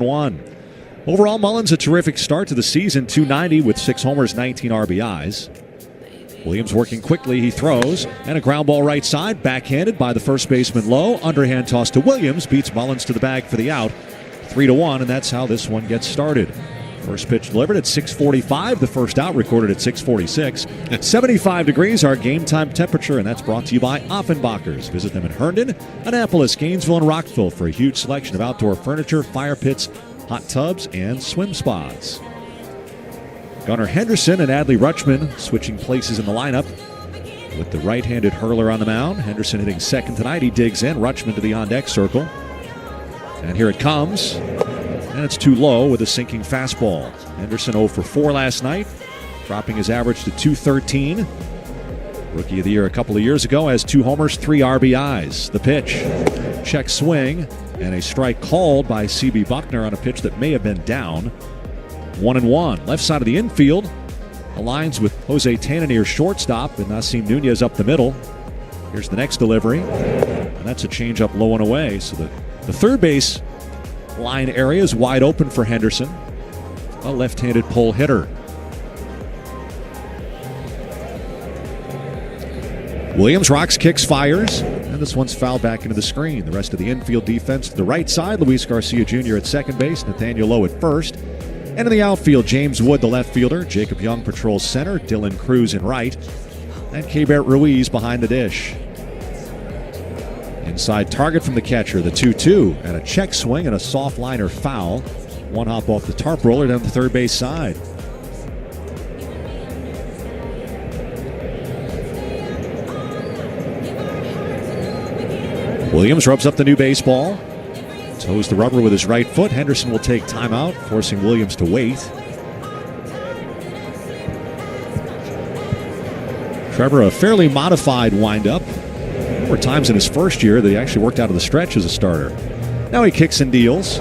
1. Overall, Mullins a terrific start to the season, 290 with 6 homers, 19 RBIs. Williams working quickly, he throws, and a ground ball right side, backhanded by the first baseman Lowe. Underhand toss to Williams, beats Mullins to the bag for the out. 3-1, and that's how this one gets started. First pitch delivered at 6:45, the first out recorded at 6:46. At 75 degrees, our game time temperature, and that's brought to you by Offenbachers. Visit them in Herndon, Annapolis, Gainesville, and Rockville for a huge selection of outdoor furniture, fire pits, hot tubs, and swim spas. Gunnar Henderson and Adley Rutschman switching places in the lineup with the right-handed hurler on the mound. Henderson hitting second tonight. He digs in. Rutschman to the on-deck circle. And here it comes. And it's too low with a sinking fastball. Henderson 0 for 4 last night, dropping his average to .213. Rookie of the Year a couple of years ago, has 2 homers, 3 RBIs. The pitch, check swing, and a strike called by C.B. Buckner on a pitch that may have been down. 1-1. Left side of the infield aligns with Jose Tana near shortstop, and Nasim Nunez up the middle. Here's the next delivery, and that's a changeup low and away. So the third base line area is wide open for Henderson, a left-handed pull hitter. Williams rocks, kicks, fires, and this one's fouled back into the screen. The rest of the infield defense to the right side. Luis Garcia Jr. at second base, Nathaniel Lowe at first. And in the outfield, James Wood, the left fielder. Jacob Young patrols center. Dylan Cruz in right. And Keibert Ruiz behind the dish. Inside target from the catcher, the 2-2, and a check swing and a soft liner foul. One hop off the tarp roller down the third base side. Williams rubs up the new baseball. Toes the rubber with his right foot. Henderson will take timeout, forcing Williams to wait. Trevor, a fairly modified windup. There were times in his first year that he actually worked out of the stretch as a starter. Now he kicks and deals.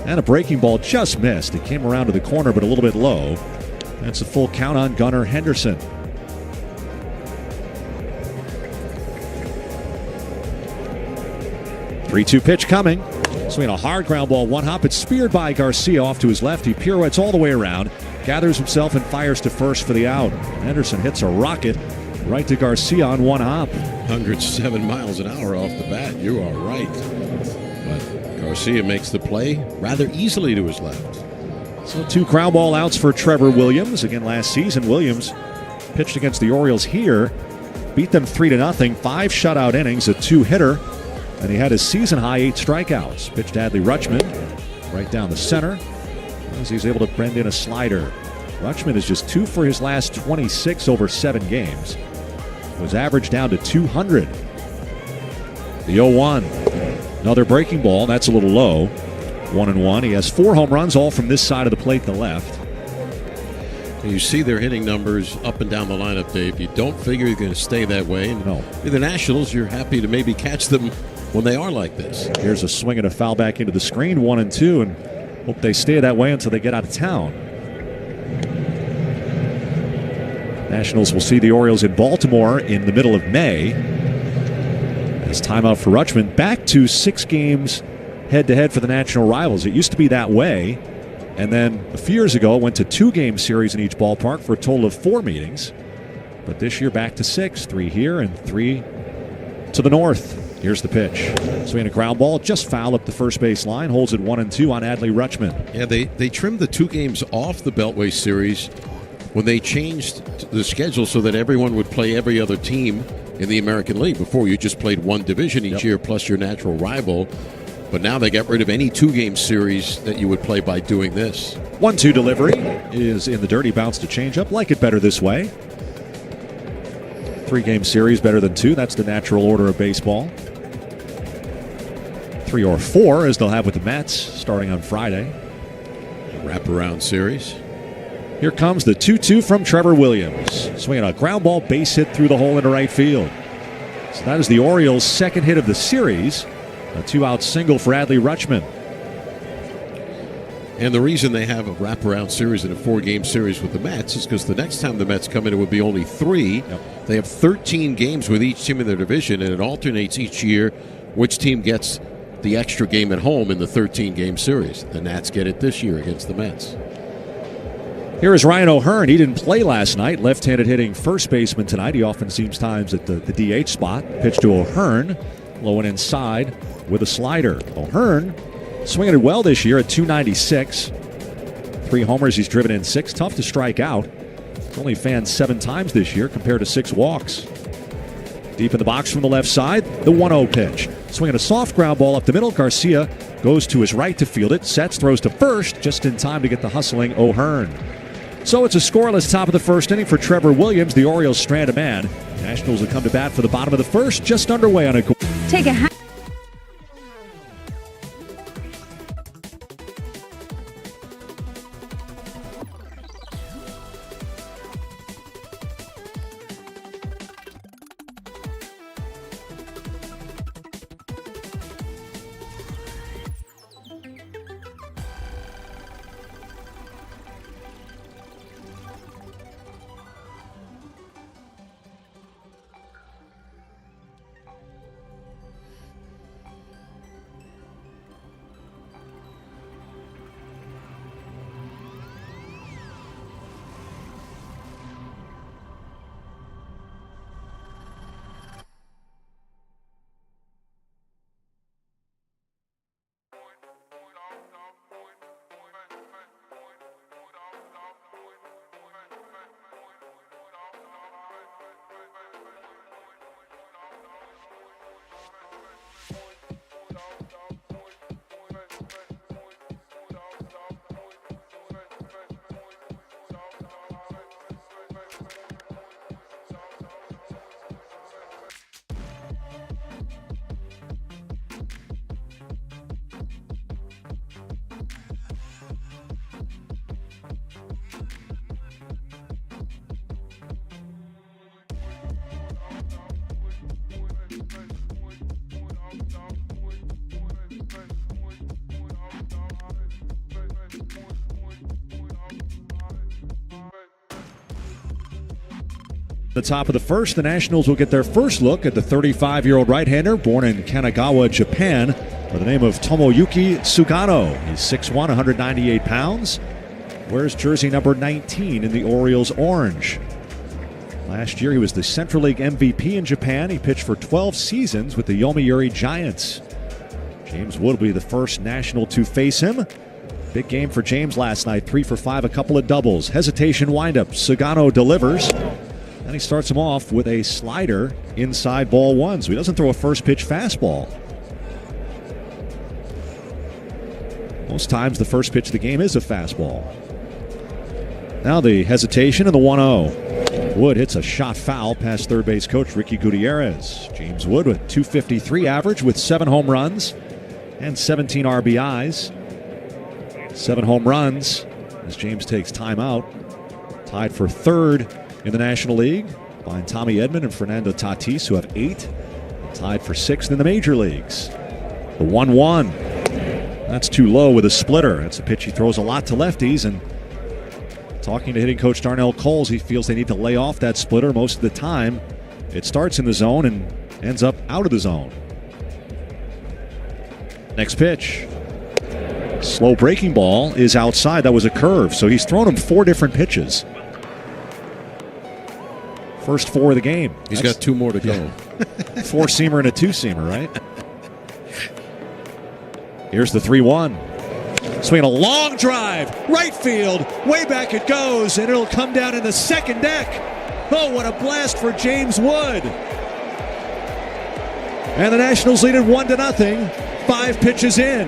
And a breaking ball just missed. It came around to the corner, but a little bit low. That's a full count on Gunnar Henderson. Three-two pitch coming. Swinging a hard ground ball, one hop. It's speared by Garcia off to his left. He pirouettes all the way around, gathers himself and fires to first for the out. Henderson hits a rocket right to Garcia on one hop. 107 miles an hour off the bat. You are right. But Garcia makes the play rather easily to his left. So 2 ground ball outs for Trevor Williams. Again, last season, Williams pitched against the Orioles here. Beat them 3-0. 5 shutout innings, a 2-hitter. And he had his season-high 8 strikeouts. Pitched Adley Rutschman right down the center as he's able to bend in a slider. Rutschman is just 2 for his last 26 over 7 games. Was averaged down to 200. The 0-1. Another breaking ball. That's a little low. 1-1. He has 4 home runs, all from this side of the plate, the left. You see their hitting numbers up and down the lineup, Dave. You don't figure you're going to stay that way. No. The Nationals, you're happy to maybe catch them when they are like this. Here's a swing and a foul back into the screen, 1-2, and hope they stay that way until they get out of town. Nationals will see the Orioles in Baltimore in the middle of May. As timeout for Rutschman, back to 6 games head-to-head for the national rivals. It used to be that way, and then a few years ago it went to 2-game series in each ballpark for a total of 4 meetings. But this year back to 6, 3 here and 3 to the north. Here's the pitch. Swinging a ground ball, just foul up the first base line. Holds it 1-2 on Adley Rutschman. Yeah, they trimmed the 2 games off the Beltway series when they changed the schedule so that everyone would play every other team in the American League. Before, you just played one division each year plus your natural rival. But now they got rid of any 2-game series that you would play by doing this. 1-2 delivery is in the dirt. He bounced a changeup. Like it better this way. 3-game series better than 2. That's the natural order of baseball. 3 or 4 as they'll have with the Mets starting on Friday. Wraparound series. Here comes the 2-2 from Trevor Williams. Swinging a ground ball, base hit through the hole into right field. So that is the Orioles' second hit of the series. A 2-out single for Adley Rutschman. And the reason they have a wraparound series and a 4-game series with the Mets is because the next time the Mets come in, it would be only 3. Yep. They have 13 games with each team in their division, and it alternates each year which team gets the extra game at home in the 13-game series. The Nats get it this year against the Mets. Here is Ryan O'Hearn. He didn't play last night. Left-handed hitting first baseman tonight. He often seems times at the DH spot. Pitch to O'Hearn. Low and inside with a slider. O'Hearn swinging it well this year at 296. 3 homers. He's driven in 6. Tough to strike out. He's only fanned 7 times this year compared to 6 walks. Deep in the box from the left side, the 1-0 pitch. Swinging a soft ground ball up the middle. Garcia goes to his right to field it. Sets, throws to first, just in time to get the hustling O'Hearn. So it's a scoreless top of the first inning for Trevor Williams. The Orioles strand a man. Nationals will come to bat for the bottom of the first, just underway on a... Take a The top of the first, the Nationals will get their first look at the 35-year-old right-hander born in Kanagawa, Japan, by the name of Tomoyuki Sugano. He's 6'1", 198 pounds. Wears jersey number 19 in the Orioles orange. Last year, he was the Central League MVP in Japan. He pitched for 12 seasons with the Yomiuri Giants. James Wood will be the first National to face him. Big game for James last night. 3 for 5, a couple of doubles. Hesitation windup. Sugano delivers. And he starts him off with a slider inside ball 1. So he doesn't throw a first pitch fastball. Most times the first pitch of the game is a fastball. Now the hesitation and the 1-0. Wood hits a shot foul past third base coach Ricky Gutierrez. James Wood with .253 average with 7 home runs and 17 RBIs. 7 home runs as James takes time out. Tied for third in the National League behind Tommy Edman and Fernando Tatis, who have 8. Tied for 6th in the major leagues. The 1-1. That's too low with a splitter. That's a pitch he throws a lot to lefties, and talking to hitting coach Darnell Coles, he feels they need to lay off that splitter most of the time. It starts in the zone and ends up out of the zone. Next pitch. Slow breaking ball is outside. That was a curve, so he's thrown him 4 different pitches. First 4 of the game. He's got 2 more to go. 4-seamer and a 2-seamer, right? Here's the 3-1. Swinging a long drive. Right field. Way back it goes, and it'll come down in the second deck. Oh, what a blast for James Wood. And the Nationals lead it 1-0. 5 pitches in.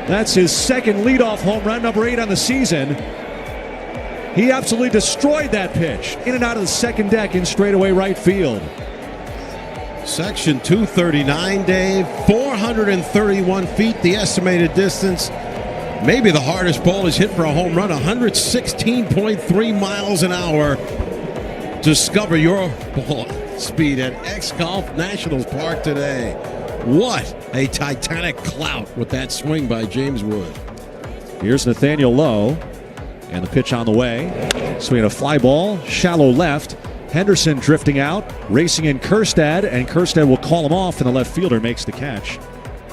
That's his second leadoff home run, number 8 on the season. He absolutely destroyed that pitch. In and out of the second deck in straightaway right field. Section 239, Dave. 431 feet, the estimated distance. Maybe the hardest ball is hit for a home run. 116.3 miles an hour. Discover your ball speed at X Golf Nationals Park today. What a titanic clout with that swing by James Wood. Here's Nathaniel Lowe. And the pitch on the way. Swinging a fly ball, shallow left. Henderson drifting out, racing in Kjerstad, and Kjerstad will call him off, and the left fielder makes the catch.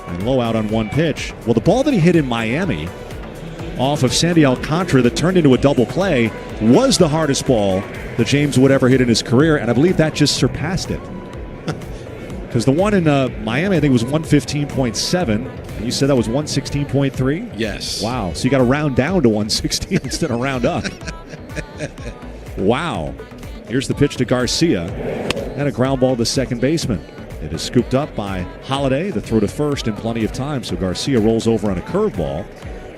And Lowe out on one pitch. Well, the ball that he hit in Miami off of Sandy Alcantara that turned into a double play was the hardest ball that James Wood ever hit in his career, and I believe that just surpassed it. Because the one in Miami, I think, was 115.7, and you said that was 116.3? Yes. Wow. So you got to round down to 116 instead of round up. Wow. Here's the pitch to Garcia, and a ground ball to second baseman. It is scooped up by Holiday, the throw to first in plenty of time, so Garcia rolls over on a curveball.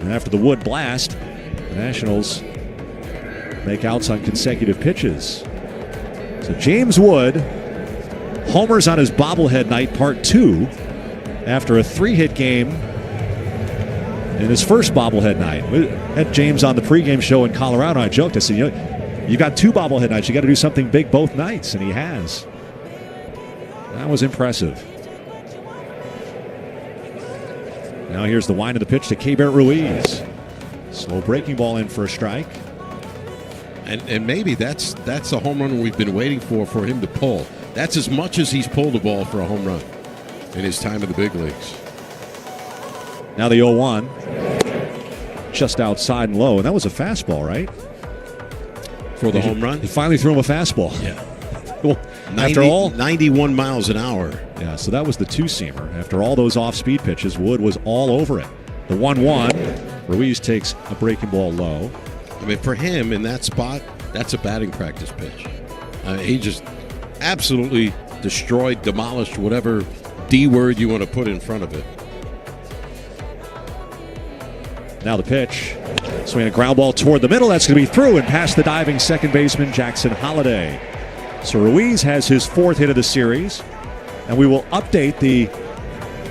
And after the Wood blast, the Nationals make outs on consecutive pitches. So James Wood homers on his bobblehead night, part 2, after a 3-hit game in his first bobblehead night. We had James on the pregame show in Colorado. I joked, I said, you got 2 bobblehead nights. You got to do something big both nights, and he has. That was impressive. Now here's the wind of the pitch to Keibert Ruiz. Slow breaking ball in for a strike. And maybe that's a home run we've been waiting for him to pull. That's as much as he's pulled a ball for a home run in his time in the big leagues. Now the 0-1. Just outside and low. And that was a fastball, right? For the home run? He finally threw him a fastball. Yeah. Well, after all 91 miles an hour. Yeah, so that was the 2-seamer. After all those off-speed pitches, Wood was all over it. The 1-1. Ruiz takes a breaking ball low. I mean, for him in that spot, that's a batting practice pitch. He just absolutely destroyed, demolished whatever D word you want to put in front of it. Now the pitch. Swinging a ground ball toward the middle. That's going to be through and past the diving second baseman, Jackson Holiday. So Ruiz has his 4th hit of the series. And we will update the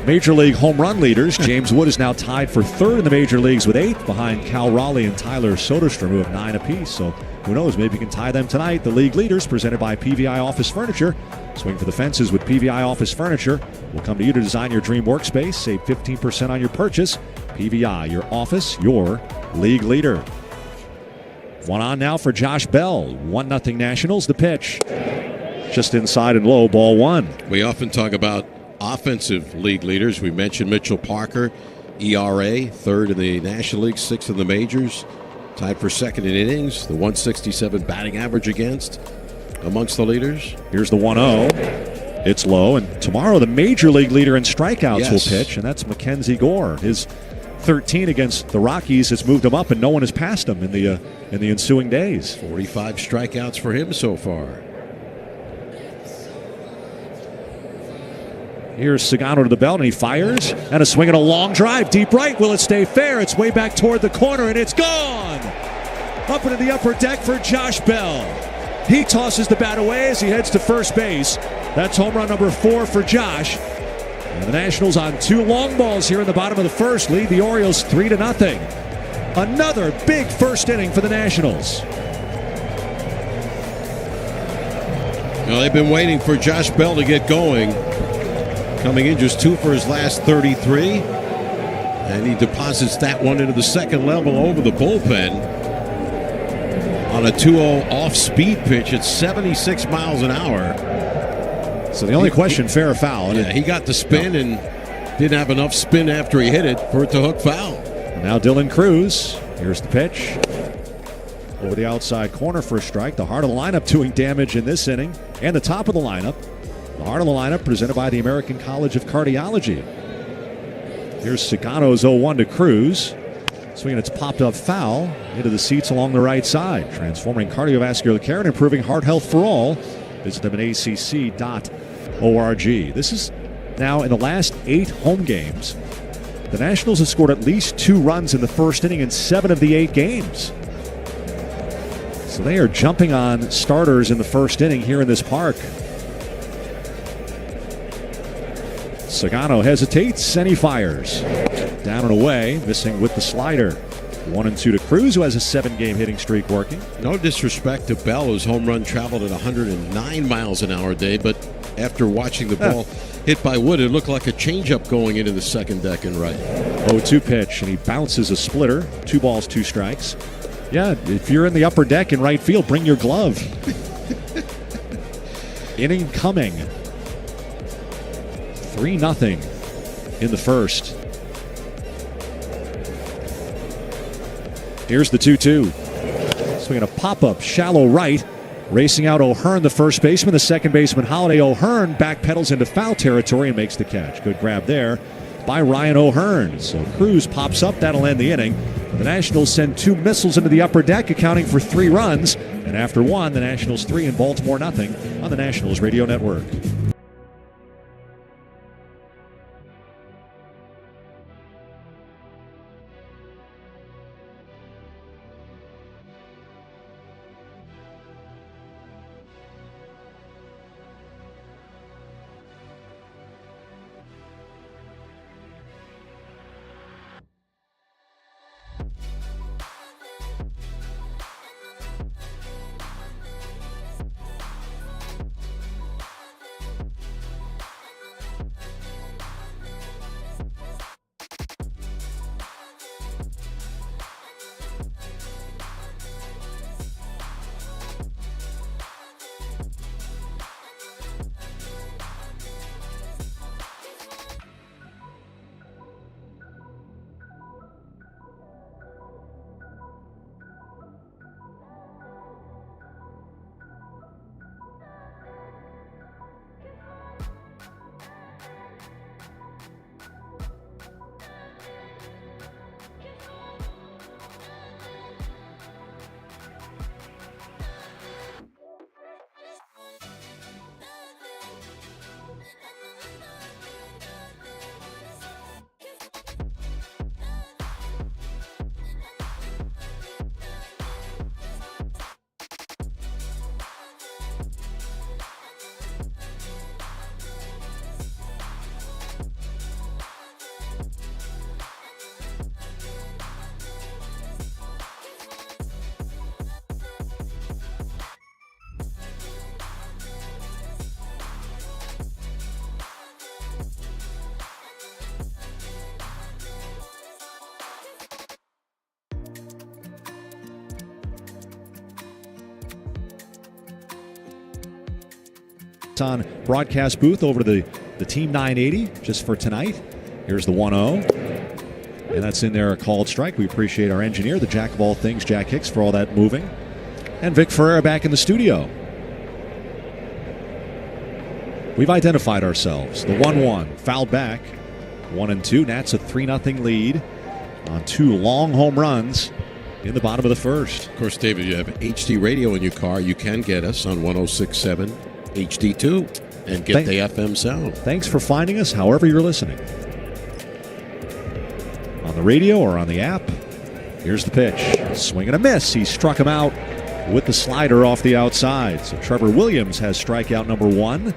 Major League home run leaders. James Wood is now tied for 3rd in the major leagues with 8 behind Cal Raleigh and Tyler Soderstrom, who have 9 apiece. So who knows, maybe you can tie them tonight. The league leaders presented by PVI Office Furniture. Swing for the fences with PVI Office Furniture. We'll come to you to design your dream workspace. Save 15% on your purchase. PVI, your office, your league leader. One on now for Josh Bell. 1-0 Nationals. The pitch. Just inside and low, ball 1. We often talk about offensive league leaders. We mentioned Mitchell Parker, ERA, 3rd in the National League, 6th in the majors. Tied for 2nd in innings, the 167 batting average against amongst the leaders. Here's the 1-0. It's low, and tomorrow the major league leader in strikeouts will pitch, and that's Mackenzie Gore. His 13 against the Rockies has moved him up, and no one has passed him in the ensuing days. 45 strikeouts for him so far. Here's Sagano to the belt, and he fires. And a swing and a long drive. Deep right. Will it stay fair? It's way back toward the corner, and it's gone. Up into the upper deck for Josh Bell. He tosses the bat away as he heads to first base. That's home run number 4 for Josh. And the Nationals on 2 long balls here in the bottom of the first lead the Orioles 3-0. Another big first inning for the Nationals. Well, they've been waiting for Josh Bell to get going. Coming in just 2 for his last 33. And he deposits that one into the second level over the bullpen. On a 2-0 off-speed pitch at 76 miles an hour. So the only question, fair or foul? Yeah, he got the spin and didn't have enough spin after he hit it for it to hook foul. Now Dylan Cruz. Here's the pitch. Over the outside corner for a strike. The heart of the lineup doing damage in this inning. And the top of the lineup. The heart of the lineup presented by the American College of Cardiology. Here's Sagano's 0-1 to Cruz. Swinging, it's popped up foul into the seats along the right side. Transforming cardiovascular care and improving heart health for all. Visit them at acc.org. This is now in the last 8 home games. The Nationals have scored at least 2 runs in the first inning in 7 of the 8 games. So they are jumping on starters in the first inning here in this park. Sagano hesitates and he fires. Down and away, missing with the slider. 1-2 to Cruz, who has a 7-game hitting streak working. No disrespect to Bell, whose home run traveled at 109 miles an hour a day, but after watching the ball hit by Wood, it looked like a changeup going into the second deck and right. 0-2 pitch, and he bounces a splitter. 2 balls, 2 strikes. Yeah, if you're in the upper deck in right field, bring your glove. Inning coming. 3-0 in the first. Here's the 2-2. Swinging a pop-up, shallow right. Racing out O'Hearn, the first baseman. The second baseman, Holiday. O'Hearn backpedals into foul territory and makes the catch. Good grab there by Ryan O'Hearn. So Cruz pops up. That'll end the inning. The Nationals send 2 missiles into the upper deck, accounting for 3 runs. And after 1, the Nationals 3 and Baltimore nothing on the Nationals Radio Network. On broadcast booth over to the Team 980 just for tonight. Here's the 1-0. And that's in there, a called strike. We appreciate our engineer, the jack of all things, Jack Hicks, for all that moving. And Vic Ferreira back in the studio. We've identified ourselves. The 1-1, fouled back. 1-2. Nats a 3-0 lead on 2 long home runs in the bottom of the first. Of course, David, you have HD radio in your car. You can get us on 106.7 HD2 and get the FM sound. Thanks for finding us however you're listening. On the radio or on the app. Here's the pitch. Swing and a miss. He struck him out with the slider off the outside. So Trevor Williams has strikeout number 1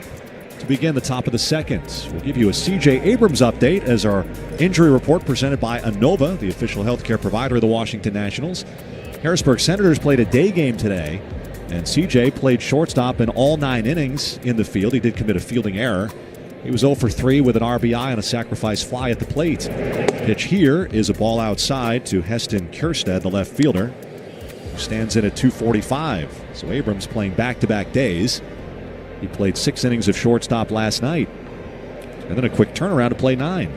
to begin the top of the second. We'll give you a C.J. Abrams update as our injury report presented by Inova, the official healthcare provider of the Washington Nationals. Harrisburg Senators played a day game today. And CJ played shortstop in all 9 innings in the field. He did commit a fielding error. He was 0 for 3 with an RBI and a sacrifice fly at the plate. Pitch here is a ball outside to Heston Kjerstad, the left fielder, who stands in at 245. So Abrams playing back-to-back days. He played 6 innings of shortstop last night. And then a quick turnaround to play 9.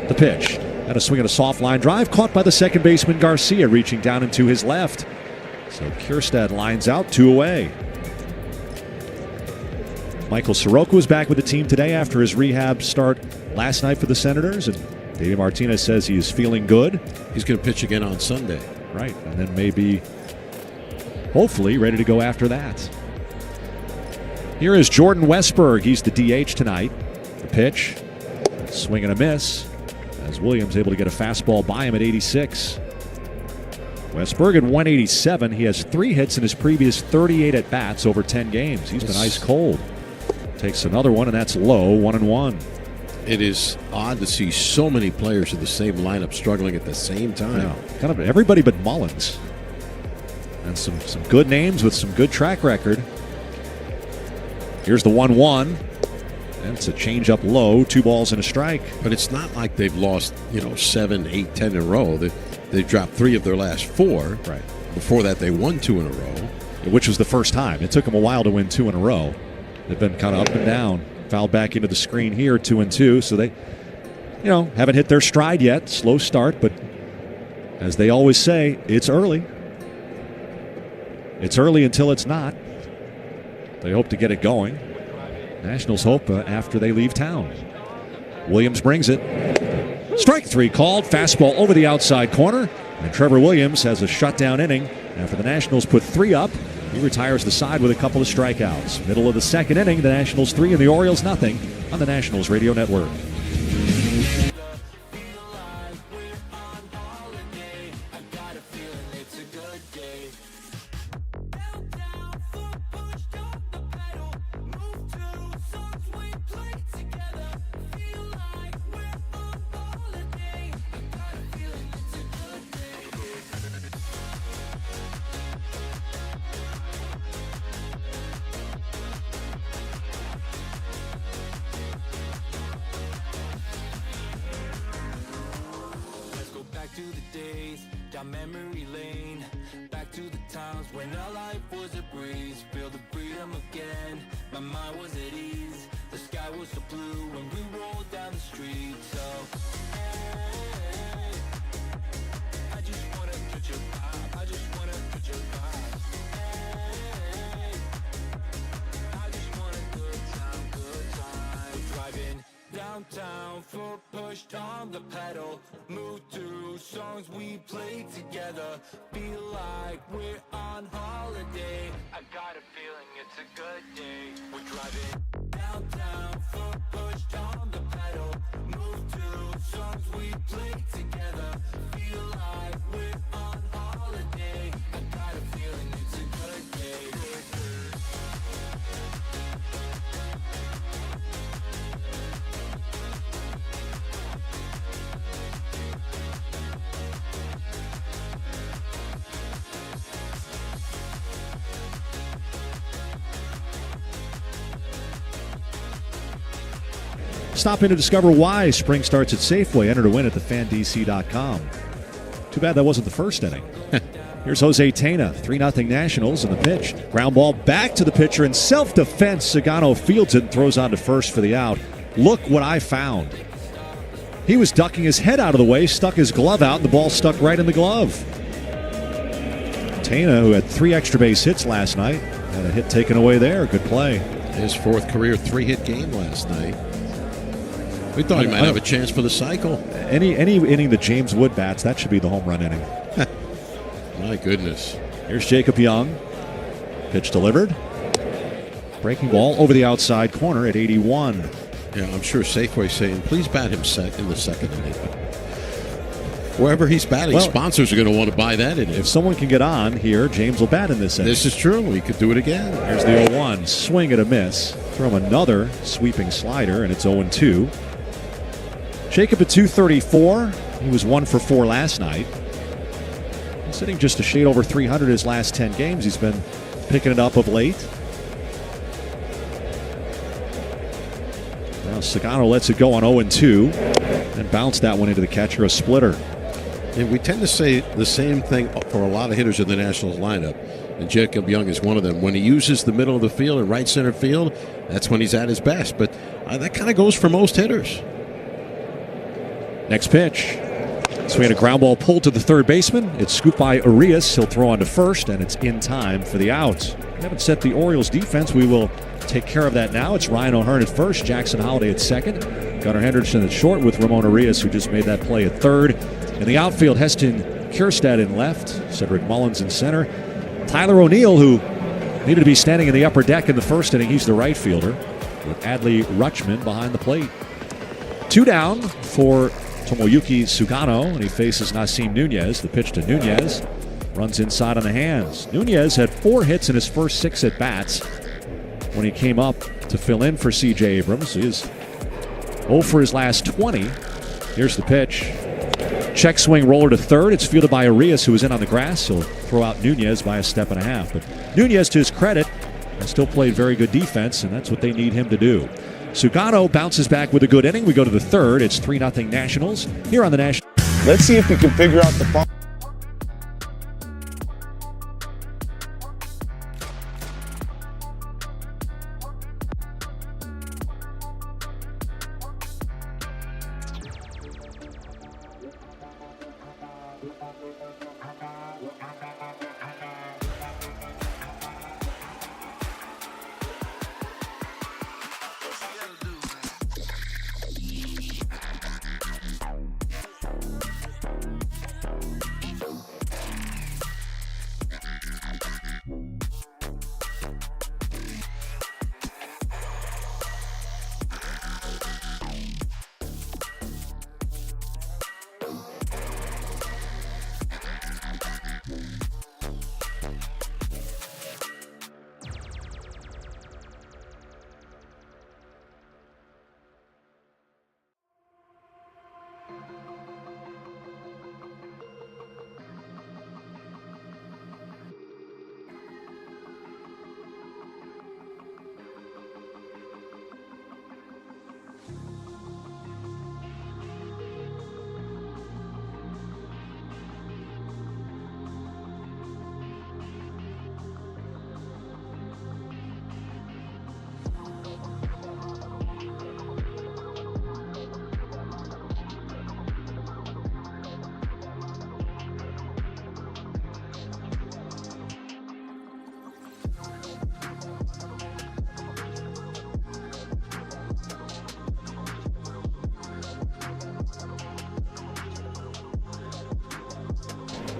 The pitch. And a swing and a soft line drive caught by the second baseman Garcia, reaching down into his left. So Kjerstad lines out, 2 away. Michael Soroka was back with the team today after his rehab start last night for the Senators, and Davey Martinez says he is feeling good. He's going to pitch again on Sunday. Right, and then maybe, hopefully, ready to go after that. Here is Jordan Westberg. He's the DH tonight. The pitch, swing and a miss, as Williams able to get a fastball by him at 86. Westberg at 187. He has 3 hits in his previous 38 at-bats over 10 games. He's been ice cold. Takes another one, and that's low, 1-1. It is odd to see so many players in the same lineup struggling at the same time. Yeah, kind of everybody but Mullins. And some good names with some good track record. Here's the 1-1. And it's a changeup low, 2 balls and a strike. But it's not like they've lost, 7, 8, 10 in a row. They've dropped 3 of their last 4. Right. Before that, they won 2 in a row. Which was the first time. It took them a while to win 2 in a row. They've been kind of up and down. Fouled back into the screen here, 2-2. So they, haven't hit their stride yet. Slow start, but as they always say, it's early. It's early until it's not. They hope to get it going. Nationals hope after they leave town. Williams brings it. Strike 3 called. Fastball over the outside corner. And Trevor Williams has a shutdown inning after the Nationals put 3 up. He retires the side with a couple of strikeouts. Middle of the second inning, the Nationals 3 and the Orioles nothing on the Nationals Radio Network. Memory lane, back to the times when our life was a breeze. Feel the freedom again, my mind was at ease. The sky was so blue when we rolled down the street. So, hey, I just wanna touch your vibe. I just wanna touch your vibe. Hey, I just want a good time. Driving downtown, foot pushed on the pedal. Move to songs we played together. Feel like we're on holiday. I got a feeling it's a good day. We're driving downtown, foot pushed on the pedal. Move to songs we played together. Feel like we're on holiday. I got a feeling it's a good day. Stop in to discover why spring starts at Safeway. Enter to win at thefandc.com. Too bad that wasn't the first inning. Here's Jose Tena, 3-0 Nationals in the pitch. Ground ball back to the pitcher in self-defense. Sagano fields it and throws on to first for the out. Look what I found. He was ducking his head out of the way, stuck his glove out, and the ball stuck right in the glove. Tena, who had 3 extra base hits last night, had a hit taken away there. Good play. His 4th career 3-hit game last night. We thought he might have a chance for the cycle. Any inning that James Wood bats, that should be the home run inning. My goodness. Here's Jacob Young. Pitch delivered. Breaking ball over the outside corner at 81. Yeah, I'm sure Safeway saying, please bat him in the second inning. Wherever he's batting, sponsors are going to want to buy that inning. If someone can get on here, James will bat in this inning. This is true. He could do it again. Here's the 0-1. Swing and a miss. Throw him another sweeping slider, and it's 0-2. Jacob at 234. He was 1 for 4 last night. He's sitting just a shade over 300 his last 10 games. He's been picking it up of late. Now Sagano lets it go on 0-2 and bounced that one into the catcher, a splitter. And we tend to say the same thing for a lot of hitters in the Nationals lineup. And Jacob Young is one of them. When he uses the middle of the field and right center field, that's when he's at his best. But that kind of goes for most hitters. Next pitch. Swing and a ground ball pulled to the third baseman. It's scooped by Arias. He'll throw on to first, and it's in time for the out. We haven't set the Orioles defense. We will take care of that now. It's Ryan O'Hearn at first, Jackson Holliday at second, Gunnar Henderson at short with Ramon Arias, who just made that play at third. In the outfield, Heston Kjerstad in left, Cedric Mullins in center. Tyler O'Neill, who needed to be standing in the upper deck in the first inning, he's the right fielder, with Adley Rutschman behind the plate. 2 down for Tomoyuki Sugano, and he faces Nasim Nunez. The pitch to Nunez runs inside on the hands. Nunez had 4 hits in his first 6 at-bats when he came up to fill in for C.J. Abrams. He is 0 for his last 20. Here's the pitch. Check swing roller to third. It's fielded by Arias, who is in on the grass. He'll throw out Nunez by a step and a half. But Nunez, to his credit, has still played very good defense, and that's what they need him to do. Sugano bounces back with a good inning. We go to the third. It's 3-0 Nationals here on the National. Let's see if we can figure out the phone.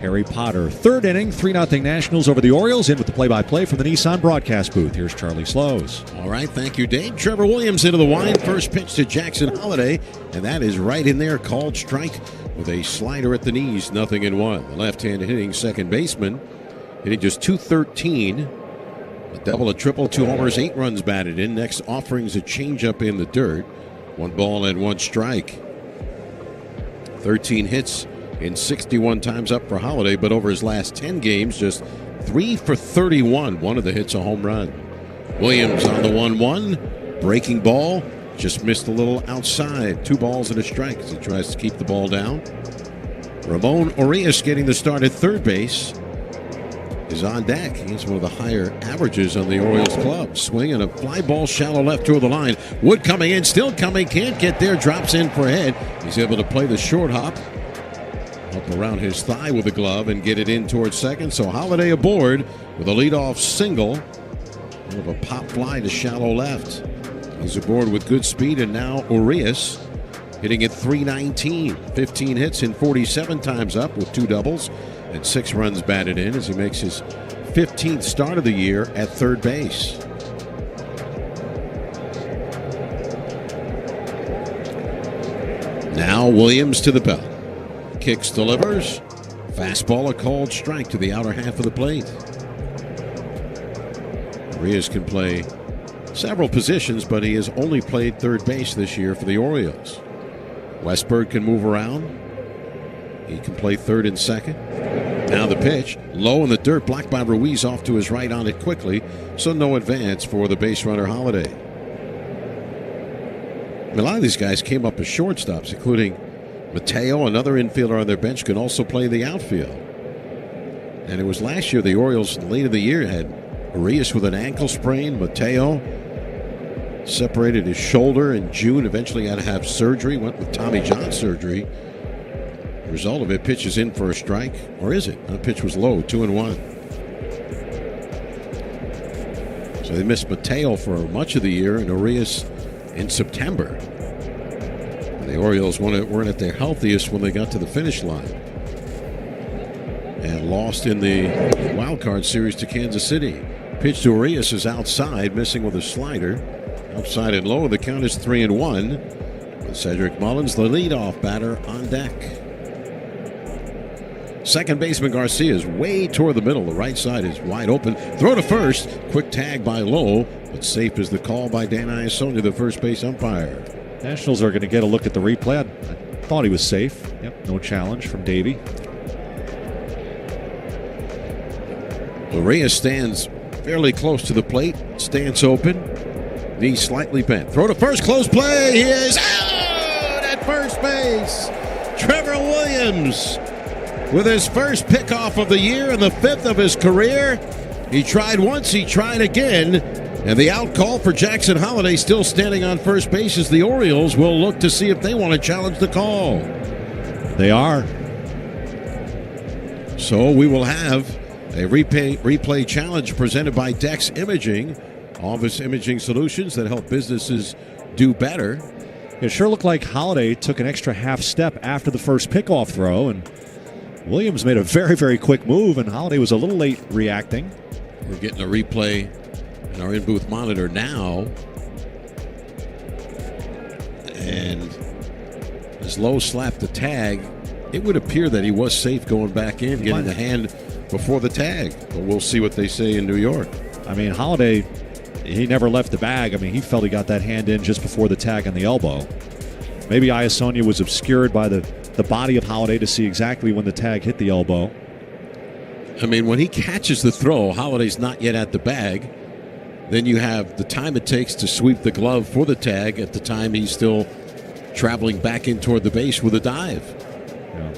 Harry Potter, third inning, 3-0 Nationals over the Orioles. In with the play-by-play from the Nissan broadcast booth. Here's Charlie Slows. All right, thank you, Dave. Trevor Williams into the wind. First pitch to Jackson Holliday, and that is right in there. Called strike with a slider at the knees, 0-1. The left-hand hitting second baseman, hitting just .213. A double, a triple, 2 homers, 8 runs batted in. Next offering's a changeup in the dirt. 1 ball and 1 strike. 13 hits in 61 times up for Holliday, but over his last 10 games, just 3 for 31. One of the hits a home run. Williams on the 1-1. Breaking ball. Just missed a little outside. 2 balls and a strike as he tries to keep the ball down. Ramon Urias getting the start at third base is on deck. He's one of the higher averages on the Orioles club. Swing and a fly ball shallow left toward the line. Wood coming in, still coming, can't get there, drops in for a hit. He's able to play the short hop up around his thigh with the glove and get it in towards second. So Holliday aboard with a leadoff single. Kind of a pop fly to shallow left. He's aboard with good speed, and now Urias hitting at .319. 15 hits in 47 times up with 2 doubles and 6 runs batted in as he makes his 15th start of the year at third base. Now Williams to the belt. Kicks, delivers. Fastball, a called strike to the outer half of the plate. Urias can play several positions, but he has only played third base this year for the Orioles. Westberg can move around. He can play third and second. Now the pitch, low in the dirt, blocked by Ruiz, off to his right on it quickly, so no advance for the base runner Holliday. A lot of these guys came up as shortstops, including Mateo, another infielder on their bench, can also play the outfield. And it was last year the Orioles, late in the year, had Urias with an ankle sprain. Mateo separated his shoulder in June, eventually had to have surgery, went with Tommy John surgery. The result of it, pitch is in for a strike. Or is it? The pitch was low, 2-1. So they missed Mateo for much of the year and Urias in September. The Orioles weren't at their healthiest when they got to the finish line and lost in the wild card series to Kansas City. Pitch to Urias is outside, missing with a slider. Outside and low, the count is 3-1. With Cedric Mullins, the leadoff batter, on deck. Second baseman Garcia is way toward the middle. The right side is wide open. Throw to first. Quick tag by Lowe, but safe is the call by Dan Iassogna, the first base umpire. Nationals are going to get a look at the replay. I thought he was safe. Yep, no challenge from Davey. Urias stands fairly close to the plate. Stance open. Knee slightly bent. Throw to first. Close play. He is out at first base. Trevor Williams with his first pickoff of the year and the 5th of his career. He tried once. He tried again. And the out call for Jackson Holliday, still standing on first base, as the Orioles will look to see if they want to challenge the call. They are. So we will have a replay challenge presented by Dex Imaging, Office Imaging Solutions that help businesses do better. It sure looked like Holiday took an extra half step after the first pickoff throw, and Williams made a very, very quick move, and Holiday was a little late reacting. We're getting a replay in our in-booth monitor now. And as Lowe slapped the tag, it would appear that he was safe going back in, getting the hand before the tag. But we'll see what they say in New York. I mean, Holiday, he never left the bag. I mean, he felt he got that hand in just before the tag on the elbow. Maybe Iasonia was obscured by the body of Holiday to see exactly when the tag hit the elbow. I mean, when he catches the throw, Holiday's not yet at the bag. Then you have the time it takes to sweep the glove for the tag at the time he's still traveling back in toward the base with a dive. Yeah.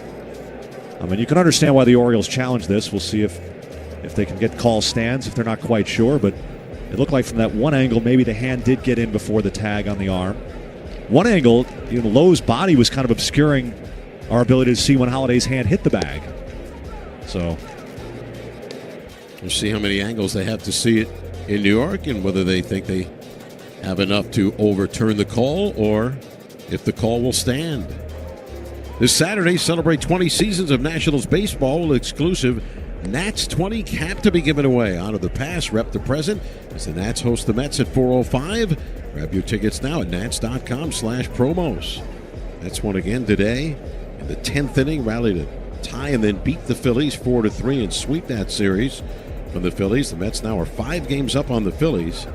I mean, you can understand why the Orioles challenge this. We'll see if they can get call stands, if they're not quite sure. But it looked like from that one angle, maybe the hand did get in before the tag on the arm. One angle, Lowe's body was kind of obscuring our ability to see when Holiday's hand hit the bag. So we'll see how many angles they have to see it in New York and whether they think they have enough to overturn the call or if the call will stand. This Saturday, celebrate 20 seasons of Nationals baseball with exclusive Nats 20 cap to be given away. Honor the past, rep the present as the Nats host the Mets at 4:05. Grab your tickets now at nats.com/promos. Mets won again today in the 10th inning, rallied a tie and then beat the Phillies 4-3 and sweep that series from the Phillies. The Mets now are 5 games up on the Phillies,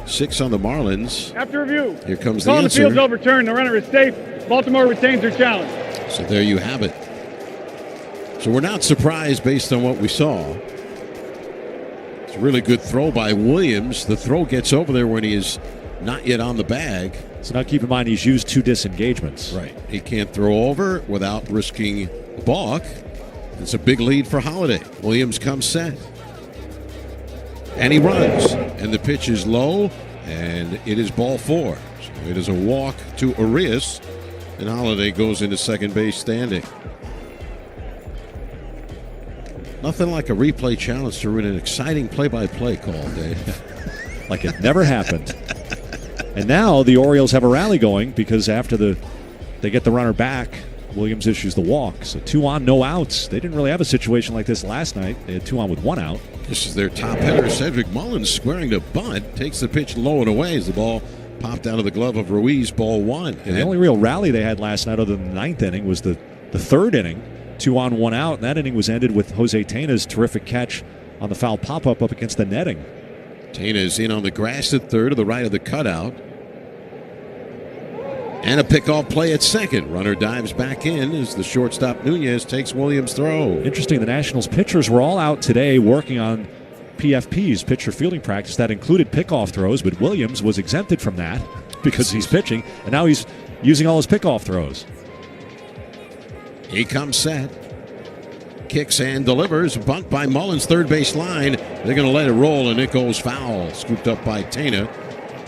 6 on the Marlins. After review, Here comes call the the answer. field's overturned. The runner is safe. Baltimore retains their challenge. So there you have it. So we're not surprised based on what we saw. It's a really good throw by Williams. The throw gets over there when he is not yet on the bag. So now keep in mind he's used 2 disengagements. Right. He can't throw over without risking a balk. It's a big lead for Holiday. Williams comes set. And he runs. And the pitch is low, and it is ball 4. So it is a walk to Arias, and Holiday goes into second base standing. Nothing like a replay challenge to win an exciting play-by-play call, Dave. Like it never happened. And now the Orioles have a rally going because after they get the runner back, Williams issues the walk. So 2 on, no outs. They didn't really have a situation like this last night. They had 2 on with 1 out. This is their top hitter, Cedric Mullins, squaring to bunt. Takes the pitch low and away as the ball popped out of the glove of Ruiz, ball 1. And the only real rally they had last night other than the 9th inning was the 3rd inning. 2 on, 1 out. And that inning was ended with Jose Tena's terrific catch on the foul pop-up up against the netting. Tena is in on the grass at third to the right of the cutout. And a pickoff play at second. Runner dives back in as the shortstop Nunez takes Williams' throw. Interesting, the Nationals pitchers were all out today working on PFPs, pitcher fielding practice. That included pickoff throws, but Williams was exempted from that because he's pitching, and now he's using all his pickoff throws. He comes set. Kicks and delivers. Bunt by Mullins, third base line. They're going to let it roll, and it goes foul. Scooped up by Tena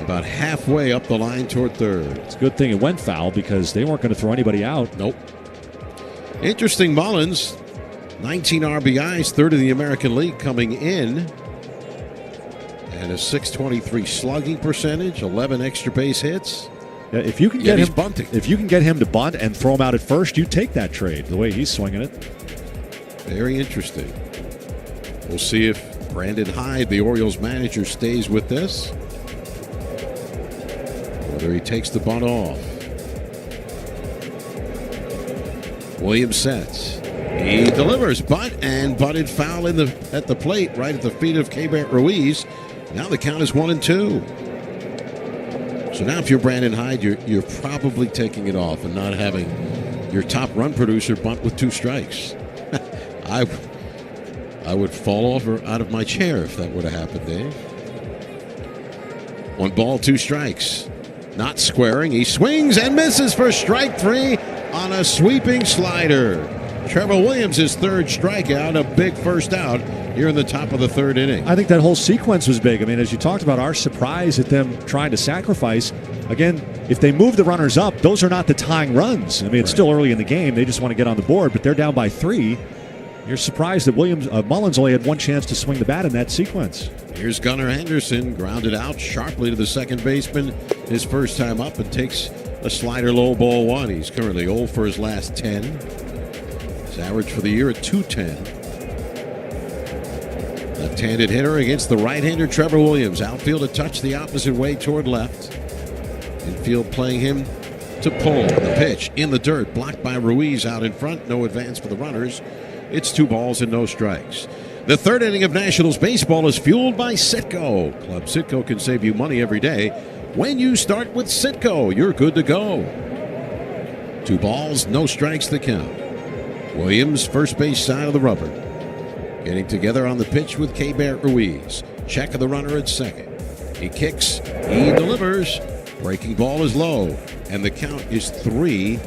about halfway up the line toward third. It's a good thing it went foul because they weren't going to throw anybody out. Nope. Interesting, Mullins, 19 RBIs, third in the American League coming in. And a .623 slugging percentage, 11 extra base hits. Yeah, if you can get he's him bunting. If you can get him to bunt and throw him out at first, you take that trade, the way he's swinging it. Very interesting. We'll see if Brandon Hyde, the Orioles manager, stays with this. Whether he takes the bunt off. Williams sets. He delivers, bunt, and butted foul at the plate, right at the feet of Keibert Ruiz. Now the count is 1-2. So now if you're Brandon Hyde, you're probably taking it off and not having your top run producer bunt with 2 strikes. I would fall off or out of my chair if that would have happened, Dave. 1 ball, 2 strikes. Not squaring. He swings and misses for strike 3 on a sweeping slider. Trevor Williams' 3rd strikeout, a big first out here in the top of the 3rd inning. I think that whole sequence was big. I mean, as you talked about, our surprise at them trying to sacrifice. Again, if they move the runners up, those are not the tying runs. I mean, it's still early in the game. They just want to get on the board, but they're down by 3. You're surprised that Mullins only had one chance to swing the bat in that sequence. Here's Gunnar Henderson, grounded out sharply to the second baseman. His first time up, and takes a slider low, ball one. He's currently 0 for his last 10. His average for the year at 210. Left-handed hitter against the right-hander Trevor Williams. Outfield a touch the opposite way toward left. Infield playing him to pull. The pitch in the dirt, blocked by Ruiz out in front. No advance for the runners. It's 2 balls and no strikes. The third inning of Nationals baseball is fueled by Citgo. Club Citgo can save you money every day. When you start with Citgo, you're good to go. 2 balls, no strikes to count. Williams, first base side of the rubber. Getting together on the pitch with Keibert Ruiz. Check of the runner at second. He kicks, he delivers. Breaking ball is low, and the count is 3-0.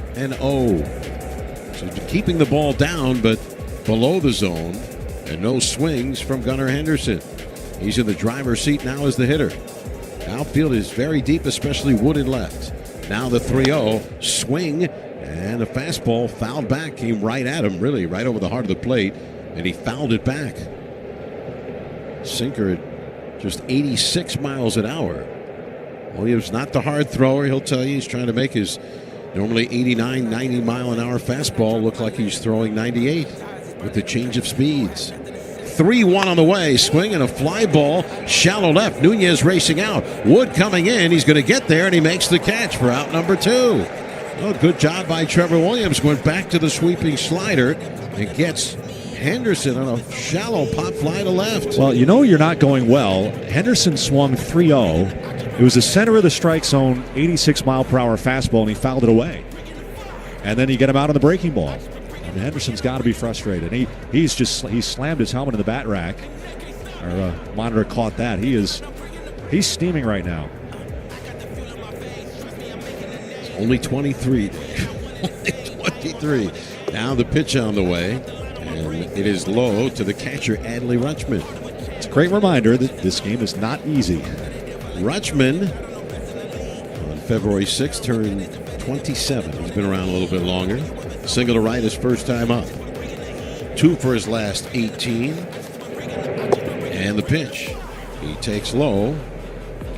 So keeping the ball down, but below the zone, and no swings from Gunnar Henderson. He's in the driver's seat now as the hitter. Outfield is very deep, especially wooded left. Now the 3-0 swing, and a fastball fouled back, came right at him, really right over the heart of the plate, and he fouled it back. Sinker at just 86 miles an hour. Williams not the hard thrower. He'll tell you he's trying to make his normally 89, 90 mile an hour fastball look like he's throwing 98 with the change of speeds. 3-1 on the way. Swing and a fly ball. Shallow left. Nunez racing out. Wood coming in. He's going to get there, and he makes the catch for out number 2. Oh, good job by Trevor Williams. Went back to the sweeping slider and gets Henderson on a shallow pop fly to left. Well, you know you're not going well. Henderson swung 3-0. It was the center of the strike zone, 86-mile-per-hour fastball, and he fouled it away. And then you get him out on the breaking ball. And Henderson's got to be frustrated. He slammed his helmet in the bat rack. Our monitor caught that. He's steaming right now. It's only 23. Only 23. Now the pitch on the way. And it is low to the catcher, Adley Rutschman. It's a great reminder that this game is not easy. Rutschman, on February 6th, turned 27. He's been around a little bit longer. Single to right his first time up. 2 for his last 18. And the pitch. He takes low.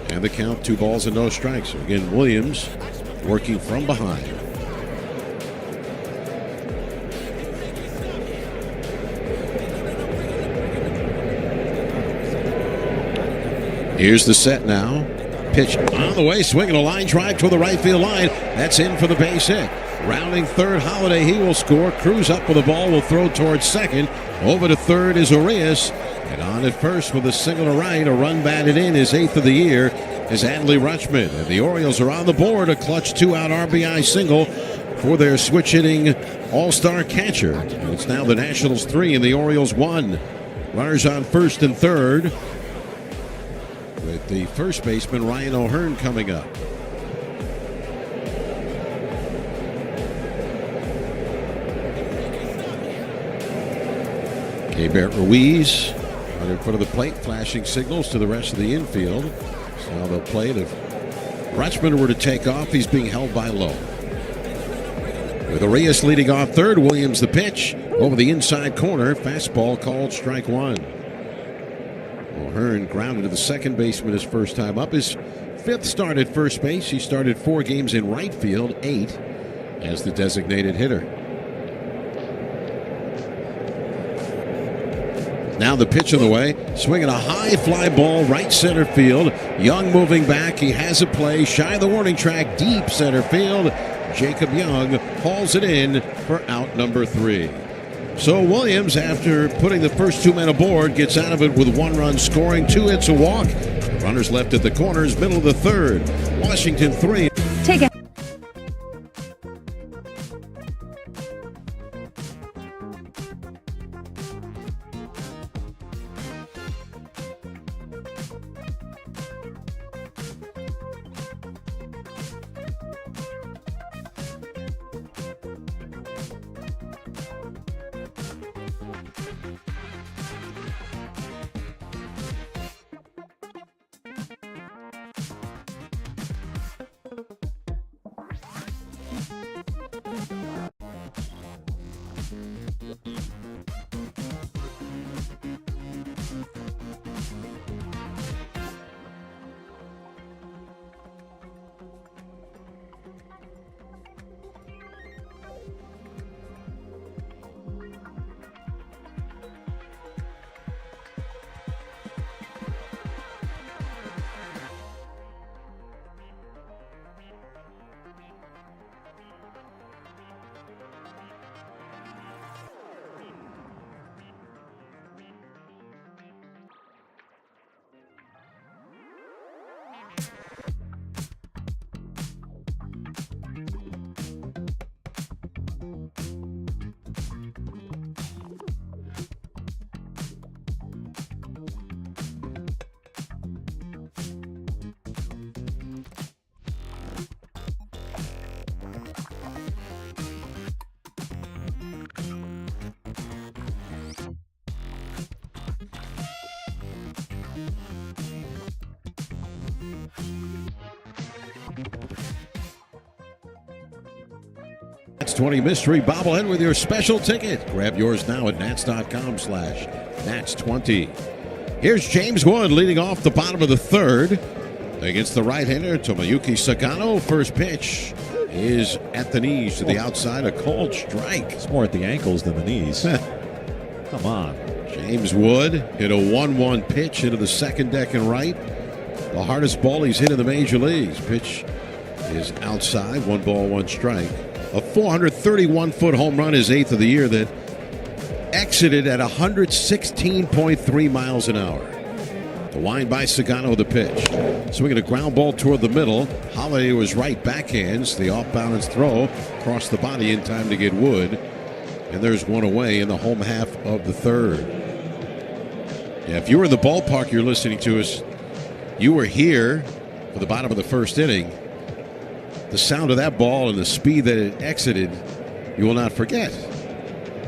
And the count, 2 balls and no strikes. So again, Williams working from behind. Here's the set now. Pitch on the way, swinging a line drive toward the right field line. That's in for the base hit. Rounding third, Holiday, he will score. Cruz up with the ball, will throw towards second. Over to third is Arias. And on at first with a single to right, a run batted in, his 8th of the year, is Adley Rutschman. And the Orioles are on the board, a clutch 2-out RBI single for their switch-hitting all-star catcher. And it's now the Nationals 3 and the Orioles 1. Runners on first and third, with the first baseman, Ryan O'Hearn, coming up. Keibert Ruiz right in front of the plate, flashing signals to the rest of the infield. So now they'll play it. If Rutschman were to take off, he's being held by Lowe. With Arias leading off third, Williams the pitch. Over the inside corner, fastball called strike 1. O'Hearn grounded to the second baseman his first time up. His 5th start at first base. He started 4 games in right field, 8 as the designated hitter. Now the pitch on the way, swinging a high fly ball right center field. Young moving back, he has a play, shy of the warning track, deep center field. Jacob Young hauls it in for out number 3. So Williams, after putting the first 2 men aboard, gets out of it with 1 run scoring, 2 hits, a walk. Runners left at the corners, middle of the third. Washington 3. Take it. Nats 20 Mystery Bobblehead with your special ticket. Grab yours now at Nats.com/Nats20. Here's James Wood leading off the bottom of the third against the right-hander Tomoyuki Sagano. First pitch is at the knees to the outside, a called strike. It's more at the ankles than the knees. Come on. James Wood hit a 1-1 pitch into the second deck and right. The hardest ball he's hit in the major leagues. Pitch is outside, 1 ball, 1 strike. A 431-foot home run, his 8th of the year, that exited at 116.3 miles an hour. The wind by Sagano, the pitch. Swinging a ground ball toward the middle. Holiday was right backhands. The off-balance throw across the body in time to get Wood. And there's one away in the home half of the third. Yeah, if you were in the ballpark, you're listening to us, you were here for the bottom of the first inning. The sound of that ball and the speed that it exited, you will not forget.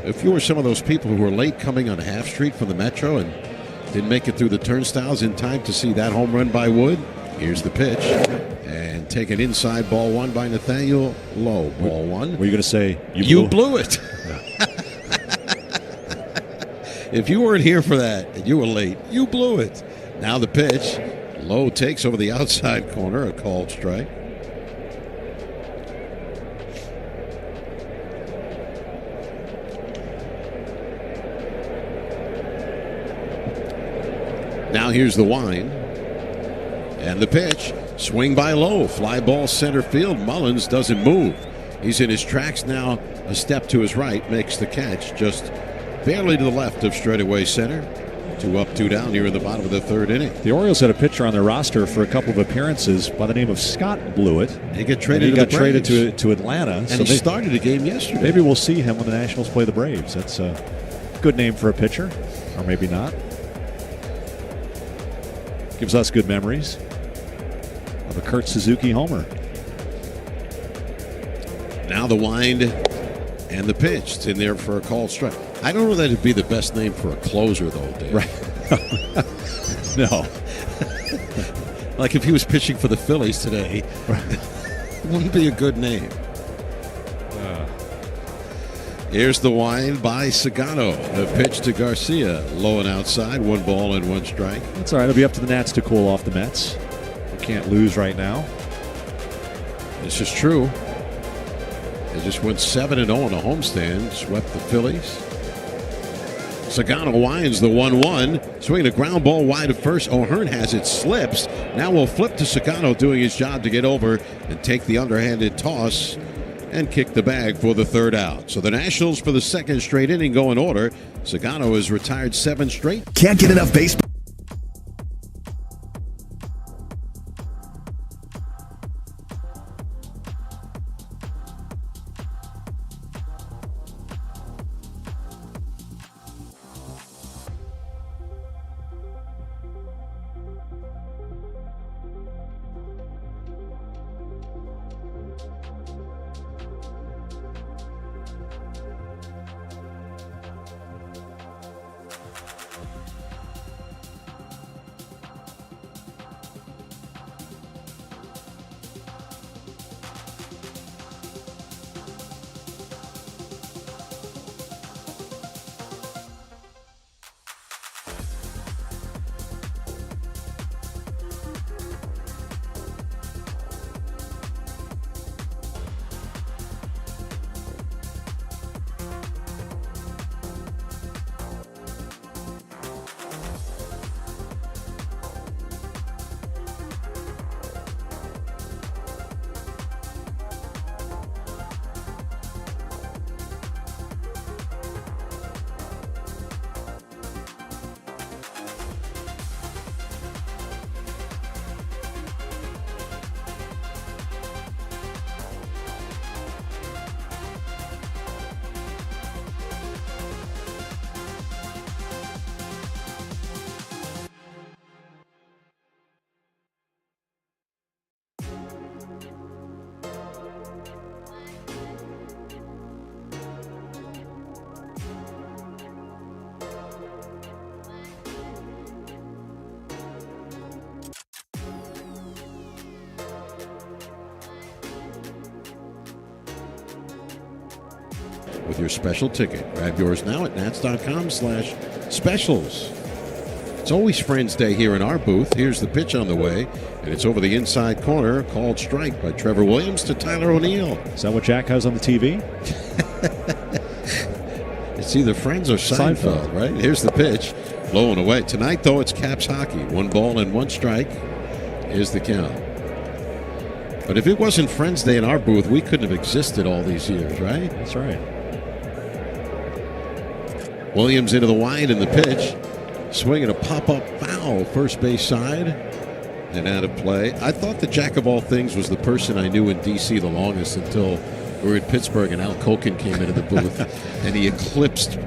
If you were some of those people who were late coming on Half Street from the Metro and didn't make it through the turnstiles in time to see that home run by Wood, here's the pitch. And taken inside, ball 1 by Nathaniel Lowe. Ball 1. Were you going to say you blew it? If you weren't here for that and you were late, you blew it. Now the pitch. Lowe takes over the outside corner, a called strike. Now here's the wind. And the pitch. Swing by Lowe. Fly ball center field. Mullins doesn't move. He's in his tracks now. A step to his right. Makes the catch just barely to the left of straightaway center. 2 up, 2 down here in the bottom of the third inning. The Orioles had a pitcher on their roster for a couple of appearances by the name of Scott Blewett. He got traded, he got traded to Atlanta. And he started a game yesterday. Maybe we'll see him when the Nationals play the Braves. That's a good name for a pitcher, or maybe not. Gives us good memories of a Kurt Suzuki homer. Now the wind and the pitch. It's in there for a called strike. I don't know that it'd be the best name for a closer, though, Dave. Right. No. Like if he was pitching for the Phillies today, it wouldn't be a good name. Here's the wind by Sagano. The pitch to Garcia. Low and outside. 1 ball and 1 strike. That's all right. It'll be up to the Nats to cool off the Mets. We can't lose right now. This is true. They just went 7-0 on a homestand. Swept the Phillies. Sagano winds the 1-1. Swinging a ground ball wide of first. O'Hearn has it. Slips. Now we'll flip to Sagano doing his job to get over and take the underhanded toss and kick the bag for the third out. So the Nationals, for the second straight inning, go in order. Sagano has retired 7 straight. Can't get enough baseball. with your special ticket. Grab yours now at nats.com/specials. It's always Friends Day here in our booth. Here's the pitch on the way, and it's over the inside corner, called strike by Trevor Williams to Tyler O'Neill. Is that what Jack has on the TV? It's either Friends or Seinfeld, right? Here's the pitch, low and away. Tonight, though, it's Caps hockey. 1 ball and 1 strike. Here's the count. But if it wasn't Friends Day in our booth, we couldn't have existed all these years, right? That's right. Williams into the wide in the pitch. Swinging a pop-up foul, first base side, and out of play. I thought the jack of all things was the person I knew in D.C. the longest until we were in Pittsburgh and Al Koken came into the booth, and he eclipsed.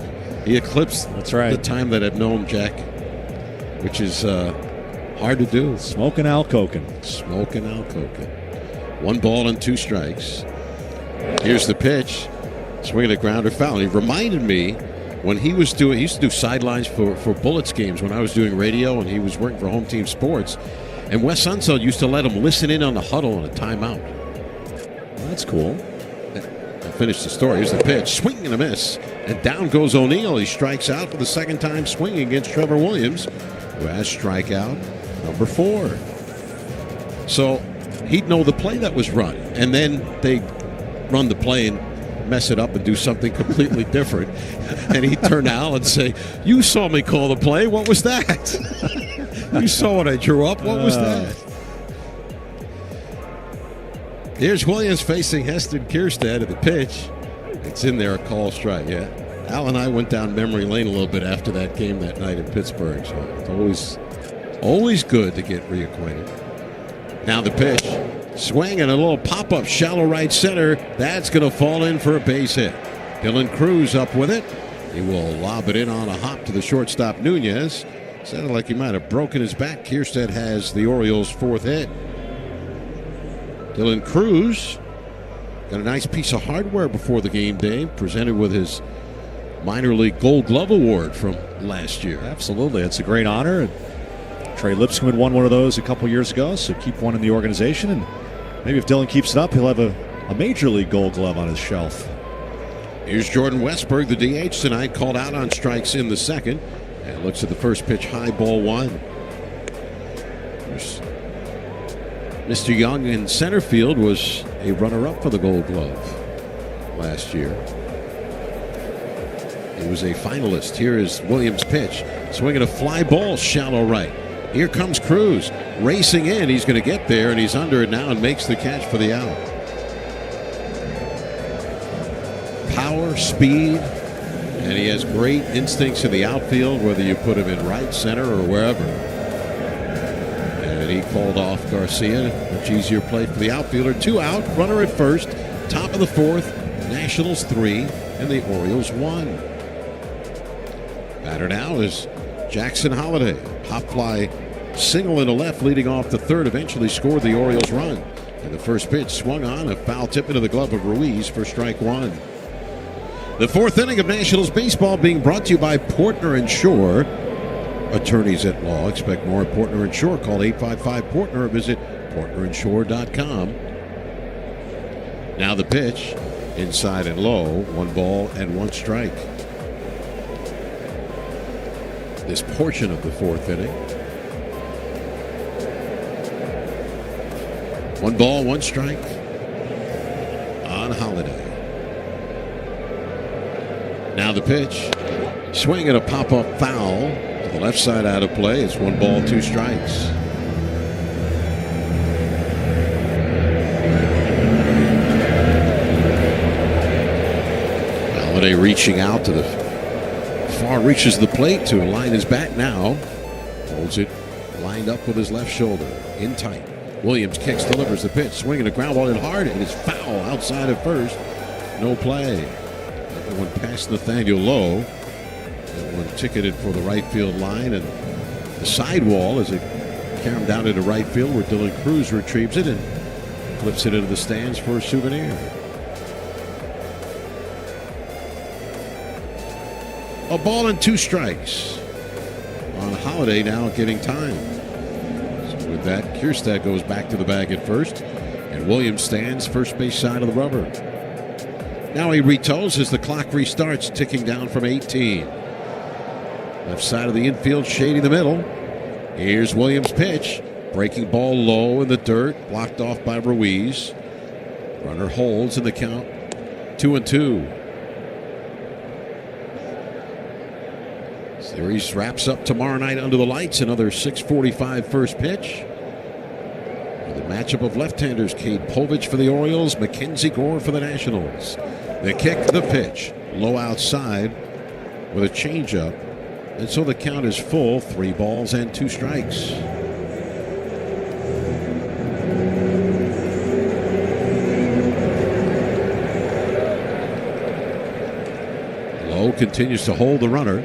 That's right. The time that I've known Jack, which is hard to do. Smoking Al Koken. 1 ball and 2 strikes. Here's the pitch, swinging a grounder foul. He reminded me. When he used to do sidelines for Bullets games when I was doing radio and he was working for Home Team Sports. And Wes Unseld used to let him listen in on the huddle on a timeout. Well, that's cool. I'll finish the story. Here's the pitch. Swing and a miss. And down goes O'Neill. He strikes out for the second time swinging against Trevor Williams, who has strikeout number 4. So he'd know the play that was run. And then they run the play and mess it up and do something completely different. And he'd turn to Al and say, "You saw me call the play. What was that? You saw what I drew up. What was that?" Here's Williams facing Heston Kjerstad at the pitch. It's in there, a call strike. Yeah. Al and I went down memory lane a little bit after that game that night in Pittsburgh. So it's always good to get reacquainted. Now the pitch. Swing and a little pop-up shallow right center. That's going to fall in for a base hit. Dylan Cruz up with it. He will lob it in on a hop to the shortstop Nunez. Sounded like he might have broken his back. Kjerstad has the Orioles' 4th hit. Dylan Cruz got a nice piece of hardware before the game day, presented with his minor league Gold Glove Award from last year. Absolutely. It's a great honor. Trey Lipscomb won one of those a couple years ago, so keep one in the organization. And maybe if Dylan keeps it up, he'll have a Major League Gold Glove on his shelf. Here's Jordan Westberg, the DH tonight, called out on strikes in the second. And looks at the first pitch, high, ball 1. There's Mr. Young in center field was a runner-up for the Gold Glove last year. He was a finalist. Here is Williams' pitch. Swinging a fly ball, shallow right. Here comes Cruz racing in. He's going to get there, and he's under it now and makes the catch for the out. Power, speed, and he has great instincts in the outfield, whether you put him in right, center, or wherever. And he called off Garcia. Much easier play for the outfielder. 2 out, runner at first, top of the 4th, Nationals 3, and the Orioles 1. Batter now is Jackson Holliday. Hop fly single into left, leading off the 3rd, eventually scored the Orioles run. And the first pitch swung on, a foul tip into the glove of Ruiz for strike 1. The 4th inning of Nationals baseball being brought to you by Portner & Shore. Attorneys at law. Expect more at Portner & Shore. Call 855-PORTNER or visit PortnerandShore.com. Now the pitch, inside and low, 1 ball and 1 strike. This portion of the 4th inning. 1 ball, 1 strike on Holiday. Now the pitch. Swing and a pop-up foul to the left side, out of play. It's 1 ball, 2 strikes. Holiday reaching out to the far reaches the plate to align his bat now. Holds it lined up with his left shoulder. In tight. Williams kicks, delivers the pitch. Swinging a ground ball in hard. It is foul outside of first. No play. That one past Nathaniel Lowe. That one ticketed for the right field line. And the sidewall as it carried down into right field where Dylan Cruz retrieves it and flips it into the stands for a souvenir. A ball and 2 strikes on Holiday now getting time. So with that, Kjerstad goes back to the bag at first, and Williams stands first base side of the rubber. Now he retoes as the clock restarts, ticking down from 18. Left side of the infield, shading the middle. Here's Williams' pitch. Breaking ball low in the dirt, blocked off by Ruiz. Runner holds in the count, 2-2. Series wraps up tomorrow night under the lights. Another 6:45 first pitch. With a matchup of left-handers, Cade Povich for the Orioles, Mackenzie Gore for the Nationals. The kick, the pitch, low outside with a changeup. And so the count is full, 3 balls and 2 strikes. Lowe continues to hold the runner.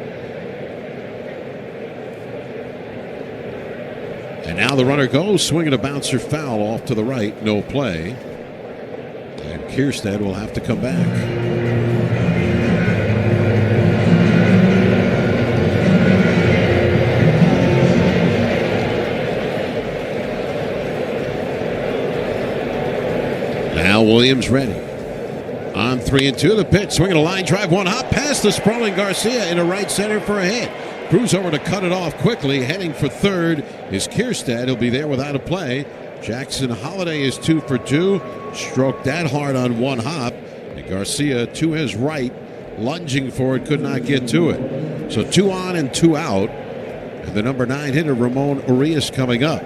And now the runner goes, swinging a bouncer foul off to the right, no play. And Kierstead will have to come back. Now Williams ready. On 3-2, the pitch, swinging a line drive, one hop past the sprawling Garcia into right center for a hit. Cruz over to cut it off quickly. Heading for third is Kierstead. He'll be there without a play. Jackson Holiday is 2 for 2. Stroked that hard on one hop. And Garcia to his right, lunging for it, could not get to it. So 2 on and 2 out. And the number 9 hitter, Ramon Urias, coming up.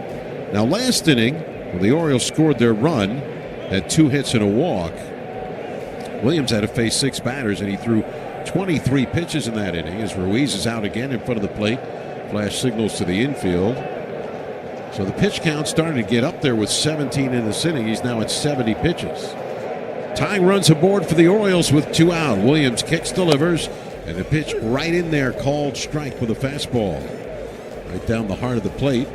Now last inning, when the Orioles scored their run, had 2 hits and a walk, Williams had to face 6 batters, and he threw 23 pitches in that inning as Ruiz is out again in front of the plate. Flash signals to the infield. So the pitch count started to get up there with 17 in this inning. He's now at 70 pitches. Tying runs aboard for the Orioles with 2 out. Williams kicks, delivers, and the pitch right in there, called strike with a fastball. Right down the heart of the plate.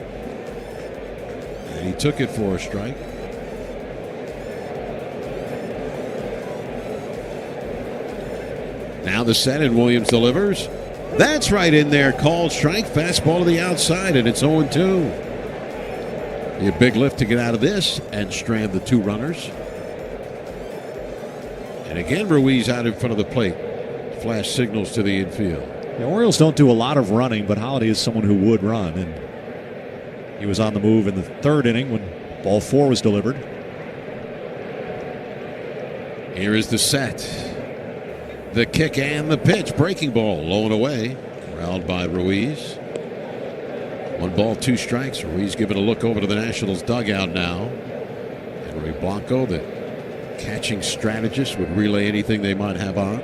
And he took it for a strike. Now the set, and Williams delivers. That's right in there, called strike. Fastball to the outside, and it's 0-2. A big lift to get out of this and strand the 2 runners. And again, Ruiz out in front of the plate. Flash signals to the infield. The Orioles don't do a lot of running, but Holiday is someone who would run. And he was on the move in the 3rd inning when ball 4 was delivered. Here is the set. The kick and the pitch. Breaking ball, low and away. Corralled by Ruiz. 1 ball, 2 strikes. Ruiz giving a look over to the Nationals dugout now. Henry Blanco, the catching strategist, would relay anything they might have on.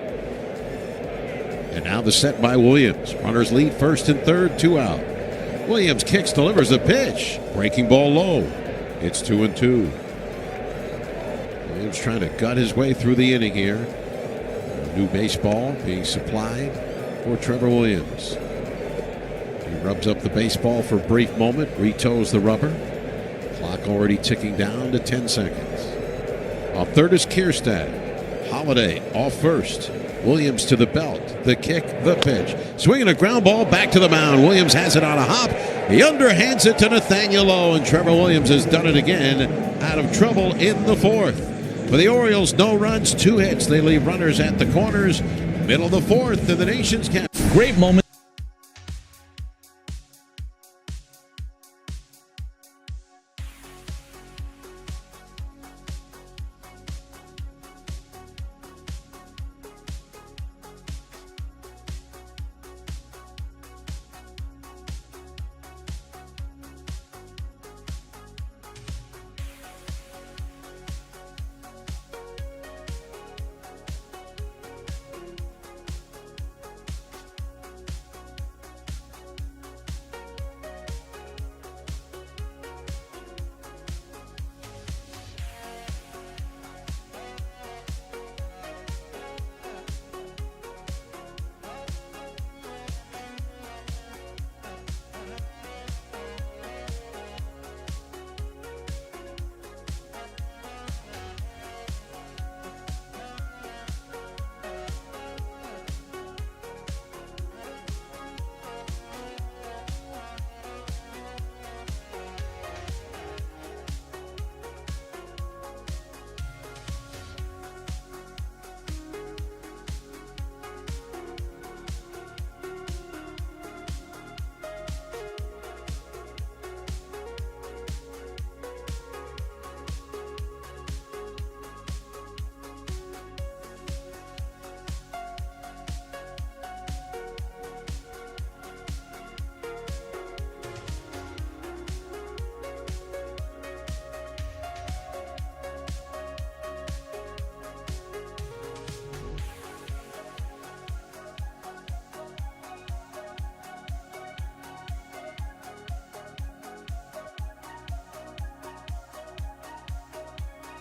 And now the set by Williams. Runners lead first and third, 2 out. Williams kicks, delivers a pitch. Breaking ball low. It's 2-2. Williams trying to gut his way through the inning here. New baseball being supplied for Trevor Williams. He rubs up the baseball for a brief moment, retoes the rubber. Clock already ticking down to 10 seconds. Off third is Kierstead. Holiday off first. Williams to the belt. The kick, the pitch. Swinging a ground ball back to the mound. Williams has it on a hop. He underhands it to Nathaniel Lowe, and Trevor Williams has done it again, out of trouble in the 4th. For the Orioles, no runs, 2 hits. They leave runners at the corners. Middle of the 4th, and the nation's cap. Great moment.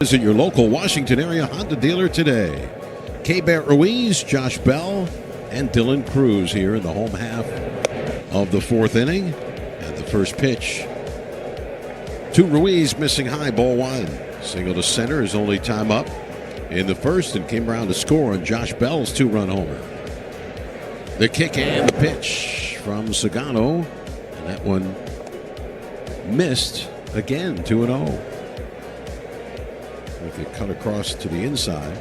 Visit your local Washington area Honda dealer today. K-Bear Ruiz, Josh Bell, and Dylan Cruz here in the home half of the fourth inning. And the first pitch to Ruiz, missing high, ball one. Single to center, his only time up in the first, and came around to score on Josh Bell's two-run homer. The kick and the pitch from Sagano, and that one missed again, 2-0. If it cut across to the inside.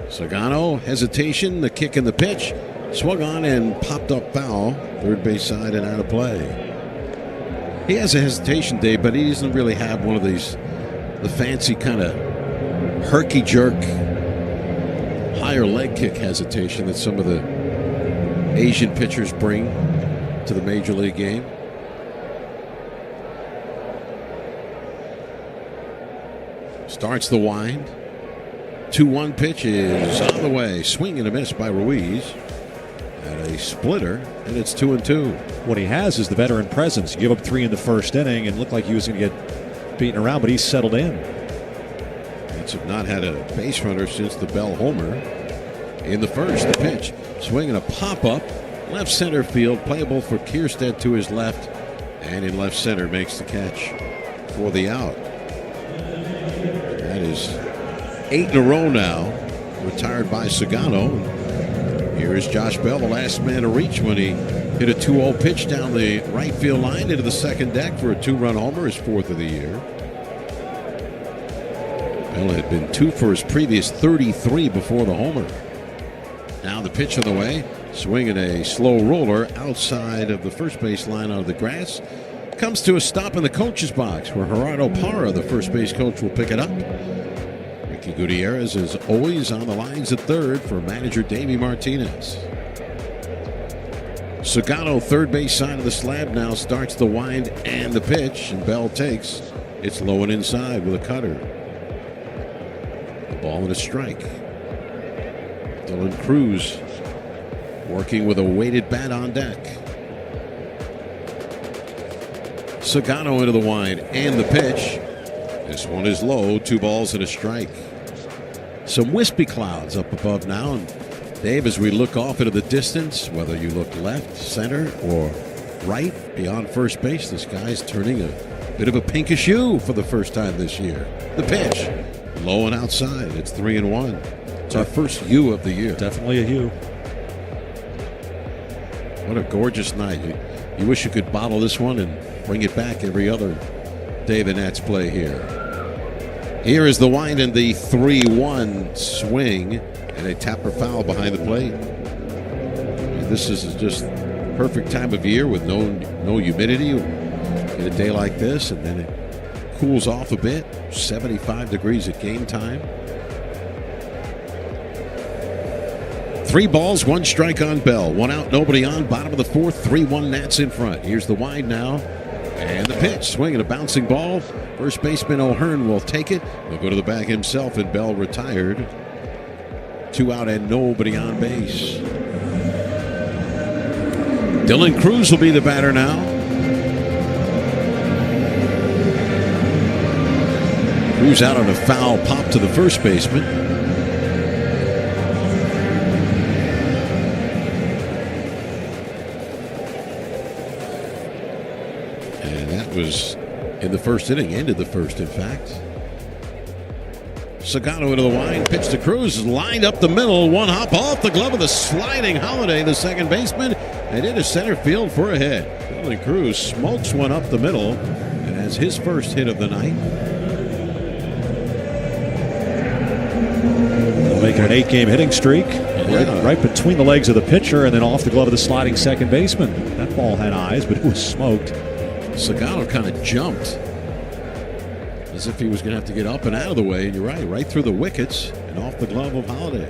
Sagano, hesitation, the kick and the pitch. Swung on and popped up foul. Third base side and out of play. He has a hesitation, Dave, but he doesn't really have one of these, the fancy kind of herky-jerk, higher leg kick hesitation that some of the Asian pitchers bring to the major league game. Starts the wind. 2-1 pitch is on the way. Swing and a miss by Ruiz. And a splitter, and it's 2-2. What he has is the veteran presence. You give up 3 in the first inning and looked like he was going to get beaten around, but he's settled in. Mets have not had a base runner since the Bell homer. In the first, the pitch. Swing and a pop-up. Left center field, playable for Kierstead to his left. And in left center makes the catch for the out. That is 8 in a row now. Retired by Sagano. Here is Josh Bell, the last man to reach when he hit a 2-0 pitch down the right field line into the second deck for a 2-run homer, his 4th of the year. Bell had been 2 for his previous 33 before the homer. Now the pitch on the way. Swinging a slow roller outside of the first base line out of the grass. Comes to a stop in the coach's box where Gerardo Parra, the first base coach, will pick it up. Ricky Gutierrez is always on the lines at third for manager Davey Martinez. Sagano, third base side of the slab, now starts the wind and the pitch, and Bell takes. It's low and inside with a cutter. The ball and a strike. Dylan Cruz working with a weighted bat on deck. Sagano into the wind and the pitch. This one is low, 2 balls and a strike. Some wispy clouds up above now, and Dave, as we look off into the distance, whether you look left, center, or right beyond first base, the sky's turning a bit of a pinkish hue for the first time this year. The pitch, low and outside. It's 3-1. It's our first hue of the year. Definitely a hue. What a gorgeous night. You wish you could bottle this one and bring it back every other day the Nats play here. Here is the wind and the 3-1 swing, and a tapper foul behind the plate. This is just perfect time of year with no humidity in a day like this, and then it cools off a bit. 75 degrees at game time. 3 balls, 1 strike on Bell. 1 out, nobody on. Bottom of the 4th, 3-1 Nats in front. Here's the wind now. And the pitch, swinging a bouncing ball. First baseman O'Hearn will take it. He'll go to the bag himself, and Bell retired. 2 out and nobody on base. Dylan Cruz will be the batter now. Cruz out on a foul pop to the first baseman. Was in the first inning, ended the first, in fact. Sagano into the wind, pitch to Cruz, lined up the middle, 1 hop off the glove of the sliding Holiday, the second baseman, and into center field for a hit. Dylan Cruz smokes one up the middle and has his first hit of the night. They'll make it an 8-game hitting streak. Right between the legs of the pitcher and then off the glove of the sliding second baseman. That ball had eyes, but it was smoked. Sagano kind of jumped as if he was going to have to get up and out of the way, and you're right through the wickets and off the glove of Holiday.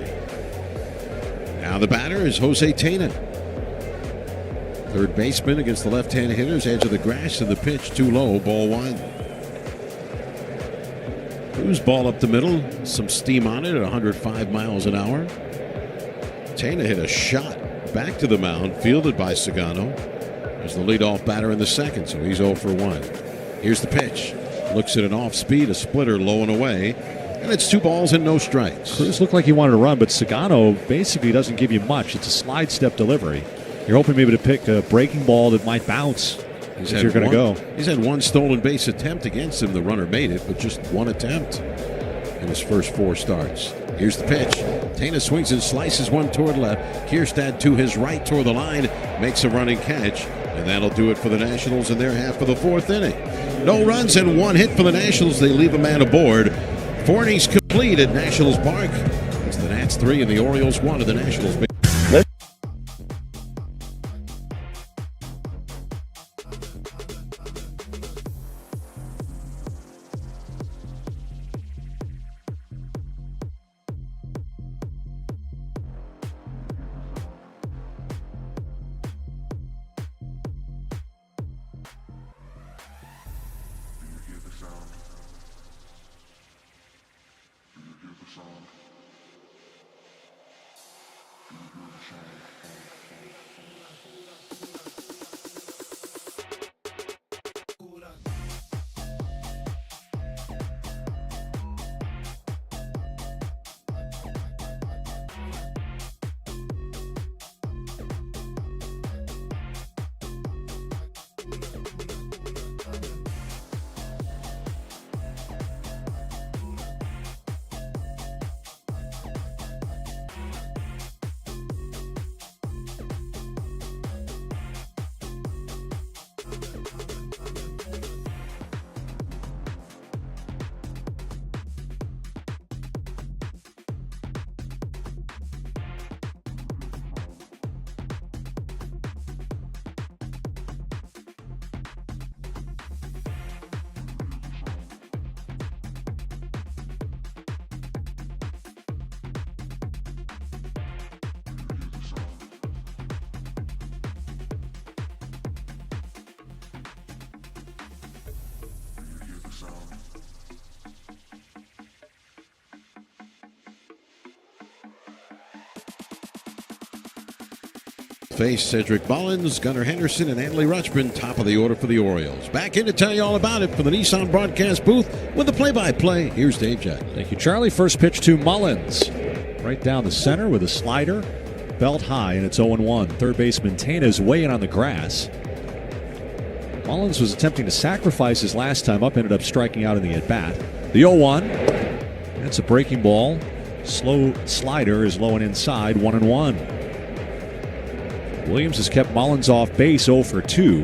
Now the batter is Jose Tena. Third baseman against the left-hand hitters, edge of the grass, and the pitch too low, ball 1. Cruz ball up the middle, some steam on it at 105 miles an hour. Tena hit a shot back to the mound, fielded by Sagano. As the leadoff batter in the second, so he's 0 for 1. Here's the pitch. Looks at an off speed, a splitter low and away. And it's 2 balls and no strikes. Cruz looked like he wanted to run, but Sagano basically doesn't give you much. It's a slide step delivery. You're hoping maybe to pick a breaking ball that might bounce if you're going to go. He's had 1 stolen base attempt against him. The runner made it, but just 1 attempt in his first 4 starts. Here's the pitch. Tena swings and slices one toward left. Kierstad to his right toward the line. Makes a running catch. And that'll do it for the Nationals in their half of the 4th inning. No runs and 1 hit for the Nationals. They leave a man aboard. 4 innings complete at Nationals Park. It's the Nats 3 and the Orioles 1 of the Nationals. Face Cedric Mullins, Gunnar Henderson, and Adley Rutschman, top of the order for the Orioles. Back in to tell you all about it from the Nissan broadcast booth with the play-by-play. Here's Dave Jack. Thank you, Charlie. First pitch to Mullins. Right down the center with a slider. Belt high, and it's 0-1. Third baseman Tana's weighing on the grass. Mullins was attempting to sacrifice his last time up, ended up striking out in the at-bat. The 0-1. That's a breaking ball. Slow slider is low and inside, 1-1. Williams has kept Mullins off base 0 for 2.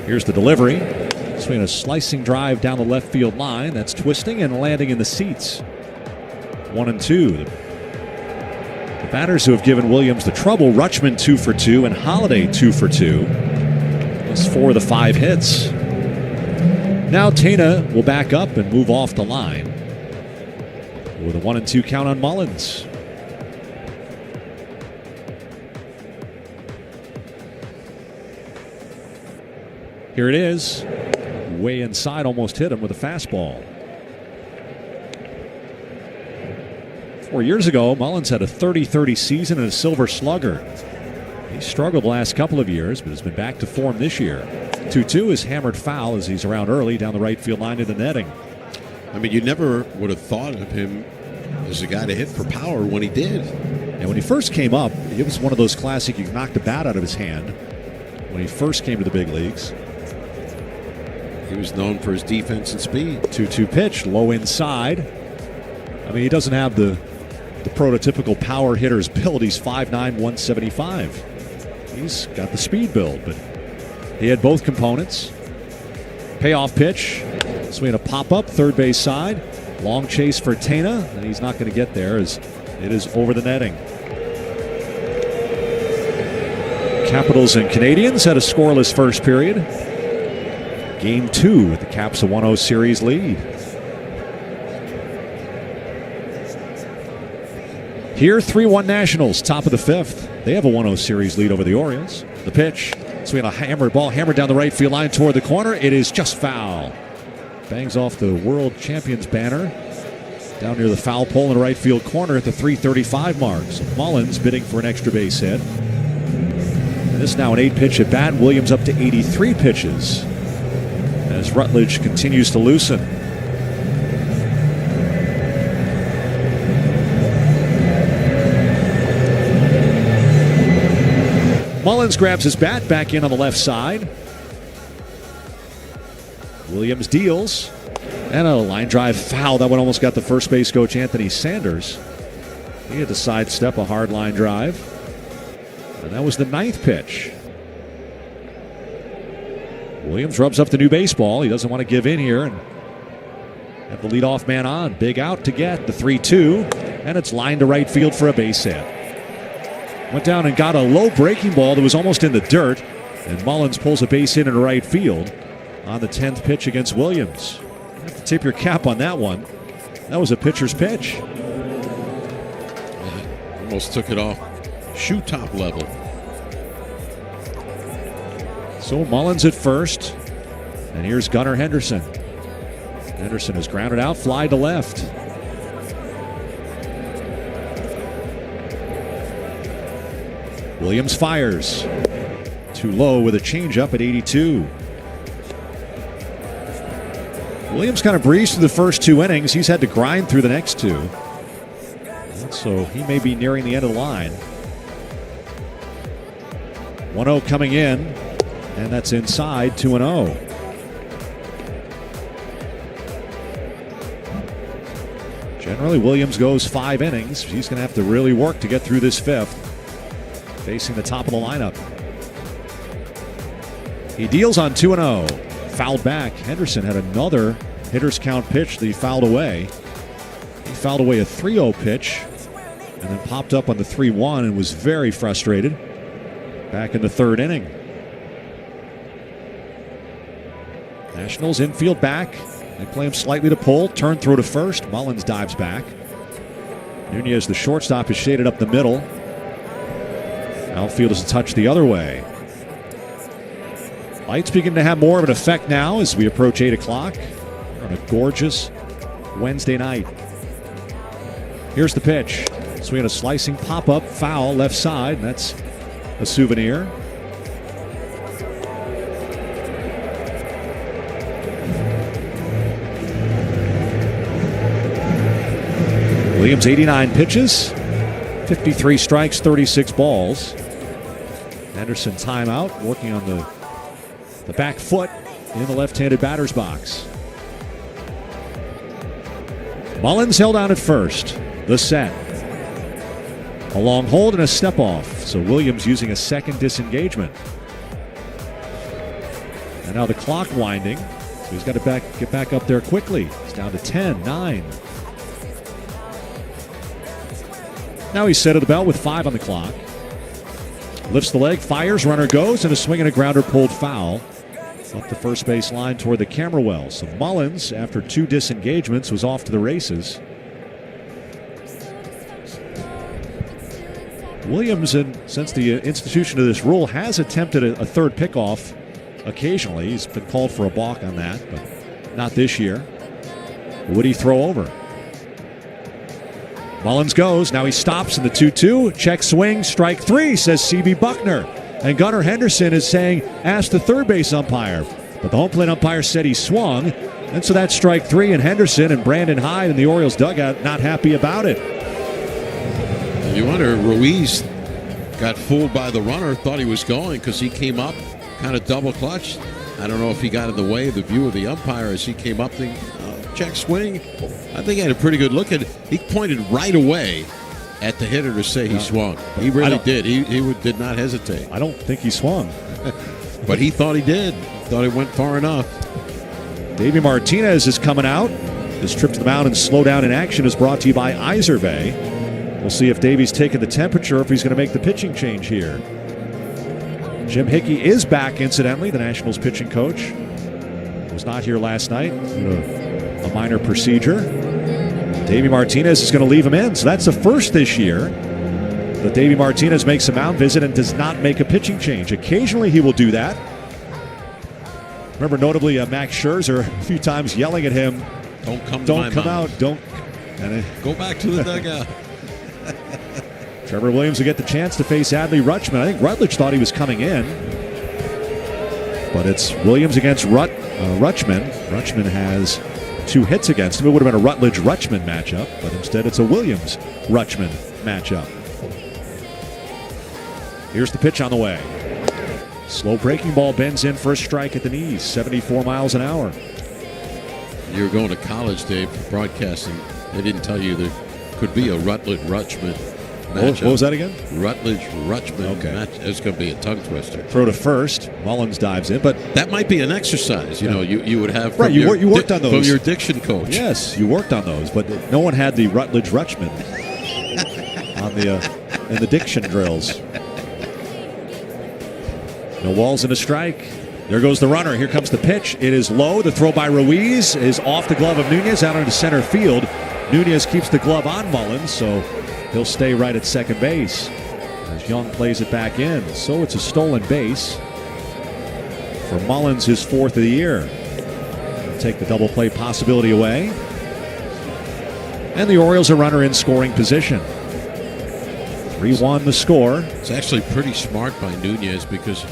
Here's the delivery. Swinging a slicing drive down the left field line. That's twisting and landing in the seats. 1-2. The batters who have given Williams the trouble, Rutschman 2 for 2 and Holiday 2 for 2. That's 4 of the 5 hits. Now Tana will back up and move off the line with a 1-2 count on Mullins. Here it is. Way inside, almost hit him with a fastball. 4 years ago, Mullins had a 30-30 season and a Silver Slugger. He struggled the last couple of years, but has been back to form this year. 2-2 is hammered foul as he's around early down the right field line to the netting. I mean, you never would have thought of him as a guy to hit for power when he did. And when he first came up, it was one of those classic, you knocked the bat out of his hand when he first came to the big leagues. He was known for his defense and speed. 2-2 pitch, low inside. I mean, he doesn't have the prototypical power hitter's build. He's 5'9", 175. He's got the speed build, but he had both components. Payoff pitch. Swinging a pop-up, third base side. Long chase for Tana, and he's not going to get there as it is over the netting. Capitals and Canadians had a scoreless first period. Game 2 with the Caps a 1-0 series lead. Here, 3-1 Nationals, top of the 5th. They have a 1-0 series lead over the Orioles. The pitch, swinging a hammered ball, hammered down the right field line toward the corner. It is just foul. Bangs off the World Champions banner down near the foul pole in the right field corner at the 3:35 mark. So Mullins bidding for an extra base hit. And this now an 8-pitch at bat. Williams up to 83 pitches as Rutledge continues to loosen. Mullins grabs his bat back in on the left side. Williams deals. And a line drive foul. That one almost got the first base coach Anthony Sanders. He had to sidestep a hard line drive. And that was the 9th pitch. Williams rubs up the new baseball. He doesn't want to give in here and have the leadoff man on. Big out to get the 3-2. And it's lined to right field for a base hit. Went down and got a low breaking ball that was almost in the dirt. And Mullins pulls a base hit into right field on the 10th pitch against Williams. You have to tip your cap on that one. That was a pitcher's pitch. Almost took it off shoe top level. So Mullins at first. And here's Gunnar Henderson. Henderson is grounded out, fly to left. Williams fires. Too low with a changeup at 82. Williams kind of breezed through the first 2 innings. He's had to grind through the next 2. And so he may be nearing the end of the line. 1-0 coming in. And that's inside, 2-0. Generally, Williams goes 5 innings. He's going to have to really work to get through this 5th. Facing the top of the lineup. He deals on 2-0. Fouled back. Henderson had another hitter's count pitch that he fouled away. He fouled away a 3-0 pitch and then popped up on the 3-1 and was very frustrated. Back in the 3rd inning. Nationals infield back. They play him slightly to pull. Turn throw to first. Mullins dives back. Nunez, the shortstop, is shaded up the middle. Outfield is a touch the other way. Lights begin to have more of an effect now as we approach 8 o'clock on a gorgeous Wednesday night. Here's the pitch. Swing and a slicing pop-up foul left side. And that's a souvenir. Williams 89 pitches, 53 strikes, 36 balls. Henderson timeout, working on the back foot in the left-handed batter's box. Mullins held out at first. The set. A long hold and a step off. So Williams using a second disengagement. And now the clock winding. So he's got to get back up there quickly. He's down to 10, 9. Now he's set at the belt with 5 on the clock. Lifts the leg, fires, runner goes, and a swing and a grounder pulled foul. Up the first base line toward the camera well. So Mullins, after 2 disengagements, was off to the races. Williams, since the institution of this rule, has attempted a third pickoff occasionally. He's been called for a balk on that, but not this year. Would he throw over? Mullins goes. Now he stops in the 2-2. Check swing. Strike 3, says C.B. Buckner. And Gunnar Henderson is saying, ask the third base umpire. But the home plate umpire said he swung. And so that's strike 3. And Henderson and Brandon Hyde in the Orioles dugout not happy about it. You wonder, Ruiz got fooled by the runner, thought he was going because he came up, kind of double clutched. I don't know if he got in the way of the view of the umpire as he came up. Check swing. I think he had a pretty good look at it. He pointed right away at the hitter to say he swung. He really did. He did not hesitate. I don't think he swung. But he thought he did. Thought it went far enough. Davey Martinez is coming out. This trip to the mound and slow down in action is brought to you by Iservay. We'll see if Davey's taking the temperature, if he's going to make the pitching change here. Jim Hickey is back, incidentally, the Nationals pitching coach. Was not here last night. A minor procedure. Davey Martinez is going to leave him in. So that's the first this year that Davey Martinez makes a mound visit and does not make a pitching change. Occasionally he will do that. Remember notably Max Scherzer a few times yelling at him, Don't come out. Don't. Go back to the dugout. Trevor Williams will get the chance to face Adley Rutschman. I think Rutledge thought he was coming in, but it's Williams against Rutschman. Rutschman has 2 hits against him. It would have been a Rutledge-Rutschman matchup, but instead it's a Williams-Rutschman matchup. Here's the pitch on the way. Slow breaking ball bends in for a strike at the knees, 74 miles an hour. You were going to college, Dave, for broadcasting. They didn't tell you there could be a Rutledge-Rutschman matchup. What was that again? Rutledge-Rutschman match. It's going to be a tongue twister. Throw to first. Mullins dives in, but that might be an exercise. You know, you would have from right. You worked on those from your diction coach. Yes, you worked on those, but no one had the Rutledge-Rutschman on the in the diction drills. No walls and a strike. There goes the runner. Here comes the pitch. It is low. The throw by Ruiz is off the glove of Nunez out into center field. Nunez keeps the glove on Mullins, so he'll stay right at second base as Young plays it back in. So it's a stolen base for Mullins, his 4th of the year. He'll take the double play possibility away. And the Orioles are runner in scoring position. 3-1 the score. It's actually pretty smart by Nunez because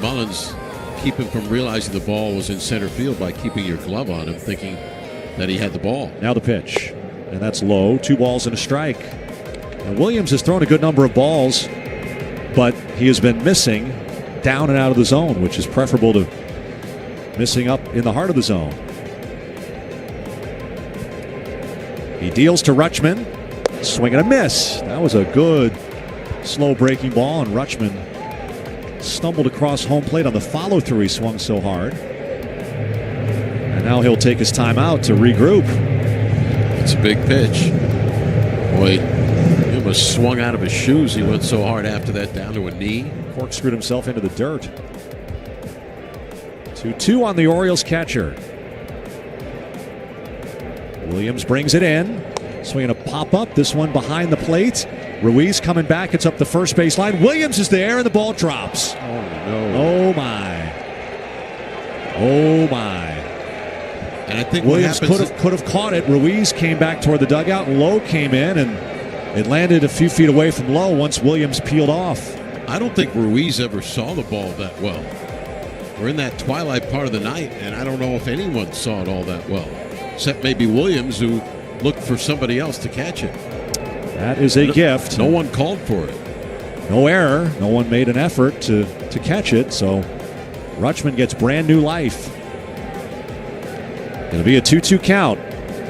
Mullins keep him from realizing the ball was in center field by keeping your glove on him, thinking that he had the ball. Now the pitch, and that's low. 2 balls and a strike. And Williams has thrown a good number of balls, but he has been missing down and out of the zone, which is preferable to missing up in the heart of the zone. He deals to Rutschman. Swing and a miss. That was a good slow breaking ball, and Rutschman stumbled across home plate on the follow-through. He swung so hard. And now he'll take his time out to regroup. It's a big pitch. Boy, he almost swung out of his shoes. He went so hard after that down to a knee. Corkscrewed himself into the dirt. 2-2 on the Orioles catcher. Williams brings it in. Swinging a pop-up. This one behind the plate. Ruiz coming back. It's up the first base line. Williams is there, and the ball drops. Oh, no. Oh, my. Oh, my. And I think Williams could have caught it. Ruiz came back toward the dugout. Lowe came in, and it landed a few feet away from Lowe once Williams peeled off. I don't think Ruiz ever saw the ball that well. We're in that twilight part of the night, and I don't know if anyone saw it all that well, except maybe Williams, who looked for somebody else to catch it. That is a gift. No one called for it. No error. No one made an effort to catch it, so Rutschman gets brand new life. It'll be a 2-2 count.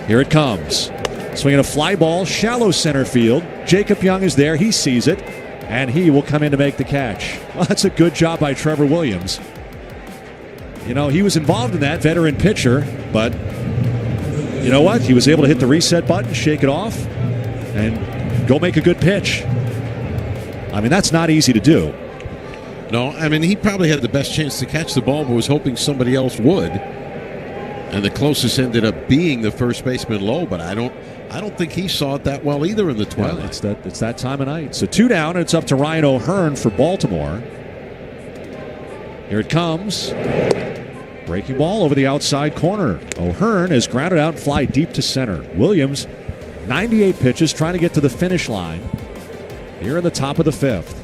Here it comes. Swinging a fly ball, shallow center field. Jacob Young is there. He sees it, and he will come in to make the catch. Well, that's a good job by Trevor Williams. You know, he was involved in that, veteran pitcher, but you know what? He was able to hit the reset button, shake it off, and go make a good pitch. I mean, that's not easy to do. No, I mean, he probably had the best chance to catch the ball, but was hoping somebody else would. And the closest ended up being the first baseman, Lowe, but I don't think he saw it that well either in the twilight. Yeah, it's that time of night. So 2 down, and it's up to Ryan O'Hearn for Baltimore. Here it comes. Breaking ball over the outside corner. O'Hearn is grounded out and fly deep to center. Williams, 98 pitches, trying to get to the finish line here in the top of the 5th.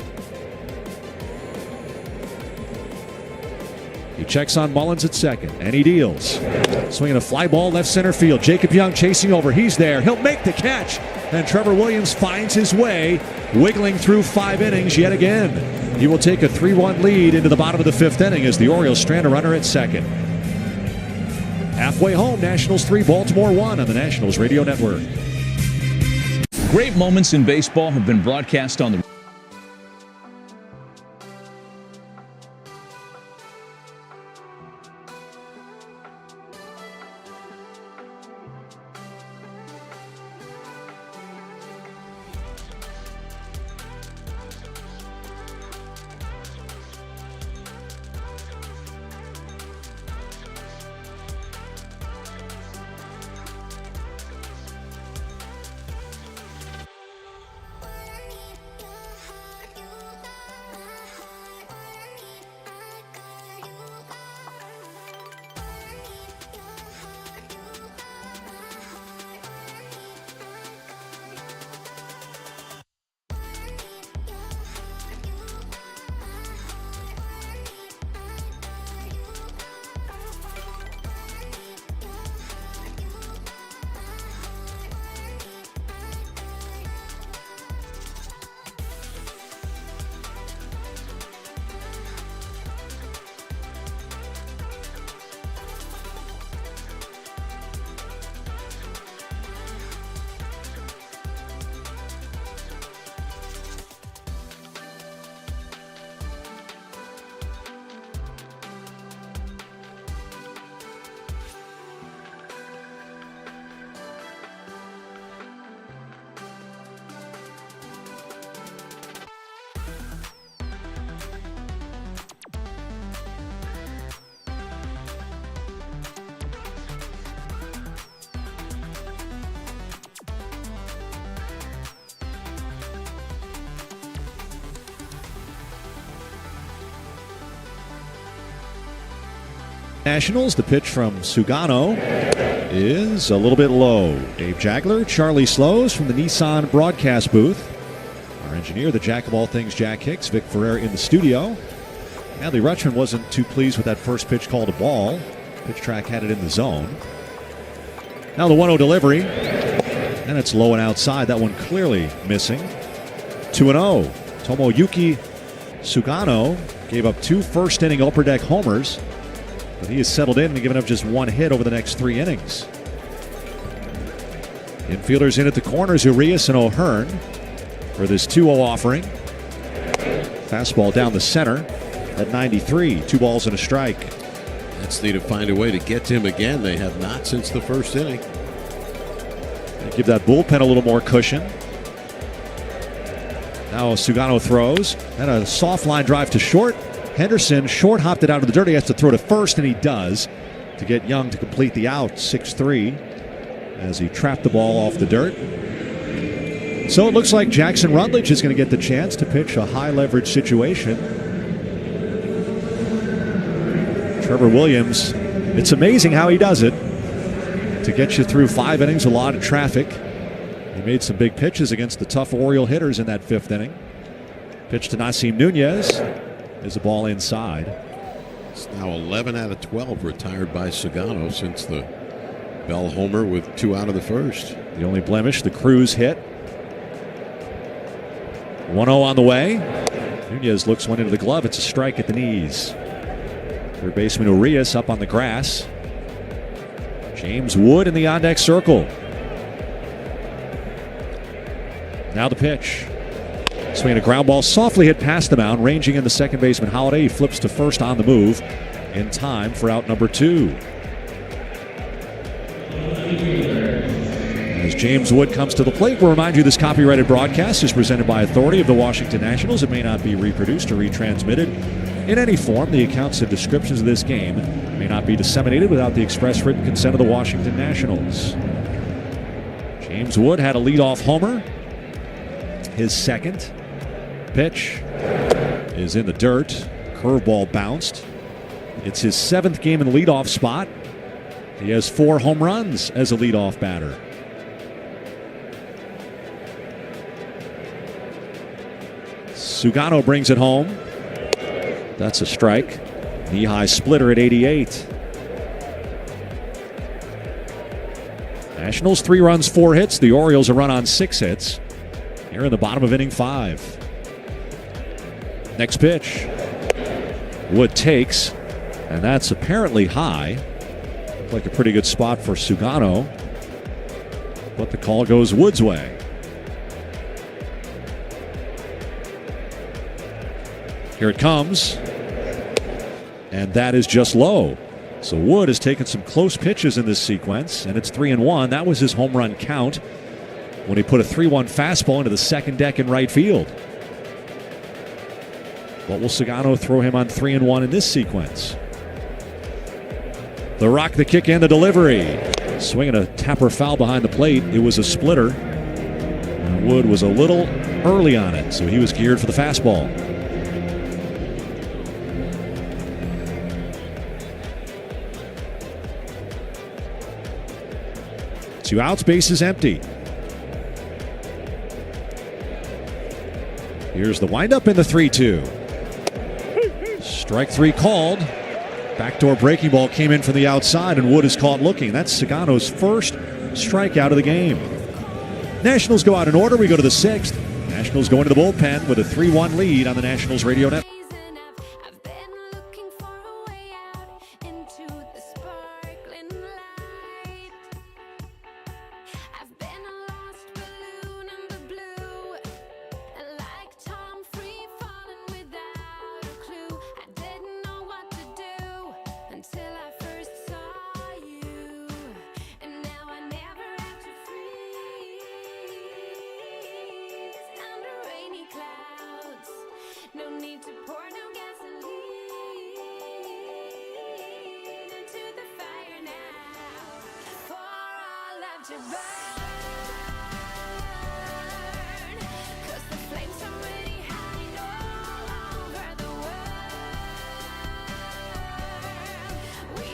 He checks on Mullins at second, and he deals. Swinging a fly ball left center field. Jacob Young chasing over. He's there. He'll make the catch. And Trevor Williams finds his way, wiggling through 5 innings yet again. He will take a 3-1 lead into the bottom of the 5th inning as the Orioles strand a runner at second. Halfway home, Nationals 3, Baltimore 1 on the Nationals Radio Network. Great moments in baseball have been broadcast on the Nationals, the pitch from Sugano is a little bit low. Dave Jagler, Charlie Slows from the Nissan broadcast booth. Our engineer, the jack of all things, Jack Hicks, Vic Ferrer in the studio. Adley Rutschman wasn't too pleased with that first pitch called a ball. Pitch track had it in the zone. Now the 1-0 delivery. And it's low and outside. That one clearly missing. 2-0. Tomoyuki Sugano gave up 2 first-inning upper deck homers. But he has settled in and given up just 1 hit over the next 3 innings. Infielders in at the corners, Urias and O'Hearn for this 2-0 offering. Fastball down the center at 93. 2 balls and a strike. That's need to find a way to get to him again. They have not since the first inning. They give that bullpen a little more cushion. Now Sugano throws. And a soft line drive to short. Henderson short hopped it out of the dirt. He has to throw to first, and he does to get Young to complete the out. 6-3 as he trapped the ball off the dirt. So it looks like Jackson Rutledge is going to get the chance to pitch a high leverage situation. Trevor Williams, it's amazing how he does it to get you through 5 innings, a lot of traffic. He made some big pitches against the tough Oriole hitters in that 5th inning. Pitch to Nasim Nunez is a ball inside. It's now 11 out of 12 retired by Sugano since the Bell homer with 2 out of the first. The only blemish, the Cruz hit. 1-0 on the way. Nunez looks one into the glove. It's a strike at the knees. Third baseman Urias up on the grass. James Wood in the on-deck circle. Now the pitch. Swinging a ground ball, softly hit past the mound, ranging in the second baseman Holiday. He flips to first on the move in time for out number 2. As James Wood comes to the plate, we'll remind you this copyrighted broadcast is presented by authority of the Washington Nationals. It may not be reproduced or retransmitted in any form. The accounts and descriptions of this game may not be disseminated without the express written consent of the Washington Nationals. James Wood had a leadoff homer. His second. Pitch is in the dirt. Curveball bounced. It's his 7th game in the leadoff spot. He has 4 home runs as a leadoff batter. Sugano brings it home. That's a strike. Knee-high splitter at 88. Nationals 3 runs, 4 hits. The Orioles a run on 6 hits. Here in the bottom of inning 5. Next pitch. Wood takes, and that's apparently high. Looked like a pretty good spot for Sugano, but the call goes Wood's way. Here it comes, and that is just low. So Wood has taken some close pitches in this sequence, and it's 3-1. That was his home run count when he put a 3-1 fastball into the second deck in right field. But will Sugano throw him on 3-1 in this sequence? The rock, the kick, and the delivery. Swinging a tapper foul behind the plate. It was a splitter. And Wood was a little early on it, so he was geared for the fastball. Two outs, bases empty. Here's the windup in the 3-2. Strike 3 called. Backdoor breaking ball came in from the outside, and Wood is caught looking. That's Sagano's first strikeout of the game. Nationals go out in order. We go to the 6th. Nationals go into the bullpen with a 3-1 lead on the Nationals radio network. No need to pour no gasoline into the fire now. For our love to burn, 'cause the flames are really high all over the world. We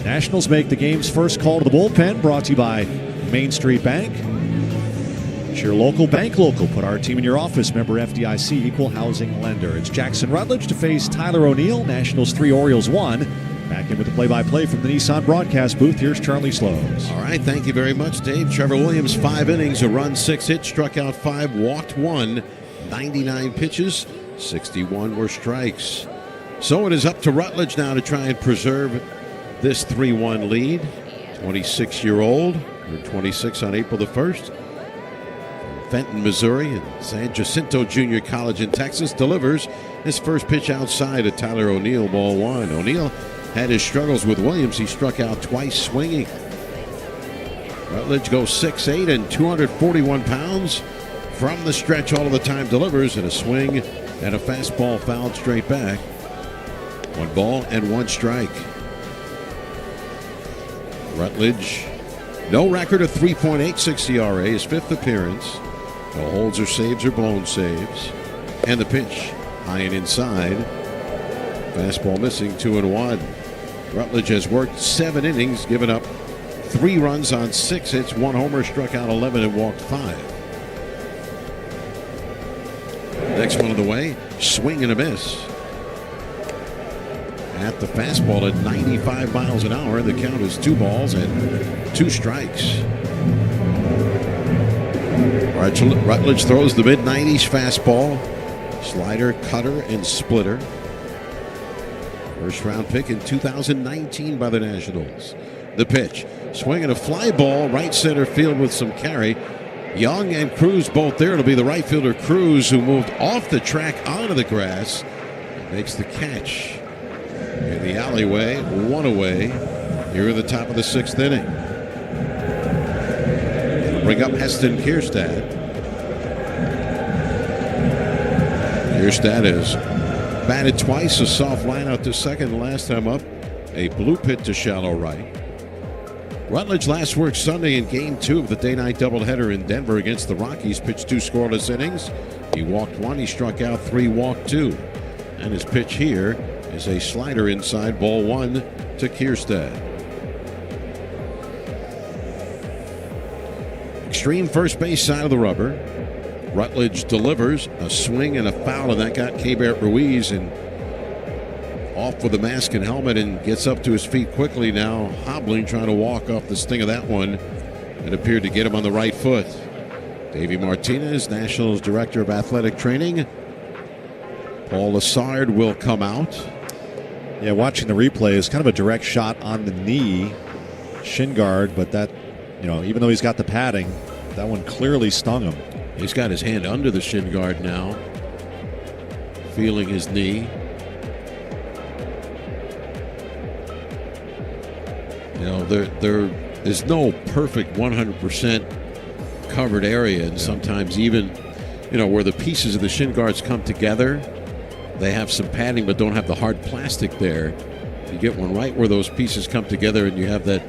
Nationals make the game's first call to the bullpen, brought to you by Main Street Bank. It's your local bank local. Put our team in your office. Member FDIC, equal housing lender. It's Jackson Rutledge to face Tyler O'Neill. Nationals 3, Orioles 1. Back in with the play-by-play from the Nissan broadcast booth. Here's Charlie Slows. All right, thank you very much, Dave. Trevor Williams, 5 innings, a run, 6 hits, struck out 5, walked 1, 99 pitches, 61 were strikes. So it is up to Rutledge now to try and preserve this 3-1 lead. 26-year-old, turned 26 on April the 1st. From Fenton, Missouri, and San Jacinto Junior College in Texas, delivers his first pitch outside of Tyler O'Neill, ball 1. O'Neill had his struggles with Williams. He struck out twice swinging. Rutledge goes 6'8" and 241 pounds. From the stretch all of the time delivers, and a swing and a fastball fouled straight back. 1 ball and 1 strike. Rutledge, no record of 3.86 ERA, his 5th appearance. No holds or saves or blown saves. And the pitch, high and inside. Fastball missing, 2-1. Rutledge has worked 7 innings, given up 3 runs on 6 hits, 1 homer, struck out 11 and walked 5. Next one of the way, swing and a miss. At the fastball at 95 miles an hour. The count is 2 balls and 2 strikes. Rutledge throws the mid-90s fastball, slider, cutter, and splitter. First round pick in 2019 by the Nationals. The pitch, swing and a fly ball, right center field with some carry. Young and Cruz both there. It'll be the right fielder Cruz who moved off the track onto the grass. Makes the catch in the alleyway, 1 away. Here at the top of the 6th inning. It'll bring up Heston Kierstad. Kierstad has batted twice, a soft line out to second. Last time up, a blue pit to shallow right. Rutledge last worked Sunday in Game 2 of the day-night doubleheader in Denver against the Rockies. Pitched 2 scoreless innings. He walked 1, he struck out 3, walked 2. And his pitch here is a slider inside, ball 1 to Kierstad. Extreme first base side of the rubber. Rutledge delivers a swing and a foul, and that got Keibert Ruiz and off with the mask and helmet and gets up to his feet quickly now, hobbling, trying to walk off the sting of that one. It appeared to get him on the right foot. Davey Martinez, Nationals Director of Athletic Training. Paul Lassard will come out. Yeah, watching the replay is kind of a direct shot on the knee, shin guard, but that, even though he's got the padding, that one clearly stung him. He's got his hand under the shin guard now, feeling his knee. There is no perfect 100% covered area, and sometimes even, where the pieces of the shin guards come together, they have some padding but don't have the hard plastic there. You get one right where those pieces come together and you have that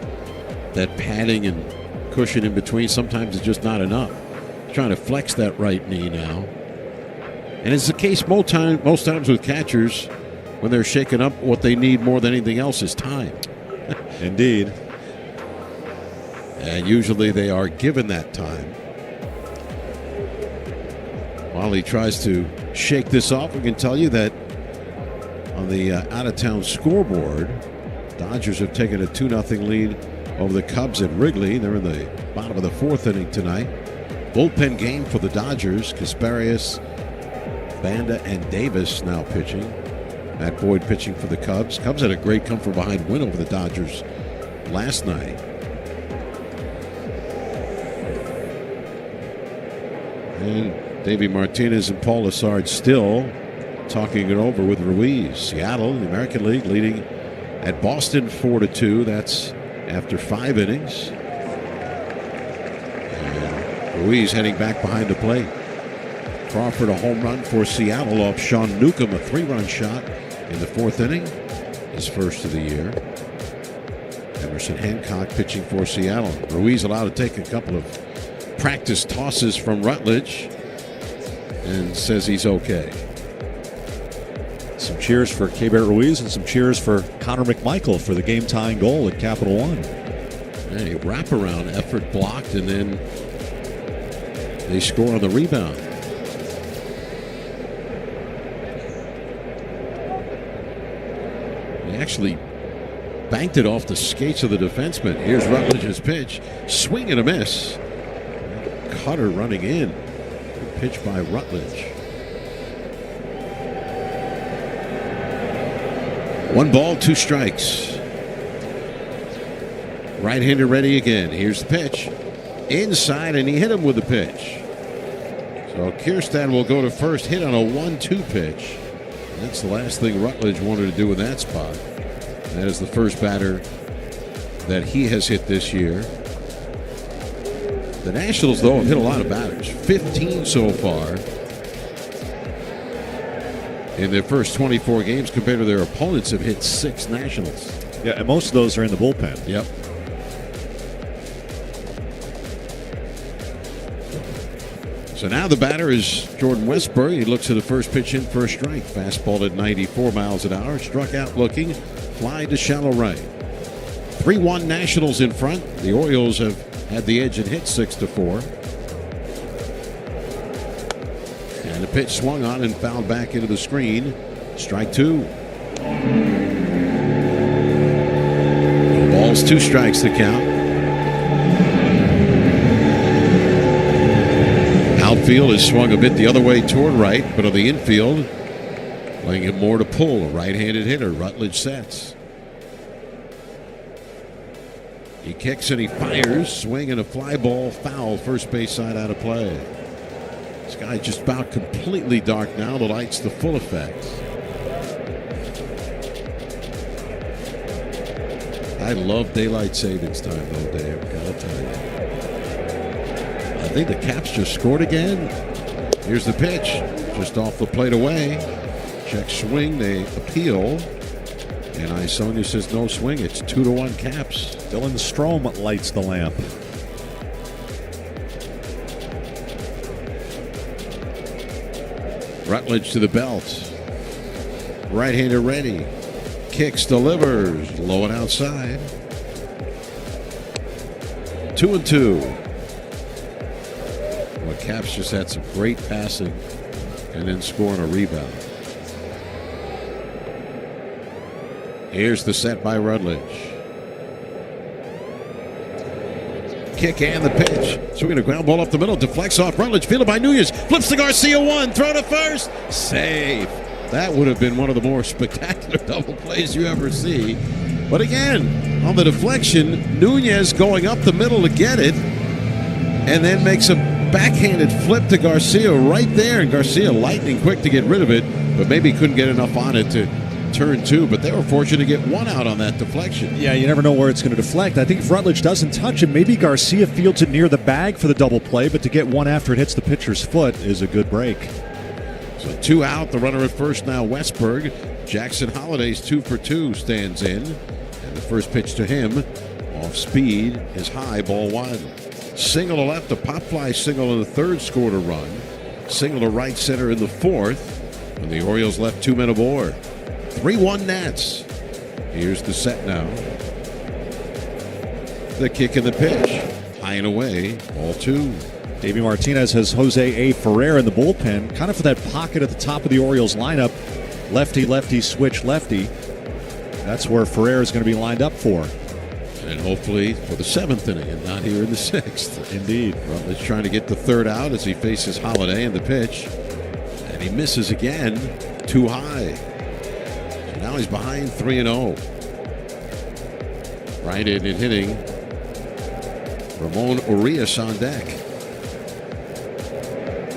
padding and cushion in between. Sometimes it's just not enough. He's trying to flex that right knee now. And it's the case most times with catchers when they're shaken up. What they need more than anything else is time. Indeed. And usually they are given that time. While he tries to shake this off, we can tell you that on the out-of-town scoreboard, Dodgers have taken a 2-0 lead over the Cubs at Wrigley. They're in the bottom of the 4th inning tonight. Bullpen game for the Dodgers. Kasparius, Banda, and Davis now pitching. Matt Boyd pitching for the Cubs. Cubs had a great come-from-behind win over the Dodgers last night. And Davey Martinez and Paul Lassard still talking it over with Ruiz. Seattle, the American League, leading at Boston 4-2. That's after 5 innings. And Ruiz heading back behind the plate. Crawford a home run for Seattle off Sean Newcomb, a 3-run shot in the 4th inning, his first of the year. Emerson Hancock pitching for Seattle. Ruiz allowed to take a couple of practice tosses from Rutledge and says he's okay. Some cheers for Keibert Ruiz and some cheers for Connor McMichael for the game-tying goal at Capital One. A wraparound effort blocked, and then they score on the rebound. He actually banked it off the skates of the defenseman. Here's Rutledge's pitch. Swing and a miss. Cutter running in. Good pitch by Rutledge. 1 ball, 2 strikes. Right-hander ready again. Here's the pitch. Inside, and he hit him with the pitch. So Kierstad will go to first, hit on a 1-2 pitch. That's the last thing Rutledge wanted to do in that spot. That is the first batter that he has hit this year. The Nationals, though, have hit a lot of batters. 15 so far in their first 24 games compared to their opponents have hit 6 Nationals. Yeah, and most of those are in the bullpen. Yep. So now the batter is Jordan Westburg. He looks at the first pitch in for a strike. Fastball at 94 miles an hour. Struck out looking. Fly to shallow right. 3-1 Nationals in front. The Orioles have had the edge and hit 6-4. And the pitch swung on and fouled back into the screen. Strike 2. No balls, 2 strikes to count. Outfield is swung a bit the other way toward right, but on the infield, playing him more to pull. A right-handed hitter. Rutledge sets. He kicks and he fires. Swing and a fly ball. Foul. First base side out of play. Sky just about completely dark now. The lights the full effect. I love daylight savings time though, Dave. Gotta tell you. I think the Caps just scored again. Here's the pitch. Just off the plate away. Check swing. They appeal. And Isonia says no swing. It's 2-1 Caps. Dylan Strome lights the lamp. Rutledge to the belt. Right-hander ready. Kicks, delivers. Low and outside. 2-2. Well, Caps just had some great passing and then scoring a rebound. Here's the set by Rutledge. Kick and the pitch. Swinging a ground ball up the middle. Deflects off Rutledge. Fielded by Nunez. Flips to Garcia 1. Throw to first. Save. That would have been one of the more spectacular double plays you ever see. But again, on the deflection, Nunez going up the middle to get it. And then makes a backhanded flip to Garcia right there. And Garcia lightning quick to get rid of it. But maybe couldn't get enough on it to turn 2, but they were fortunate to get 1 out on that deflection. Yeah, you never know where it's going to deflect. I think if Rutledge doesn't touch it, maybe Garcia fields it near the bag for the double play, but to get 1 after it hits the pitcher's foot is a good break. So 2 out, the runner at first now Westburg. Jackson Holliday's 2 for 2 stands in, and the first pitch to him off speed is high, ball 1. Single to left, a pop fly single in the third scored a run. Single to right center in the fourth, and the Orioles left 2 men aboard. 3-1 Nats. Here's the set now. The kick and the pitch. High and away. Ball 2. Davey Martinez has Jose A. Ferrer in the bullpen, kind of for that pocket at the top of the Orioles lineup. Lefty, lefty, switch, lefty. That's where Ferrer is going to be lined up for. And hopefully for the 7th inning and not here in the 6th. Indeed. Rutledge trying to get the 3rd out as he faces Holliday in the pitch. And he misses again. Too high. Now he's behind 3-0. Right-handed hitting. Ramon Urias on deck.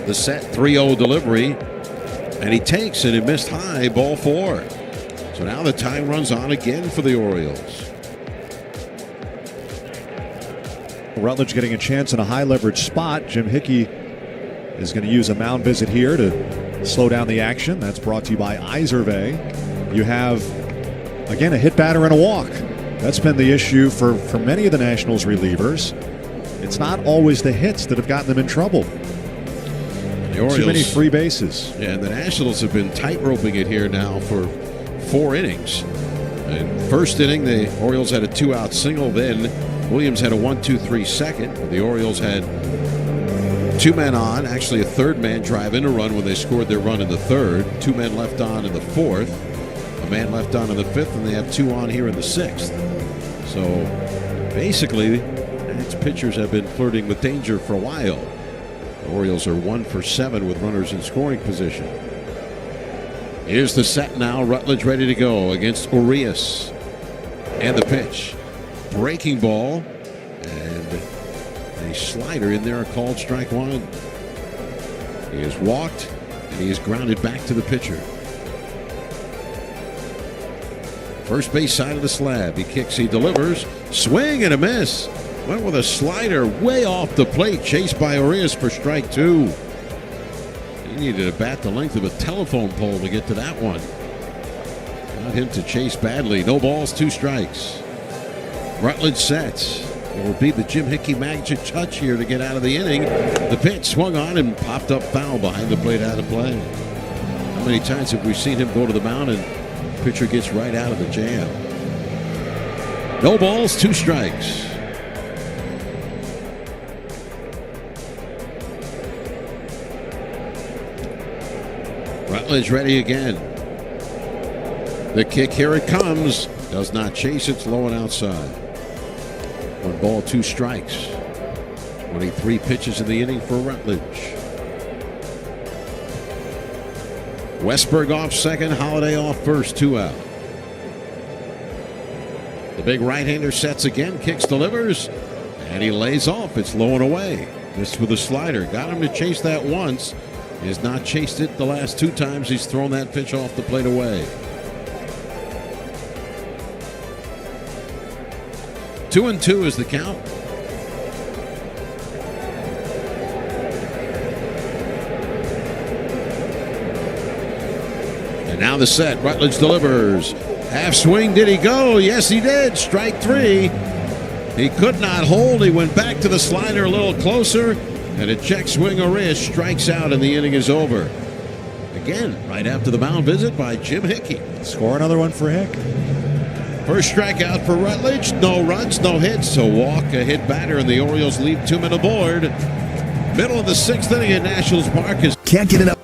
The set 3-0 delivery. And he takes it and missed high, ball 4. So now the time runs on again for the Orioles. Rutledge getting a chance in a high leverage spot. Jim Hickey is going to use a mound visit here to slow down the action. That's brought to you by Iservay. You have, again, a hit batter and a walk. That's been the issue for many of the Nationals relievers. It's not always the hits that have gotten them in trouble. The Orioles, too many free bases. Yeah, and the Nationals have been tight-roping it here now for 4 innings. And first inning, the Orioles had a 2-out single. Then Williams had a 1-2-3 second. The Orioles had 2 men on, actually a third man drive in a run when they scored their run in the third. 2 men left on in the fourth. A man left on in the fifth, and they have 2 on here in the sixth. So basically, its pitchers have been flirting with danger for a while. The Orioles are 1 for 7 with runners in scoring position. Here's the set now. Rutledge ready to go against Urias. And the pitch. Breaking ball. And a slider in there called strike 1. He is walked, and he is grounded back to the pitcher. First base side of the slab. He kicks, he delivers. Swing and a miss. Went with a slider way off the plate. Chased by Urias for strike 2. He needed a bat the length of a telephone pole to get to that one. Got him to chase badly. No balls, 2 strikes. Rutledge sets. It will be the Jim Hickey magic touch here to get out of the inning. The pitch swung on and popped up foul behind the plate, out of play. How many times have we seen him go to the mound and the pitcher gets right out of the jam? No balls, 2 strikes. Rutledge ready again. The kick, here it comes. Does not chase, it's low and outside. 1 ball, 2 strikes. 23 pitches in the inning for Rutledge. Westberg off second, Holiday off first, 2 out. The big right-hander sets again, kicks, delivers, and he lays off. It's low and away. Missed with a slider. Got him to chase that once. He has not chased it the last 2 times he's thrown that pitch off the plate away. 2-2 is the count. And now the set. Rutledge delivers. Half swing. Did he go? Yes, he did. Strike 3. He could not hold. He went back to the slider a little closer. And a check swing or wrist strikes out, and the inning is over. Again, right after the mound visit by Jim Hickey. Score another one for Hick. First strikeout for Rutledge. No runs, no hits. A walk, a hit batter, and the Orioles leave 2 men aboard. Middle of the 6th inning at Nationals Park is Can't get enough.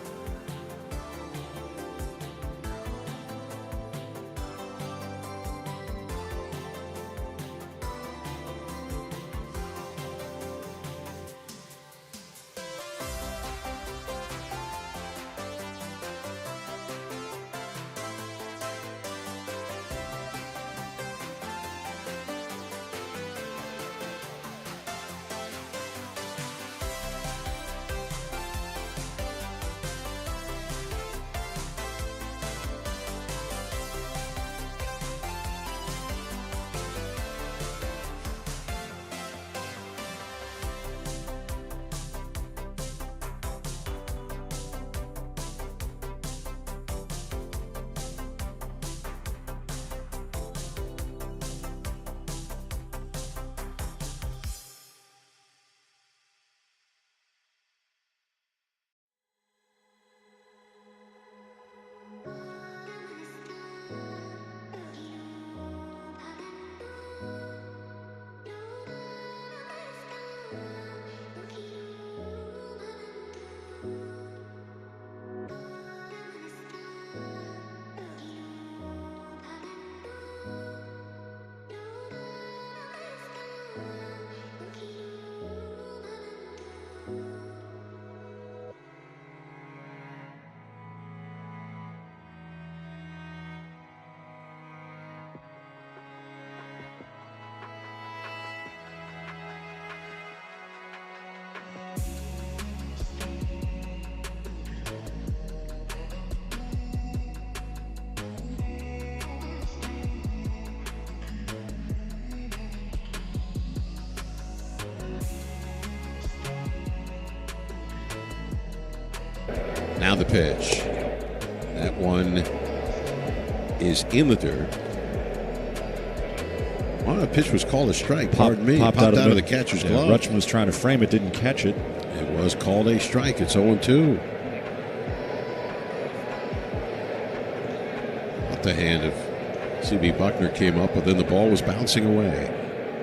now the pitch. That one is in the dirt. Well, the pitch was called a strike. Pardon me. Popped out of the catcher's glove. Rutschman was trying to frame it, didn't catch it. It was called a strike. It's 0-2. What the hand of C.B. Buckner came up, but then the ball was bouncing away.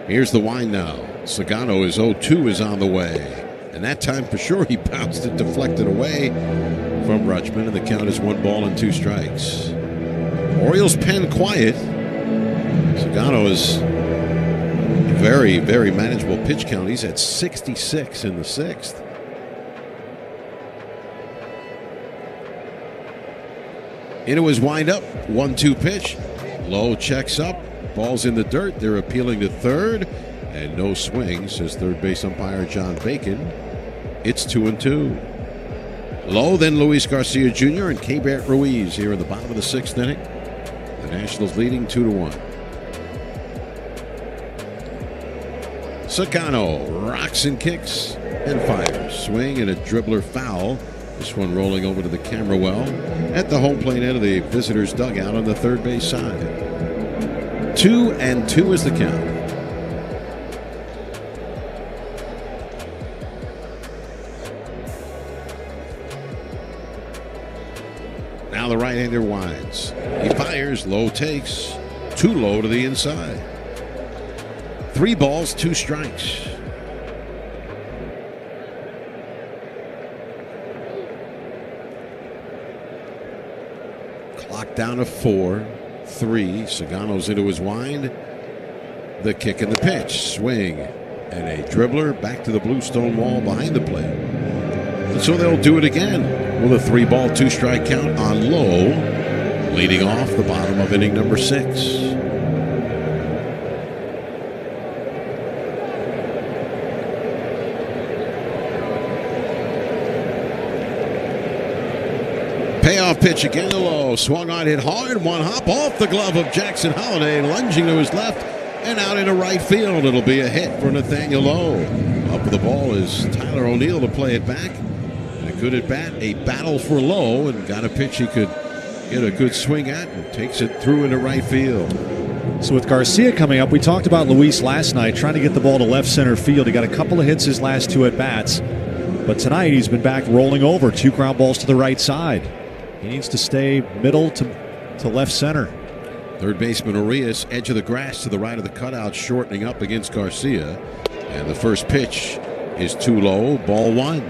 Here's the wind now. Sagano is 0-2 is on the way. And that time for sure he bounced it, deflected away from Rutschman, and the count is 1 ball and 2 strikes. Orioles pen quiet. Sagano is very, very manageable pitch count. He's at 66 in the 6th. Into his windup, 1-2 pitch. Low checks up, ball's in the dirt. They're appealing to third, and no swing, says third base umpire John Bacon. It's 2-2. Low, then Luis Garcia Jr. and Keibert Ruiz here in the bottom of the 6th inning. The Nationals leading 2-1. Sagano rocks and kicks and fires. Swing and a dribbler foul. This one rolling over to the camera well at the home plate end of the visitors' dugout on the third base side. 2-2 is the count. Now the right-hander winds. He fires, low takes, too low to the inside. 3 balls, 2 strikes. Clock down to 4-3. Sagano's into his wind. The kick and the pitch. Swing and a dribbler back to the bluestone wall behind the plate. And so they'll do it again with a 3-ball, 2-strike count on Low, leading off the bottom of inning number 6. Payoff pitch again to Low. Swung on, hit hard. One hop off the glove of Jackson Holliday, lunging to his left and out into right field. It'll be a hit for Nathaniel Lowe. Up with the ball is Tyler O'Neill to play it back. And a good at bat, a battle for Lowe, and got a pitch he could get a good swing at, and takes it through into right field. So with Garcia coming up, we talked about Luis last night trying to get the ball to left center field. He got a couple of hits his last 2 at bats, but tonight he's been back rolling over. 2 ground balls to the right side. He needs to stay middle to left center. Third baseman Arias, edge of the grass to the right of the cutout, shortening up against Garcia. And the first pitch is too low, ball 1.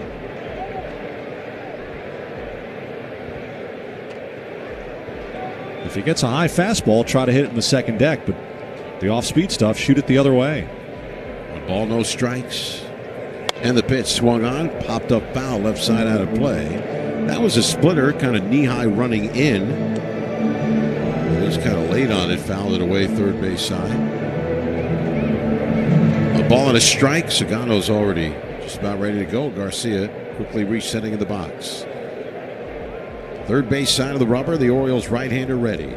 If he gets a high fastball, try to hit it in the second deck, but the off-speed stuff, shoot it the other way. 1 ball, no strikes. And the pitch swung on, popped up foul, left side out of play. That was a splitter, kind of knee-high running in. He was kind of late on it, fouled it away third base side. A ball and a strike. Sagano's already just about ready to go. Garcia quickly resetting in the box. Third base side of the rubber, the Orioles right-hander ready.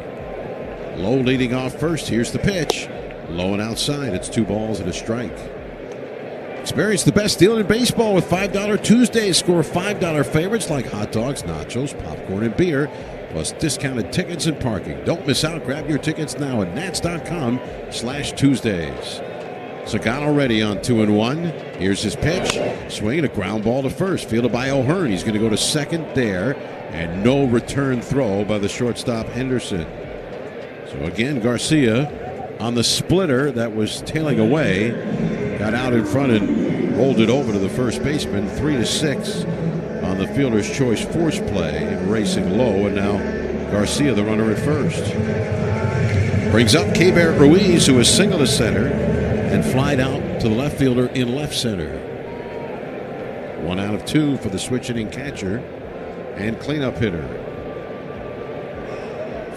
Low leading off first. Here's the pitch. Low and outside. It's 2 balls and a strike. Experience the best deal in baseball with $5 Tuesdays. Score $5 favorites like hot dogs, nachos, popcorn, and beer, plus discounted tickets and parking. Don't miss out. Grab your tickets now at nats.com/Tuesdays. Sagano ready on 2-1. Here's his pitch. Swinging a ground ball to first. Fielded by O'Hearn. He's going to go to second there. And no return throw by the shortstop Henderson. So again, Garcia on the splitter that was tailing away. Got out in front and rolled it over to the first baseman. 3-6 on the fielder's choice force play. Racing Low, and now Garcia the runner at first. Brings up Keibert Ruiz, who is single to center and flied out to the left fielder in left center. 1 out of 2 for the switch hitting catcher and cleanup hitter.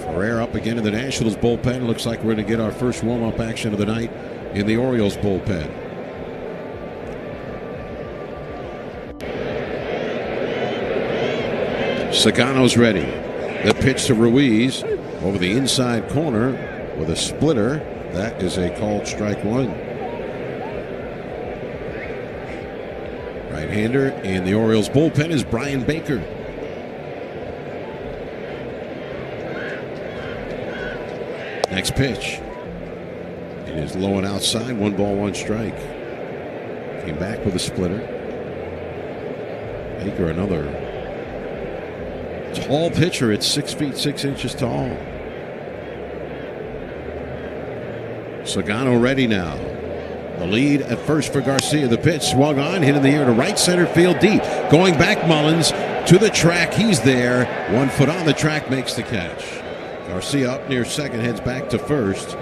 Ferrer up again in the Nationals bullpen. Looks like we're going to get our first warm-up action of the night in the Orioles bullpen. Sagano's ready. The pitch to Ruiz over the inside corner with a splitter. That is a called strike 1. Right-hander in the Orioles bullpen is Brian Baker. Next pitch. It is low and outside. 1 ball, 1 strike. Came back with a splitter. Baker, another tall pitcher at 6 feet 6 inches tall. Sagano ready now. The lead at first for Garcia. The pitch swung on, hit in the air to right center field deep. Going back, Mullins to the track. He's there. 1 foot on the track, makes the catch. Garcia up near second, heads back to first.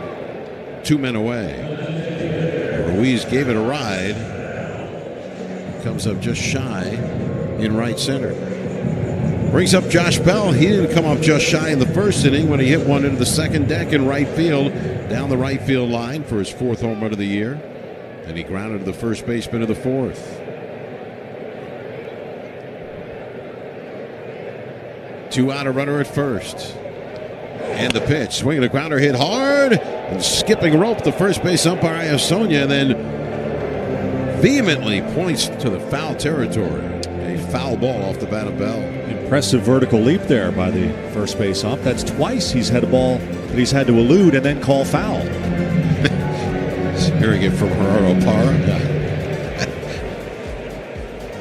2 men away. Ruiz gave it a ride. Comes up just shy in right center. Brings up Josh Bell. He didn't come up just shy in the first inning when he hit one into the second deck in right field, down the right field line for his 4th home run of the year. And he grounded to the first baseman of the 4th. 2 out, a runner at first. And the pitch, swinging a grounder, hit hard, and skipping rope. The first base umpire, Sonia, then vehemently points to the foul territory. A foul ball off the bat of Bell. Impressive vertical leap there by the first base ump. That's twice he's had a ball that he's had to elude and then call foul. Hearing it from Gerardo Parra.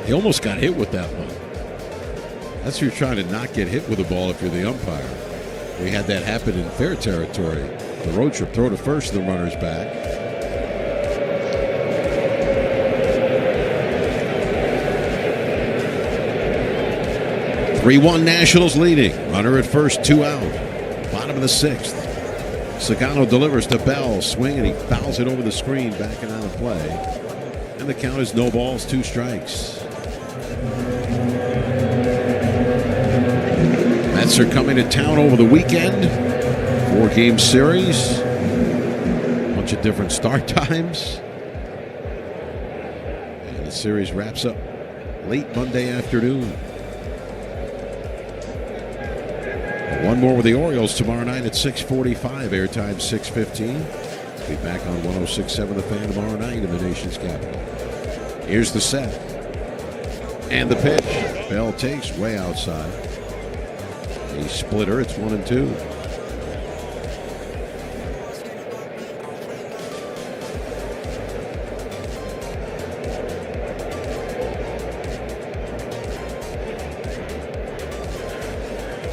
He almost got hit with that one. That's you're trying to not get hit with a ball if you're the umpire. We had that happen in fair territory. The road trip, throw to first, the runner's back. "3-1 Nationals leading. Runner at first, 2 out. Bottom of the 6th. Sagano delivers to Bell. Swing, and he fouls it over the screen, backing out of play. And the count is no balls, 2 strikes. Mets are coming to town over the weekend. 4-game series. Bunch of different start times. And the series wraps up late Monday afternoon. One more with the Orioles tomorrow night at 6:45. Airtime 6:15. Be back on 106.7 The Fan tomorrow night in the nation's capital. Here's the set. And the pitch. Bell takes way outside. A splitter. It's 1-2.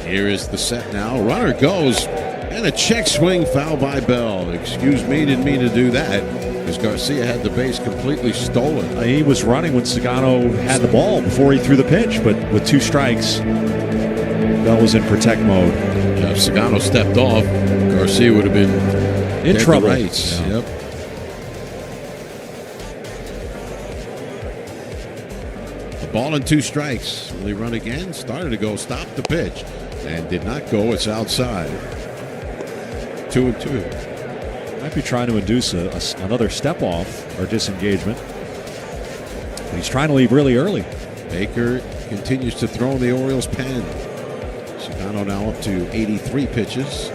Here is the set now. Runner goes, and a check swing, foul by Bell. Excuse me, didn't mean to do that, because Garcia had the base completely stolen. He was running when Sagano had the ball before he threw the pitch, but with 2 strikes, Bell was in protect mode. Yeah, if Sagano stepped off, Garcia would have been In trouble. Rights. Yeah. Yep. The ball and 2 strikes. Will he run again? Started to go, stopped the pitch. And did not go. It's outside. 2-2. Might be trying to induce another step off or disengagement. But he's trying to leave really early. Baker continues to throw in the Orioles' pen. Sagano now up to 83 pitches.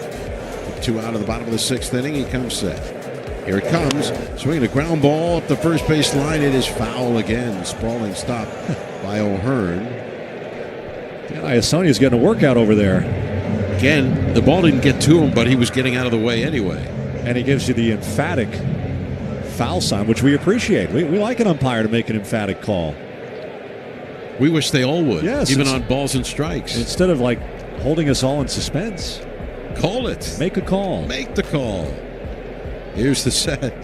2 out of the bottom of the 6th inning. He comes set. Here it comes. Swinging a ground ball up the first base line. It is foul again. Sprawling stop by O'Hearn. Iasonia's getting a workout over there. Again, the ball didn't get to him, but he was getting out of the way anyway. And he gives you the emphatic foul sign, which we appreciate. We like an umpire to make an emphatic call. We wish they all would, yes, even on balls and strikes. Instead of like holding us all in suspense. Call it. Make a call. Make the call. Here's the set.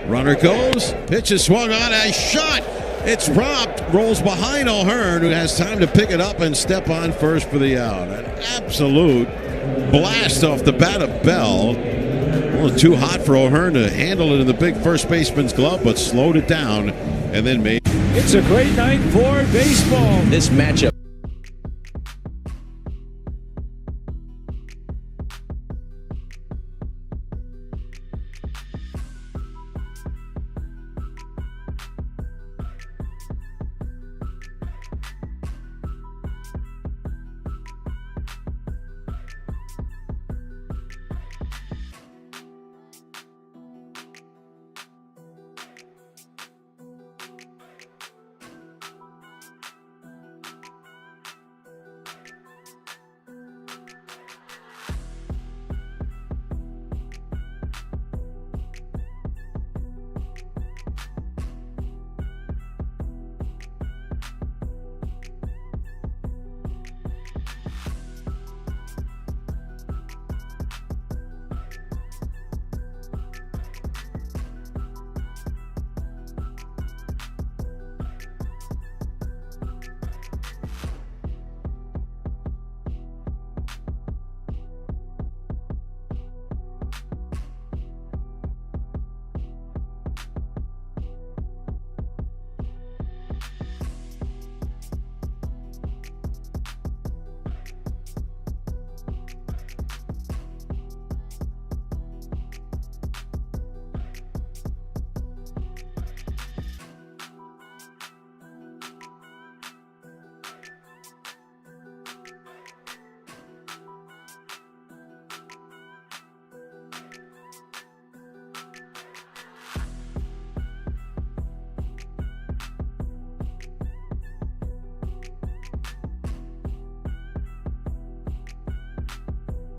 Runner goes. Pitch is swung on. A shot. It's robbed. Rolls behind O'Hearn, who has time to pick it up and step on first for the out. An absolute blast off the bat of Bell. Well, too hot for O'Hearn to handle it in the big first baseman's glove, but slowed it down and then made. It's a great night for baseball. This matchup.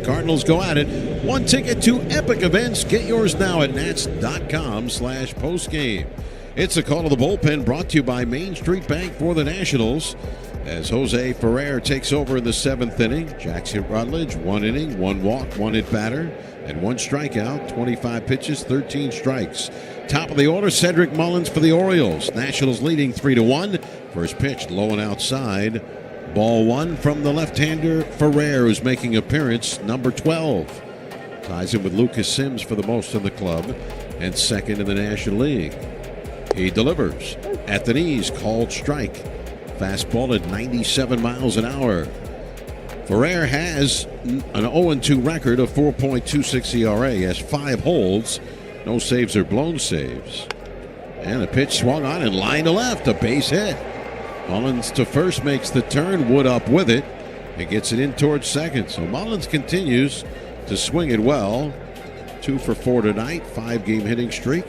Cardinals go at it. One ticket to epic events. Get yours now at nats.com/postgame. It's a call to the bullpen brought to you by Main Street Bank for the Nationals. As Jose Ferrer takes over in the 7th inning. Jackson Rutledge, 1 inning, 1 walk, 1 hit batter, and 1 strikeout. 25 pitches, 13 strikes. Top of the order, Cedric Mullins for the Orioles. Nationals leading 3-1. First pitch, low and outside. Ball 1 from the left-hander Ferrer, who's making appearance number 12. Ties him with Lucas Sims for the most in the club and second in the National League. He delivers at the knees, called strike. Fastball at 97 miles an hour. Ferrer has an 0-2 record of 4.26 ERA. He has 5 holds, no saves or blown saves. And a pitch swung on and line to left, a base hit. Mullins to first makes the turn, Wood up with it, and gets it in towards second. So Mullins continues to swing it well. 2 for 4 tonight, 5-game hitting streak.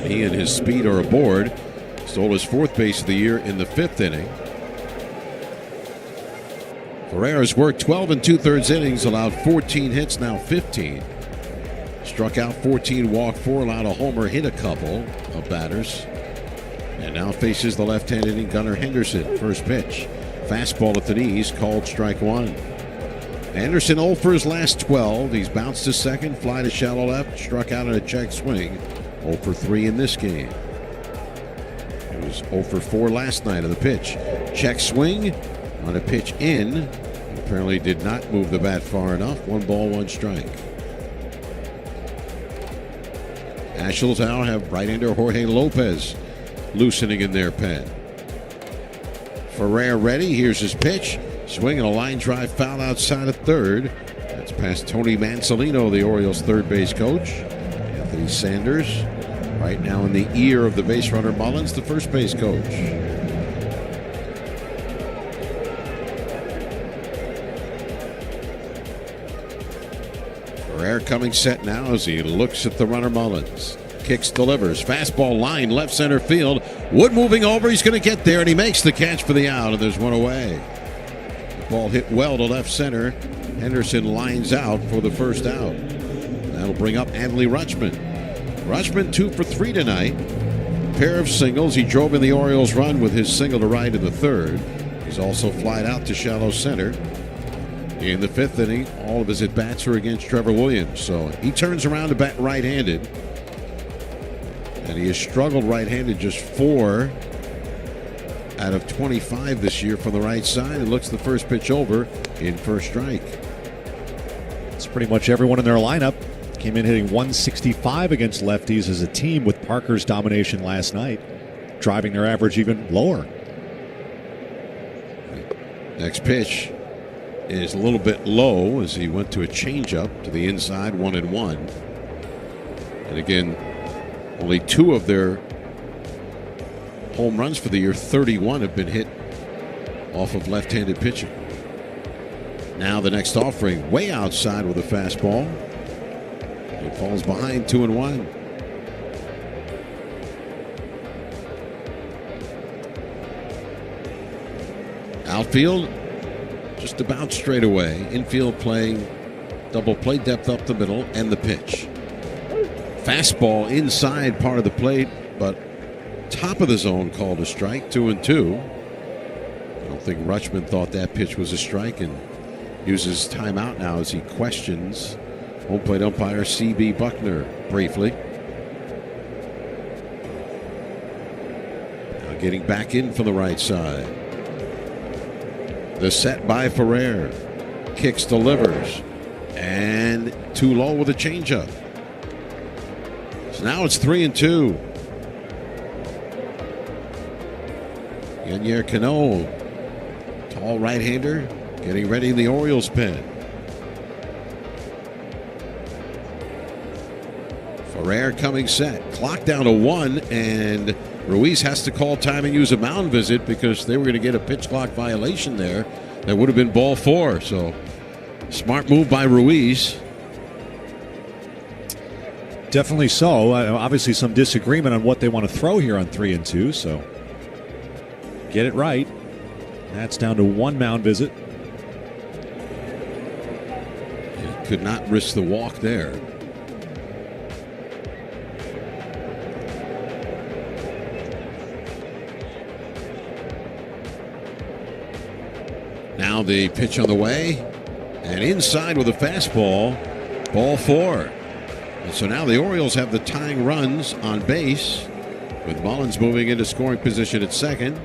He and his speed are aboard. Stole his 4th base of the year in the 5th inning. Ferrer has worked 12 2/3 innings, allowed 14 hits, now 15. Struck out 14, walked 4, allowed a homer, hit a couple of batters. And now faces the left-handed Gunnar Henderson. First pitch. Fastball at the knees, called strike 1. Anderson 0 for his last 12. He's bounced to second, fly to shallow left, struck out on a check swing. 0 for 3 in this game. It was 0 for 4 last night on the pitch. Check swing on a pitch in. Apparently did not move the bat far enough. 1 ball, 1 strike. Nationals now have right-hander Jorge Lopez loosening in their pen. Ferrer ready. Here's his pitch. Swing and a line drive foul outside of third. That's past Tony Mansolino, the Orioles' third base coach. Anthony Sanders right now in the ear of the base runner Mullins, the first base coach. Ferrer coming set now as he looks at the runner Mullins. Kicks, delivers. Fastball line, left center field. Wood moving over. He's going to get there, and he makes the catch for the out, and there's one away. The ball hit well to left center. Henderson lines out for the first out. That'll bring up Adley Rutschman. Rutschman 2 for 3 tonight. Pair of singles. He drove in the Orioles' run with his single to right in the 3rd. He's also flied out to shallow center. In the 5th inning, all of his at-bats are against Trevor Williams. So he turns around to bat right-handed. And he has struggled right-handed just 4 out of 25 this year from the right side. And looks the first pitch over in first strike. It's pretty much everyone in their lineup. Came in hitting 165 against lefties as a team with Parker's domination last night, driving their average even lower. Next pitch is a little bit low as he went to a changeup to the inside, 1-1. And again, only 2 of their home runs for the year, 31, have been hit off of left-handed pitching. Now the next offering, way outside with a fastball. It falls behind 2-1. Outfield, just about straight away. Infield playing double play depth up the middle, and the pitch. Fastball inside part of the plate, but top of the zone called a strike, 2-2. I don't think Rutschman thought that pitch was a strike and uses timeout now as he questions home plate umpire C.B. Buckner briefly. Now getting back in from the right side. The set by Ferrer. Kicks, delivers, and too low with a changeup. So now it's 3-2. Yennier Cano, tall right-hander, getting ready in the Orioles pen. Ferrer coming set. Clock down to 1, and Ruiz has to call time and use a mound visit because they were going to get a pitch clock violation there. That would have been ball 4. So smart move by Ruiz. Definitely so. Obviously some disagreement on what they want to throw here on 3-2. So get it right. That's down to 1 mound visit. could not risk the walk there. Now the pitch on the way, and inside with a fastball, ball 4. And so now the Orioles have the tying runs on base, with Mullins moving into scoring position at second.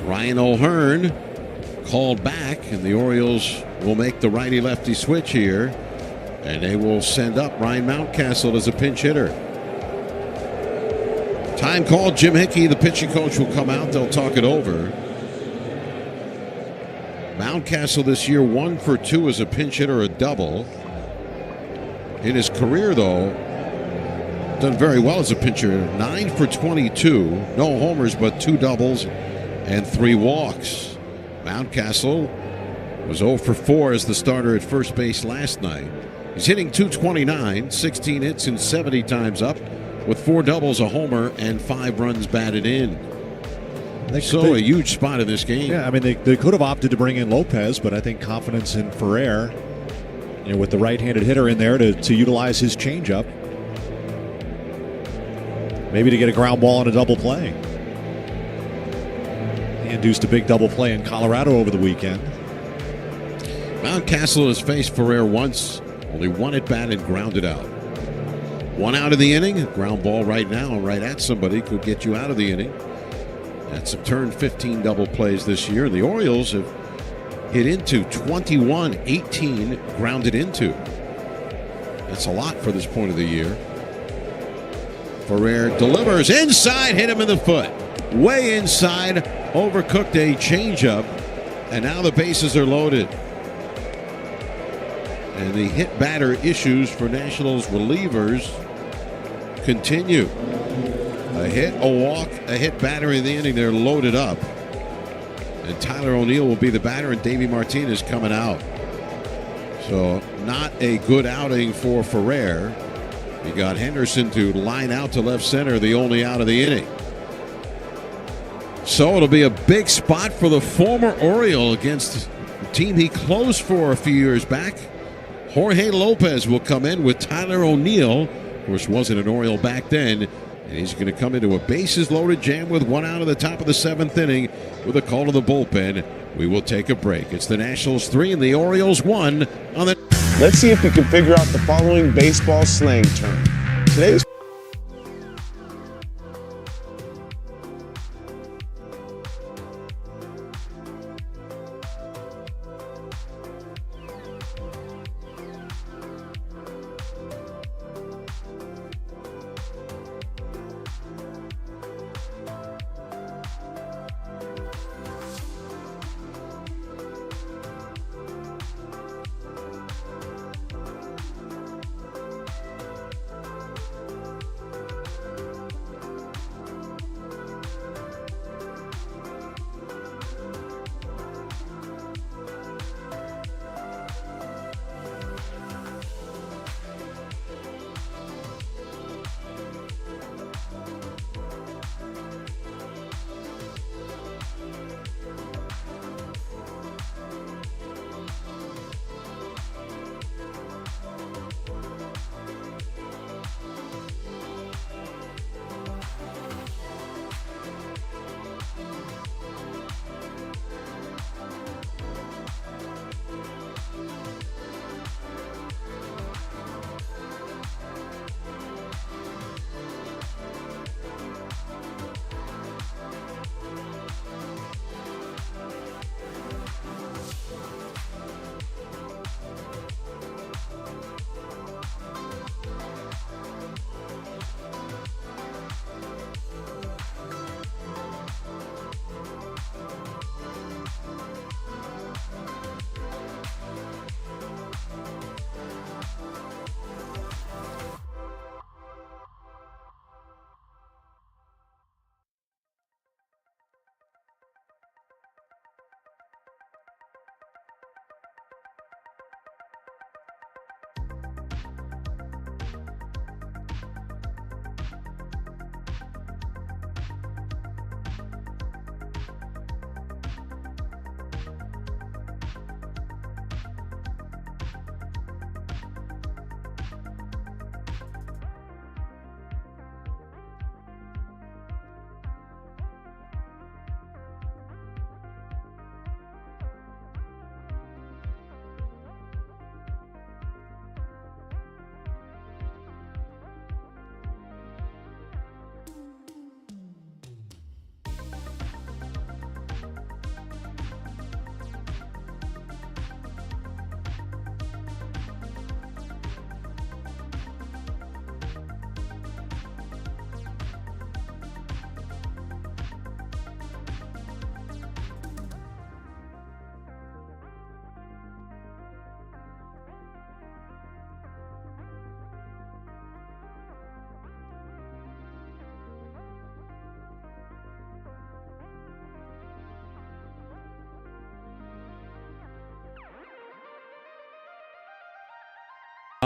Ryan O'Hearn called back, and the Orioles will make the righty-lefty switch here, and they will send up Ryan Mountcastle as a pinch hitter. Time called. Jim Hickey, the pitching coach, will come out. They'll talk it over. Mountcastle this year 1 for 2 as a pinch hitter, a double. In his career, though, done very well as a pitcher. 9 for 22, no homers, but 2 doubles and 3 walks. Mountcastle was 0 for 4 as the starter at first base last night. He's hitting .229, 16 hits and 70 times up, with 4 doubles, a homer, and 5 runs batted in. A huge spot in this game. Yeah, I mean, they could have opted to bring in Lopez, but I think confidence in Ferrer, with the right-handed hitter in there to utilize his changeup, maybe to get a ground ball on a double play. He induced a big double play in Colorado over the weekend. Mountcastle has faced Ferrer once, only 1 at bat and grounded out. 1 out of the inning, ground ball right now, right at somebody, could get you out of the inning. That's turned 15 double plays this year. The Orioles have hit into 21, 18 grounded into. That's a lot for this point of the year. Ferrer delivers inside, hit him in the foot. Way inside, overcooked a changeup, and now the bases are loaded. And the hit batter issues for Nationals relievers continue. A hit, a walk, a hit batter in the inning. They're loaded up. And Tyler O'Neill will be the batter, and Davey Martinez coming out. So not a good outing for Ferrer. You got Henderson to line out to left center, the only out of the inning. So it'll be a big spot for the former Oriole against the team he closed for a few years back. Jorge Lopez will come in with Tyler O'Neill. Of course, wasn't an Oriole back then. And he's going to come into a bases-loaded jam with 1 out of the top of the 7th inning with a call to the bullpen. We will take a break. It's the Nationals 3 and the Orioles 1 on the... Let's see if we can figure out the following baseball slang term. Today's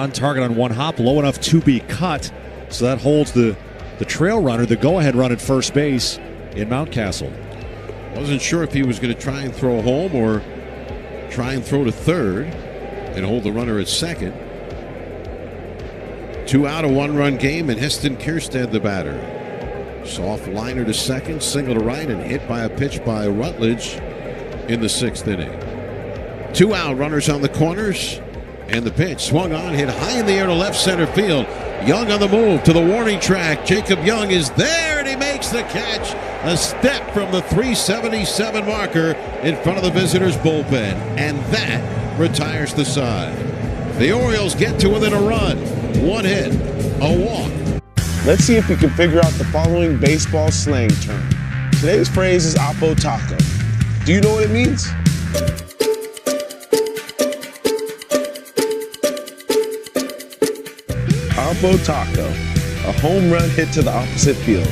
On target on one hop, low enough to be cut. So that holds the trail runner, the go-ahead run at first base in Mountcastle. Wasn't sure if he was going to try and throw home or try and throw to third and hold the runner at second. 2 out, a 1-run game, and Heston Kierstead the batter. Soft liner to second, single to right, and hit by a pitch by Rutledge in the 6th inning. 2 out, runners on the corners, and the pitch swung on, hit high in the air to left center field. Young on the move to the warning track. Jacob Young is there, and he makes the catch. A step from the 377 marker in front of the visitors' bullpen, and that retires the side. The Orioles get to within a run. 1 hit, a walk. Let's see if we can figure out the following baseball slang term. Today's phrase is Apo Taco. Do you know what it means? Apo Taco, a home run hit to the opposite field.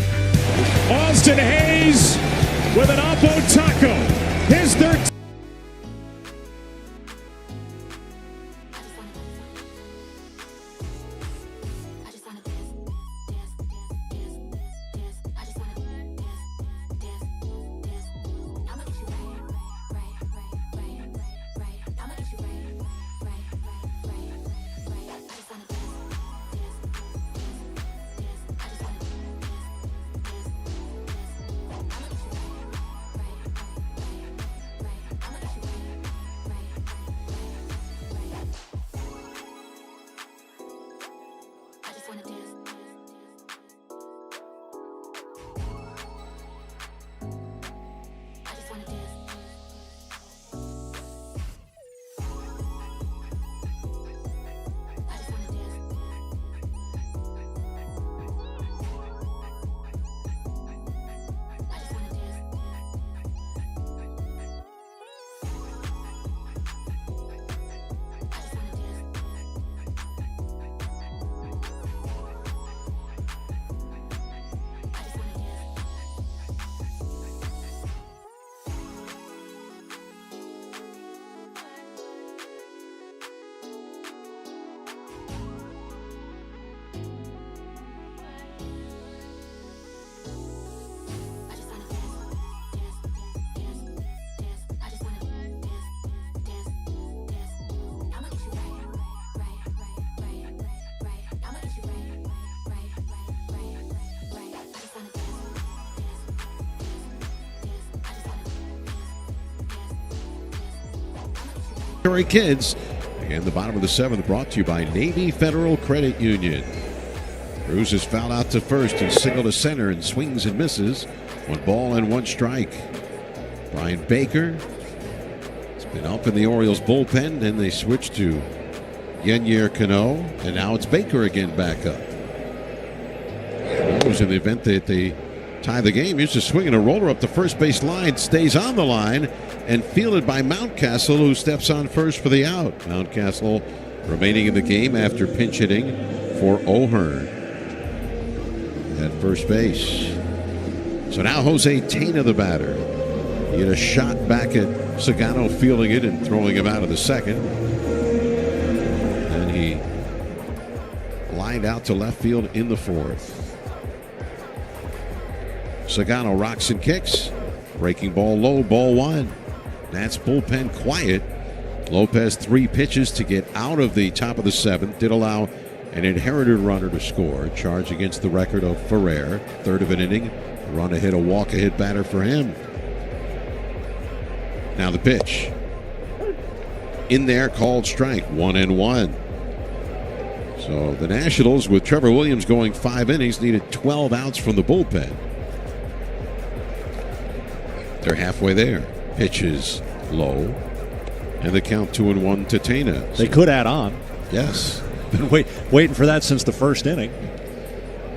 Austin Hayes with an Oppo Taco. His 13th. Kids. And the bottom of the 7th brought to you by Navy Federal Credit Union. Cruz is fouled out to first and single to center and swings and misses. 1 ball and 1 strike. Brian Baker has been up in the Orioles bullpen, and they switch to Yennier Cano, and now it's Baker again back up. It was in the event that they tie the game. Here's a swing and a roller up the first base line, stays on the line, and fielded by Mountcastle, who steps on first for the out. Mountcastle remaining in the game after pinch hitting for O'Hearn at first base. So now Jose Tena, the batter. He had a shot back at Sagano, fielding it and throwing him out of the second. And he lined out to left field in the 4th. Sagano rocks and kicks. Breaking ball low, ball 1. That's bullpen quiet. Lopez 3 pitches to get out of the top of the 7th. Did allow an inherited runner to score. Charge against the record of Ferrer. 3rd of an inning. A run a hit, a walk a hit batter for him. Now the pitch. In there, called strike. 1-1. So the Nationals, with Trevor Williams going 5 innings, needed 12 outs from the bullpen. They're halfway there. Pitches low, and the count 2-1 to Tena. They could add on. Yes. Been waiting for that since the first inning.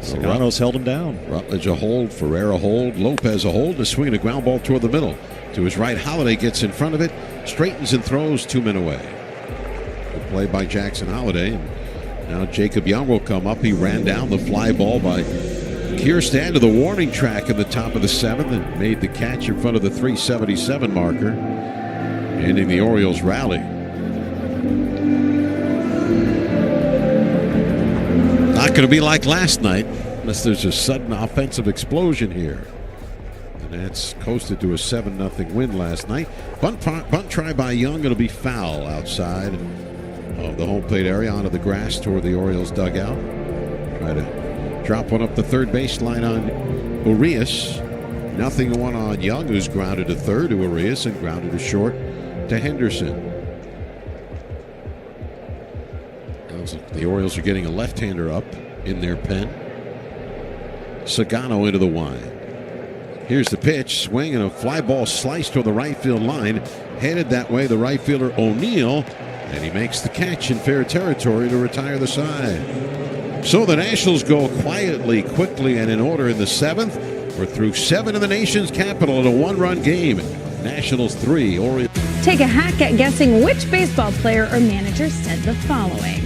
Sagano's held him down. Rutledge a hold, Ferrer a hold, Lopez a hold, a swing and a ground ball toward the middle. To his right, Holiday gets in front of it, straightens and throws 2 men away. Good play by Jackson Holiday. Now Jacob Young will come up. He ran down the fly ball by Kierstead to the warning track in the top of the 7th and made the catch in front of the 377 marker, ending the Orioles rally. Not going to be like last night unless there's a sudden offensive explosion here. The Nats coasted to a 7-0 win last night. Bunt try by Young. It'll be foul outside of the home plate area onto the grass toward the Orioles dugout. Try to drop one up the third baseline on Urias. 0-1 on Young, who's grounded to third to Urias and grounded to short to Henderson. The Orioles are getting a left-hander up in their pen. Sagano into the wind. Here's the pitch, swing, and a fly ball sliced toward the right field line. Headed that way, the right fielder O'Neill, and he makes the catch in fair territory to retire the side. So the Nationals go quietly, quickly, and in order in the 7th. We're through 7 in the nation's capital in a 1-run game. Nationals 3, Orioles. Take a hack at guessing which baseball player or manager said the following.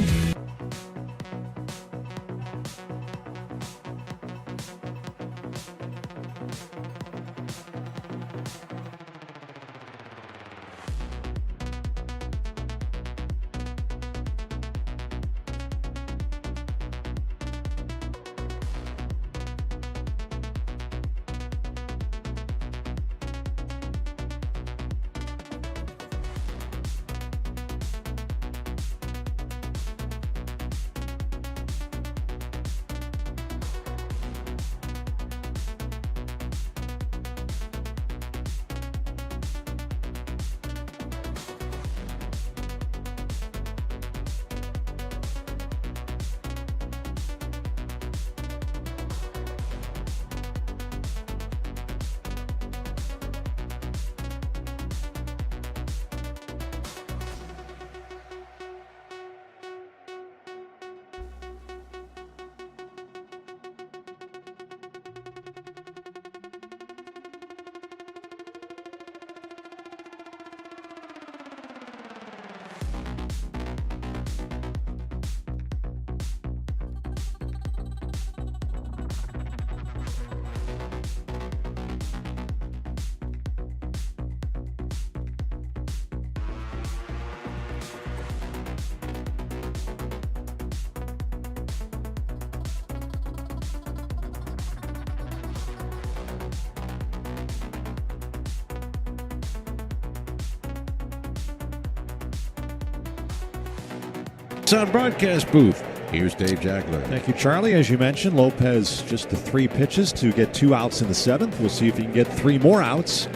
Sound broadcast booth. Here's Dave Jackler. Thank you, Charlie. As you mentioned, Lopez just the 3 pitches to get 2 outs in the 7th. We'll see if he can get 3 more outs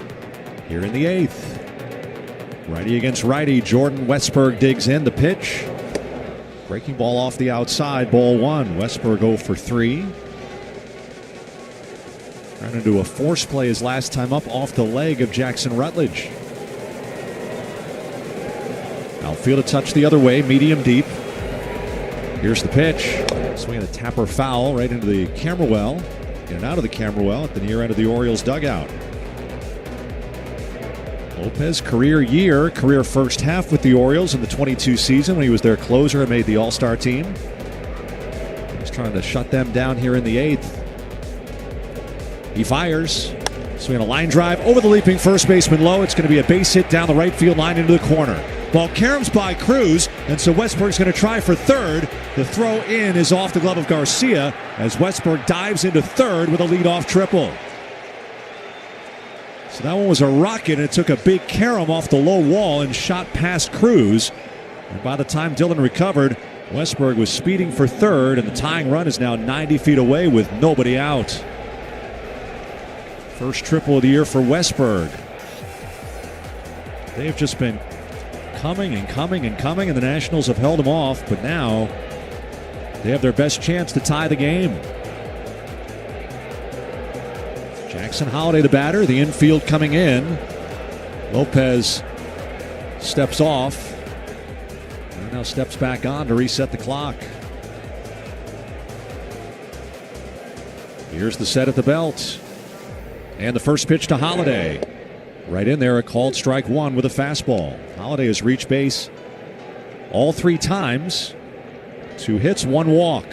here in the 8th. Righty against righty. Jordan Westburg digs in the pitch. Breaking ball off the outside. Ball 1. Westburg 0 for 3. Trying to do a force play his last time up off the leg of Jackson Rutledge. Outfield a touch the other way, medium deep. Here's the pitch. Swinging a tapper foul right into the camera well. In and out of the camera well at the near end of the Orioles dugout. Lopez, career year, career first half with the Orioles in the 22 season when he was their closer and made the All-Star team. He's trying to shut them down here in the 8th. He fires. Swinging a line drive over the leaping first baseman low. It's going to be a base hit down the right field line into the corner. Ball caroms by Cruz, and so Westburg's going to try for third. The throw in is off the glove of Garcia as Westburg dives into third with a leadoff triple. So that one was a rocket, and it took a big carom off the low wall and shot past Cruz. And by the time Dillon recovered, Westburg was speeding for third, and the tying run is now 90 feet away with nobody out. First triple of the year for Westburg. They've just been coming and coming and coming, and the Nationals have held them off, but now they have their best chance to tie the game. Jackson Holliday, the batter, the infield coming in. Lopez steps off and now steps back on to reset the clock. Here's the set at the belt. And the first pitch to Holliday. Right in there, a called strike 1 with a fastball. Holliday has reached base all 3 times. 2 hits, 1 walk.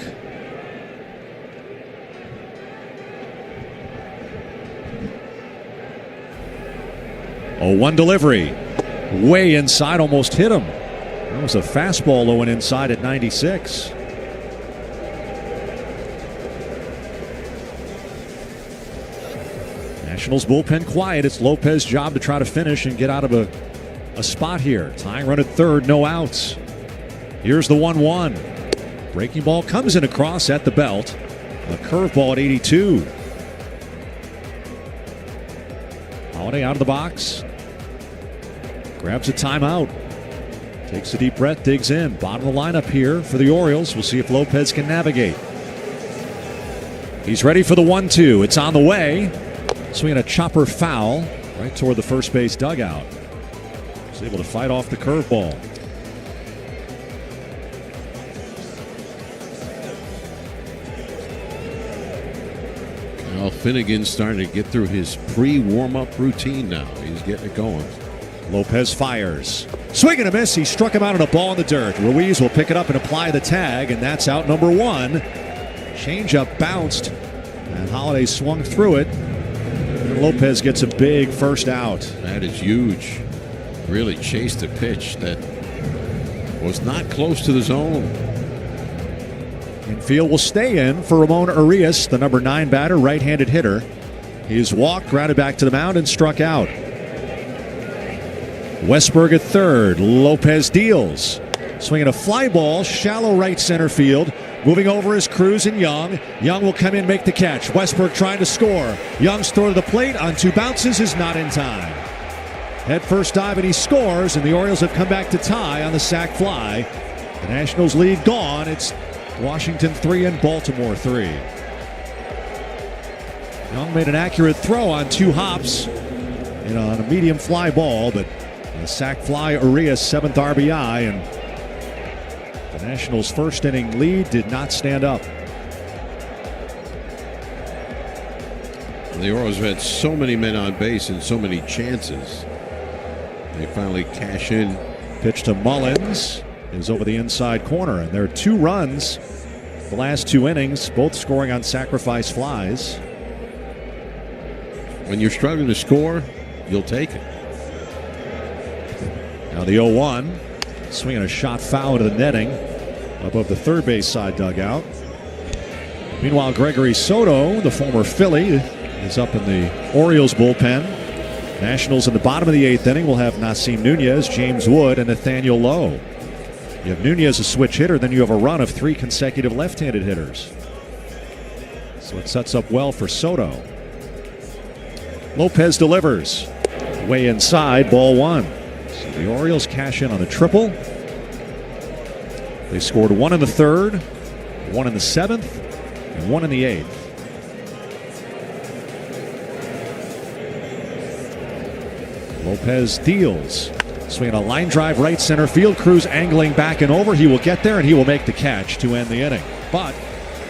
Oh, 1 delivery. Way inside, almost hit him. That was a fastball low and inside at 96. Nationals bullpen quiet. It's Lopez's job to try to finish and get out of a spot here. Tying run at third, no outs. Here's the 1-1. Breaking ball comes in across at the belt. A curveball at 82. Holiday out of the box. Grabs a timeout. Takes a deep breath, digs in. Bottom of the lineup here for the Orioles. We'll see if Lopez can navigate. He's ready for the 1-2. It's on the way. Swinging a chopper foul right toward the first base dugout. He's able to fight off the curveball. Well, Finnegan's starting to get through his pre-warm-up routine now. He's getting it going. Lopez fires. Swing and a miss. He struck him out on a ball in the dirt. Ruiz will pick it up and apply the tag, and that's out number 1. Changeup bounced, and Holiday swung through it. And Lopez gets a big first out. That is huge. Really chased a pitch that was not close to the zone. Infield will stay in for Ramon Urias, the number 9 batter, right-handed hitter. He's walked, grounded back to the mound, and struck out. Westberg at third. Lopez deals. Swinging a fly ball, shallow right center field. Moving over is Cruz and Young. Young will come in, make the catch. Westberg trying to score. Young's throw to the plate on 2 bounces is not in time. Head first dive and he scores, and the Orioles have come back to tie on the sac fly. The Nationals lead gone. It's Washington 3 and Baltimore 3. Young made an accurate throw on 2 hops on a medium fly ball, but a sac fly, Urias 7th RBI, and the Nationals' first inning lead did not stand up. The Orioles have had so many men on base and so many chances. They finally cash in. Pitch to Mullins is over the inside corner, and there are 2 runs the last 2 innings, both scoring on sacrifice flies. When you're struggling to score, you'll take it. Now the 0-1, swinging a shot foul to the netting above the third base side dugout. Meanwhile, Gregory Soto, the former Philly, is up in the Orioles bullpen. Nationals in the bottom of the 8th inning will have Nasim Nunez, James Wood, and Nathaniel Lowe. You have Nunez a switch hitter, then you have a run of 3 consecutive left-handed hitters. So it sets up well for Soto. Lopez delivers. Way inside, ball 1. So the Orioles cash in on the triple. They scored 1 in the 3rd, 1 in the 7th, and 1 in the 8th. Lopez deals. Swinging a line drive right center field. Cruz angling back and over. He will get there and he will make the catch to end the inning. But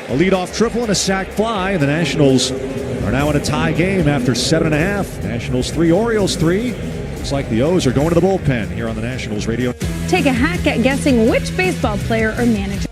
a leadoff triple and a sac fly, and the Nationals are now in a tie game after 7.5. Nationals 3, Orioles 3. Looks like the O's are going to the bullpen here on the Nationals radio. Take a hack at guessing which baseball player or manager.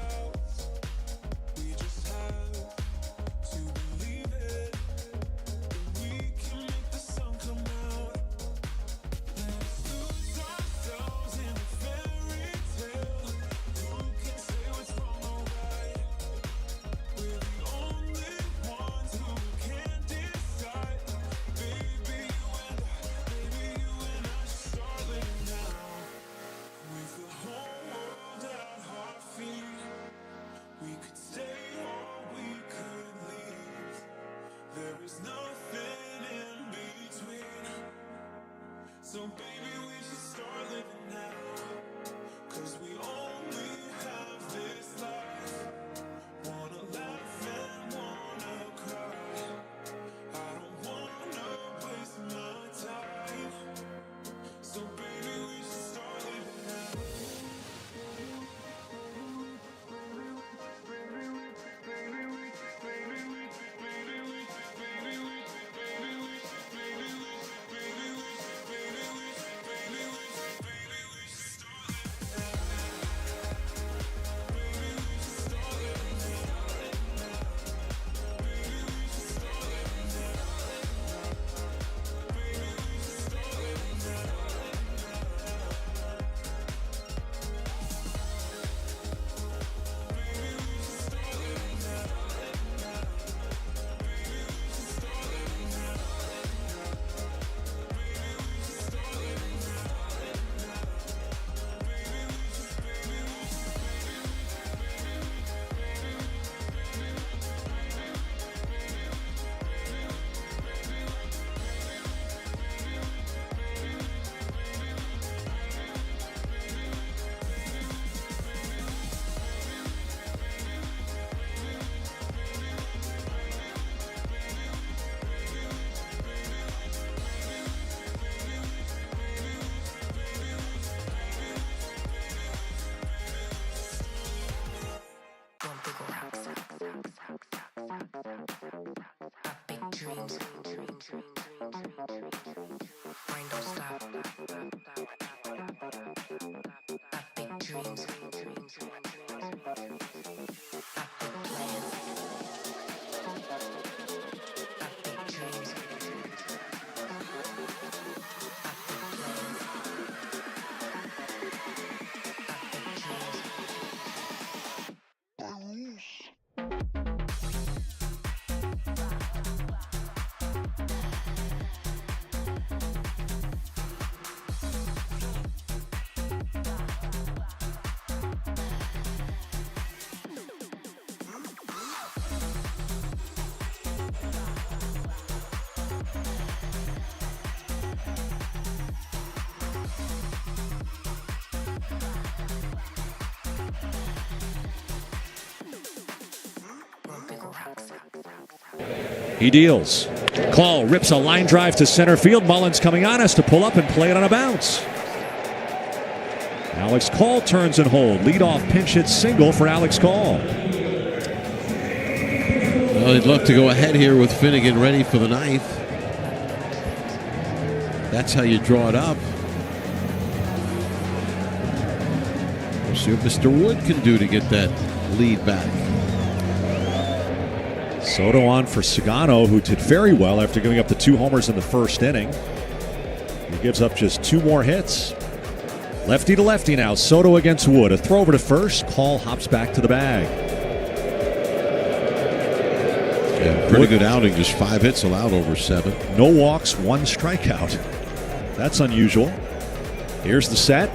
He deals. Call rips a line drive to center field. Mullins coming on, has to pull up and play it on a bounce. Alex Call turns and hold. Leadoff pinch hit single for Alex Call. Well, they'd love to go ahead here with Finnegan ready for the ninth. That's how you draw it up. We'll see what Mr. Wood can do to get that lead back. Soto on for Sagano, who did very well after giving up the 2 homers in the first inning. He gives up just 2 more hits. Lefty to lefty now. Soto against Wood. A throw over to first. Call hops back to the bag. Yeah, pretty good outing. Just 5 hits allowed over 7. No walks, 1 strikeout. That's unusual. Here's the set.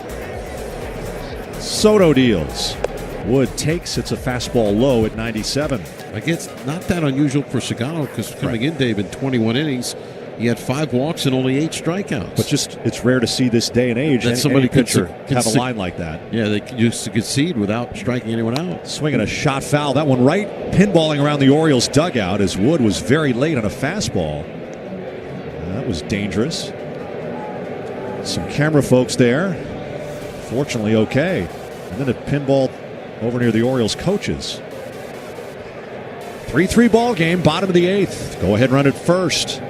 Soto deals. Wood takes. It's a fastball low at 97. I guess not that unusual for Sagano because coming in, Dave, in 21 innings, he had 5 walks and only 8 strikeouts. But just it's rare to see this day and age that somebody pitcher have a line like that. Yeah, they used to concede without striking anyone out. Swinging a shot foul. That one right pinballing around the Orioles dugout as Wood was very late on a fastball. That was dangerous. Some camera folks there. Fortunately, okay. And then it pinballed over near the Orioles coaches. 3-3 ball game, bottom of the 8th. Go ahead, run it first.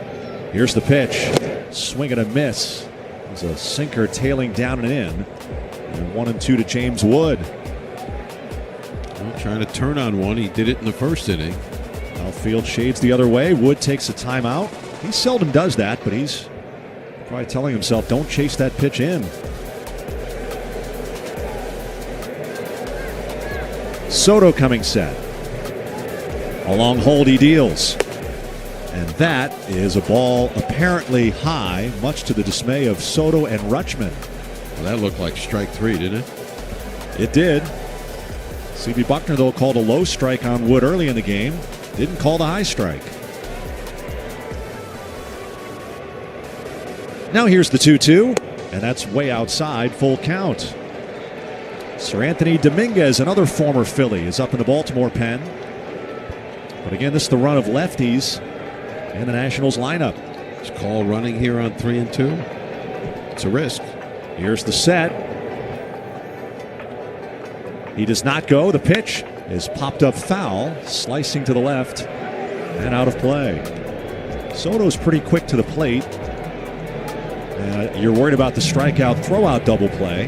Here's the pitch. Swing and a miss. There's a sinker tailing down and in. And 1-2 to James Wood. Well, trying to turn on one. He did it in the first inning. Outfield shades the other way. Wood takes a timeout. He seldom does that, but he's probably telling himself, don't chase that pitch in. Soto coming set. A long hold, he deals. And that is a ball apparently high, much to the dismay of Soto and Rutschman. Well, that looked like strike 3, didn't it? It did. C.B. Buckner, though, called a low strike on Wood early in the game. Didn't call the high strike. Now here's the 2-2, and that's way outside, full count. Sir Anthony Dominguez, another former Philly, is up in the Baltimore pen. But again, this is the run of lefties in the Nationals lineup. It's Call running here on 3-2. It's a risk. Here's the set. He does not go. The pitch is popped up foul, slicing to the left and out of play. Soto's pretty quick to the plate. You're worried about the strikeout throwout double play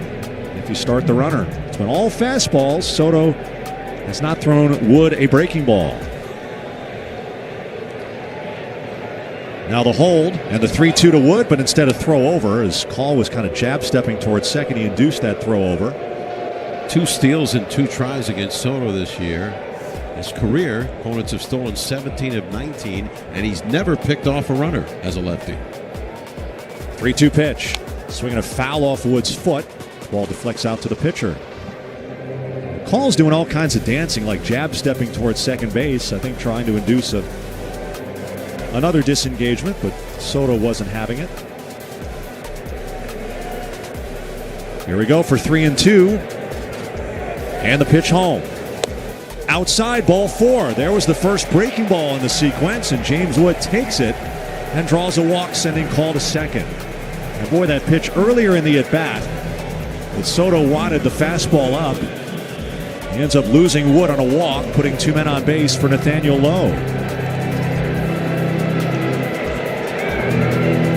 if you start the runner. It's been all fastballs. Soto has not thrown Wood a breaking ball. Now the hold and the 3-2 to Wood, but instead of throw over, as Call was kind of jab stepping towards second, he induced that throw over. 2 steals and 2 tries against Soto this year. His career, opponents have stolen 17 of 19, and he's never picked off a runner as a lefty. 3-2 pitch. Swinging a foul off Wood's foot. Ball deflects out to the pitcher. Call's doing all kinds of dancing, like jab stepping towards second base, I think trying to induce another disengagement, but Soto wasn't having it. Here we go for 3-2. And the pitch home. Outside, ball 4. There was the first breaking ball in the sequence, and James Wood takes it and draws a walk, sending Call to second. And boy, that pitch earlier in the at-bat, that Soto wanted the fastball up. He ends up losing Wood on a walk, putting 2 men on base for Nathaniel Lowe.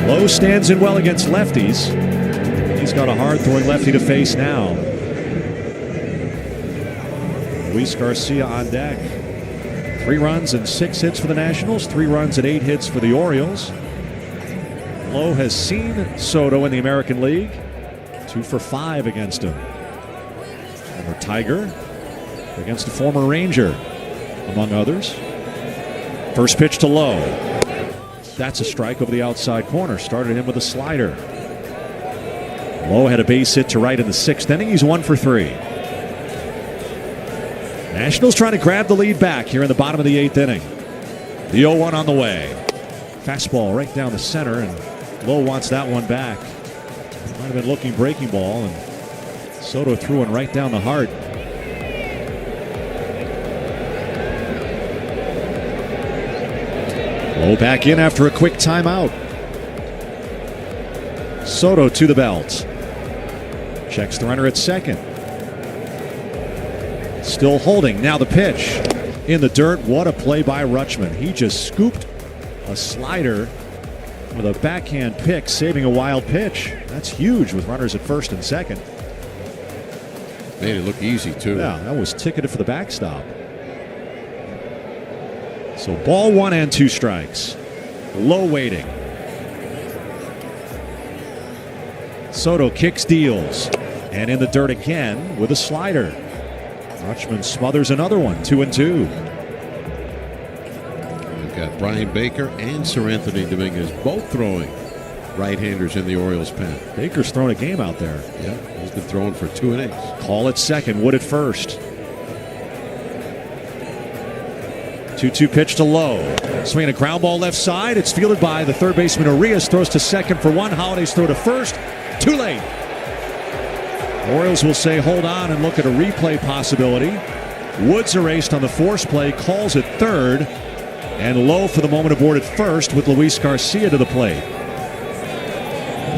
Lowe stands in well against lefties. He's got a hard-throwing lefty to face now. Luis Garcia on deck. 3 runs and 6 hits for the Nationals, 3 runs and 8 hits for the Orioles. Lowe has seen Soto in the American League. 2 for 5 against him. Former Tiger against a former Ranger, among others. First pitch to Lowe. That's a strike over the outside corner. Started him with a slider. Lowe had a base hit to right in the 6th inning. He's 1 for 3. Nationals trying to grab the lead back here in the bottom of the 8th inning. The 0-1 on the way. Fastball right down the center, and Lowe wants that one back. Might have been looking breaking ball, and Soto threw one right down the heart. Lowe back in after a quick timeout. Soto to the belt. Checks the runner at second. Still holding. Now the pitch. In the dirt. What a play by Rutschman. He just scooped a slider with a backhand pick, saving a wild pitch. That's huge with runners at first and second. Made it look easy, too. Yeah, that was ticketed for the backstop. So ball 1 and 2 strikes. Low waiting. Soto kicks, deals. And in the dirt again with a slider. Rutschman smothers another one, 2-2. We've got Brian Baker and Sir Anthony Dominguez both throwing right-handers in the Orioles pen. Baker's thrown a game out there. Yeah, he's been throwing for 2 innings. Call at second, Wood at first. 2-2 pitch to Lowe. Swinging a ground ball left side. It's fielded by the third baseman Arias. Throws to second for 1. Holiday's throw to first. Too late. Orioles will say hold on and look at a replay possibility. Woods erased on the force play. Calls at third. And Lowe for the moment aboard at first with Luis Garcia to the plate.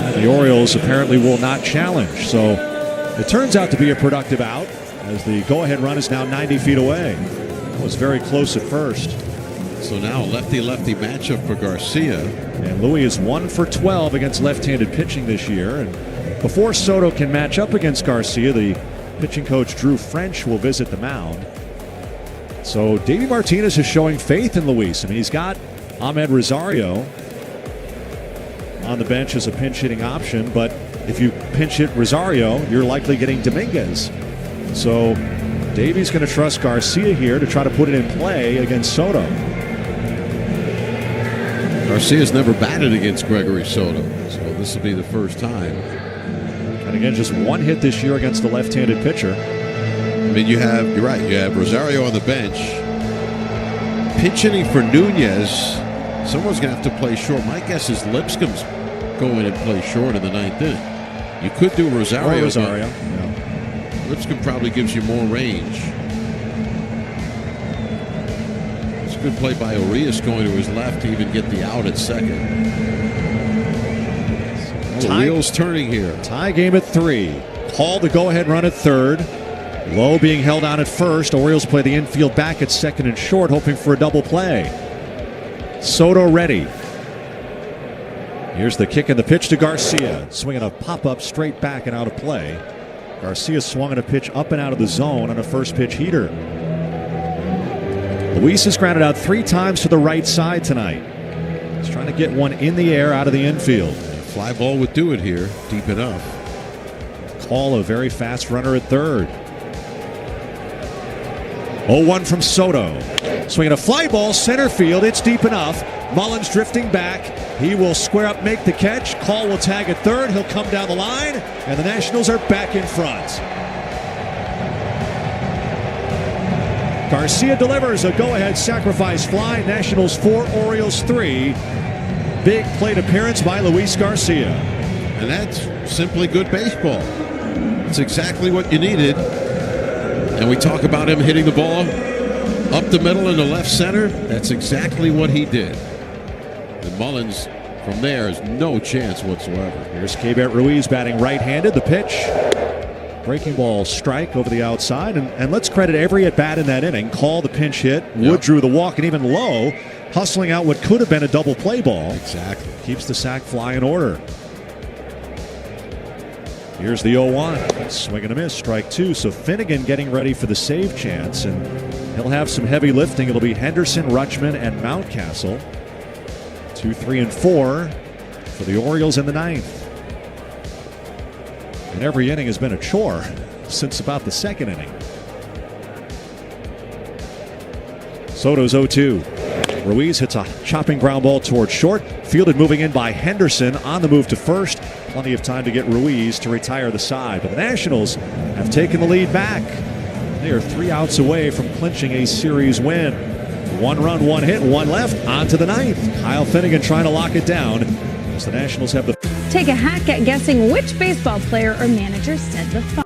And the Orioles apparently will not challenge. So it turns out to be a productive out as the go-ahead run is now 90 feet away. It was very close at first. So now a lefty-lefty matchup for Garcia. And Louis is 1 for 12 against left-handed pitching this year. And before Soto can match up against Garcia, the pitching coach Drew French will visit the mound. So Davey Martinez is showing faith in Luis. I mean, he's got Ahmed Rosario on the bench as a pinch hitting option, but if you pinch hit Rosario, you're likely getting Dominguez. So Davey's going to trust Garcia here to try to put it in play against Soto. Garcia's never batted against Gregory Soto, so this will be the first time. And again, just 1 hit this year against the left-handed pitcher. I mean, you're right, you have Rosario on the bench. Pinch hitting for Nunez. Someone's going to have to play short. My guess is Lipscomb's go in and play short in the 9th inning. You could do Rosario. Yeah. Lipscomb probably gives you more range. It's a good play by Arias going to his left to even get the out at second. The wheels turning here. Tie game at 3. Call the go-ahead run at third. Lowe being held on at first. Orioles play the infield back at second and short, hoping for a double play. Soto ready. Here's the kick and the pitch to Garcia. Swinging a pop-up straight back and out of play. Garcia swung at a pitch up and out of the zone on a first pitch heater. Luis has grounded out 3 times to the right side tonight. He's trying to get one in the air out of the infield. A fly ball would do it here, deep enough. Call a very fast runner at third. 0-1 from Soto. Swinging a fly ball center field. It's deep enough. Mullins drifting back. He will square up, make the catch. Call will tag at third. He'll come down the line. And the Nationals are back in front. Garcia delivers a go-ahead sacrifice fly. Nationals 4, Orioles 3. Big plate appearance by Luis Garcia. And that's simply good baseball. It's exactly what you needed. And we talk about him hitting the ball up the middle into left center. That's exactly what he did. And Mullins from there has no chance whatsoever. Here's Keibert Ruiz batting right-handed. The pitch Breaking ball strike over the outside. And let's credit every at-bat in that inning. Call the pinch hit. Wood drew the walk, and even Lowe hustling out what could have been a double play ball. Exactly. Keeps the sac fly in order. Here's the 0-1. Swing and a miss, strike two. So Finnegan getting ready for the save chance, and he'll have some heavy lifting. It'll be Henderson, Rutschman, and Mountcastle. 2, 3, and 4 for the Orioles in the ninth. And every inning has been a chore since about the second inning. Soto's 0-2. Ruiz hits a chopping ground ball towards short. Fielded moving in by Henderson on the move to first. Plenty of time to get Ruiz to retire the side. But the Nationals have taken the lead back. They are 3 outs away from clinching a series win. 1 run, 1 hit, 1 left. On to the ninth. Kyle Finnegan trying to lock it down as the Nationals have the... Take a hack at guessing which baseball player or manager said the following.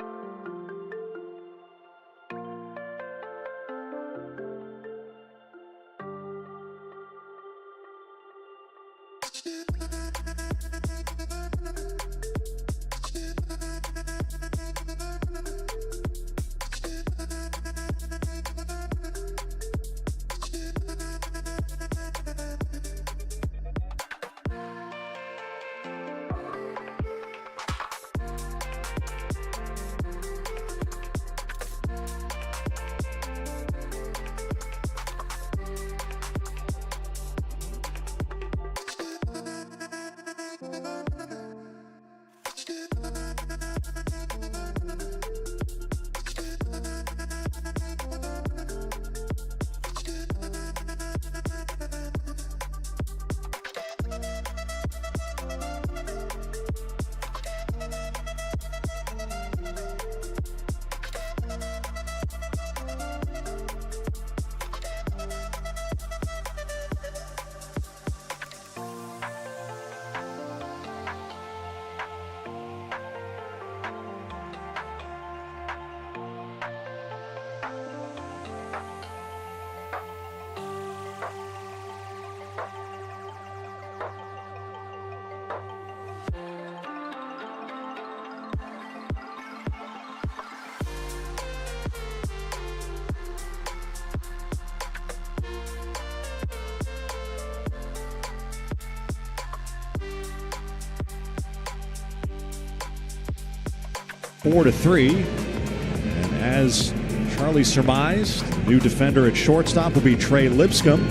Four to 3. And as Charlie surmised, the new defender at shortstop will be Trey Lipscomb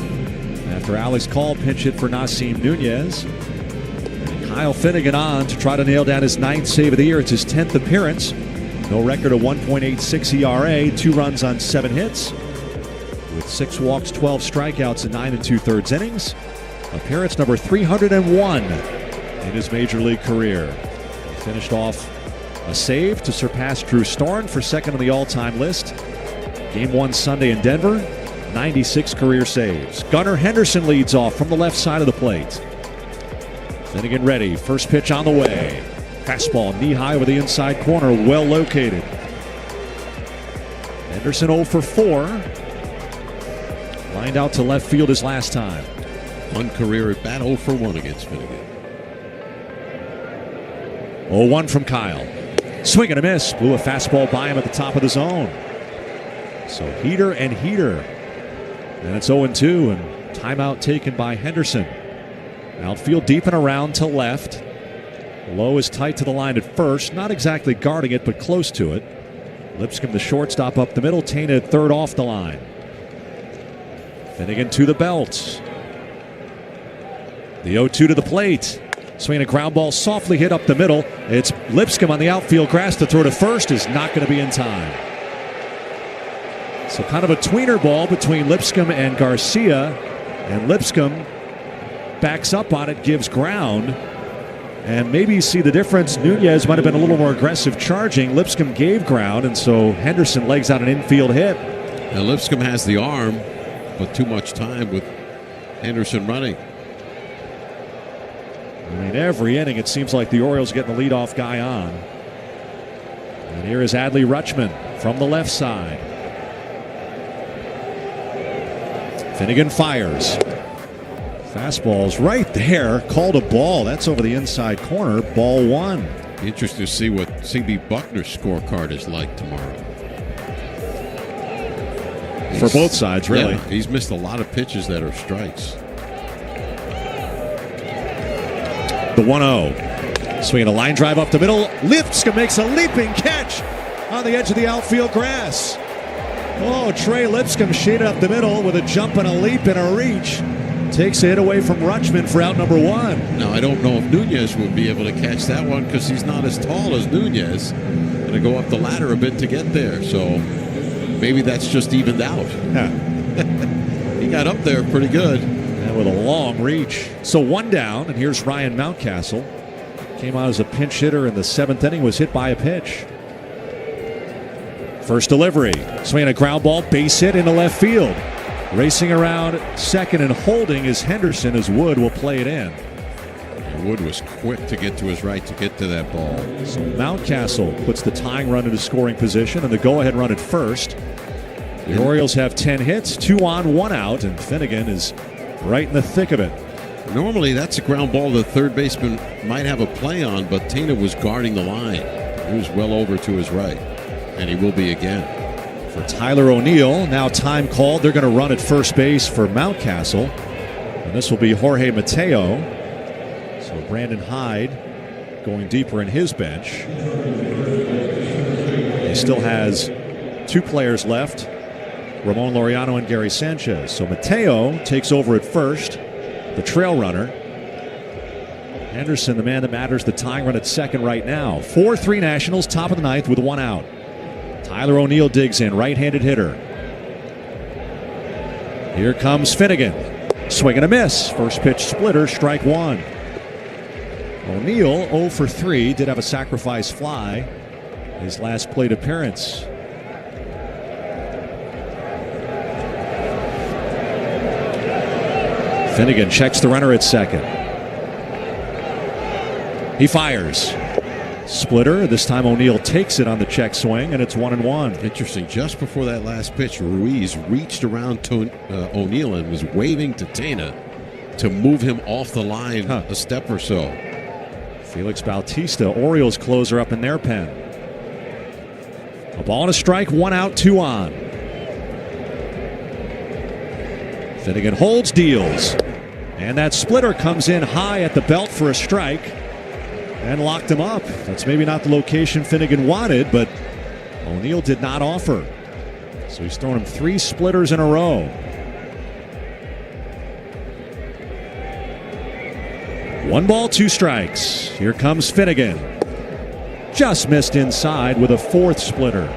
after Alex Call pinch hit for Nasim Nunez. Kyle Finnegan on to try to nail down his 9th save of the year. It's his 10th appearance. No record of 1.86 ERA, 2 runs on 7 hits. With 6 walks, 12 strikeouts in 9 2/3 innings. Appearance number 301 in his major league career. He finished off a save to surpass Drew Storen for second on the all-time list. Game 1 Sunday in Denver, 96 career saves. Gunnar Henderson leads off from the left side of the plate. Finnegan ready, first pitch on the way. Fastball knee-high over the inside corner, well located. Henderson 0 for 4. Lined out to left field his last time. 1 career at bat, 0 for 1 against Finnegan. 0-1 from Kyle. Swing and a miss. Blew a fastball by him at the top of the zone. So heater and heater. And it's 0-2, and timeout taken by Henderson. Outfield deep and around to left. Lowe is tight to the line at first. Not exactly guarding it, but close to it. Lipscomb, the shortstop, up the middle. Tainted at third off the line. Finnegan to the belt. The 0-2 to the plate. Swinging a ground ball, softly hit up the middle. It's Lipscomb on the outfield grass. To throw to first is not going to be in time. So kind of a tweener ball between Lipscomb and Garcia. And Lipscomb backs up on it, gives ground. And maybe you see the difference. Nunez might have been a little more aggressive charging. Lipscomb gave ground, and so Henderson legs out an infield hit. Now Lipscomb has the arm, but too much time with Henderson running. I mean, every inning it seems like the Orioles getting the leadoff guy on. And here is Adley Rutschman from the left side. Finnegan fires. Fastball's right there. Called a ball. That's over the inside corner. Ball 1. Interesting to see what C.B. Buckner's scorecard is like tomorrow. For both sides, really. Yeah, he's missed a lot of pitches that are strikes. The 1-0. Swinging a line drive up the middle. Lipscomb makes a leaping catch on the edge of the outfield grass. Oh, Trey Lipscomb shaded up the middle with a jump and a leap and a reach. Takes a hit away from Rutschman for out number 1. Now, I don't know if Nunez would be able to catch that one because he's not as tall as Nunez. Going to go up the ladder a bit to get there. So maybe that's just evened out. Yeah. He got up there pretty good. And with a long reach. So 1 down, and here's Ryan Mountcastle. Came out as a pinch hitter in the 7th inning, was hit by a pitch. First delivery. Swinging a ground ball, base hit into left field. Racing around second and holding is Henderson as Wood will play it in. Wood was quick to get to his right to get to that ball. So Mountcastle puts the tying run into scoring position and the go-ahead run at first. The Orioles have 10 hits, 2 on, 1 out, and Finnegan is right in the thick of it. Normally that's a ground ball the third baseman might have a play on, but Tena was guarding the line. He was well over to his right, and he will be again. For Tyler O'Neill, now time called. They're going to run at first base for Mountcastle. And this will be Jorge Mateo. So Brandon Hyde going deeper in his bench. He still has 2 players left, Ramon Laureano and Gary Sanchez. So Mateo takes over at first, the trail runner. Henderson, the man that matters, the tying run at second right now. 4-3 Nationals, top of the 9th with 1 out. Tyler O'Neill digs in, right-handed hitter. Here comes Finnegan. Swing and a miss. First pitch splitter, strike 1. O'Neill 0 for 3, did have a sacrifice fly his last plate appearance. Finnegan checks the runner at second. He fires. Splitter. This time O'Neill takes it on the check swing, and it's 1-1. Interesting. Just before that last pitch, Ruiz reached around O'Neill and was waving to Tena to move him off the line a step or so. Felix Bautista, Orioles closer up in their pen. A ball and a strike, 1 out, 2 on. Finnegan holds, deals. And that splitter comes in high at the belt for a strike. And locked him up. That's maybe not the location Finnegan wanted, but O'Neill did not offer. So he's thrown him 3 splitters in a row. 1 ball, 2 strikes. Here comes Finnegan. Just missed inside with a 4th splitter.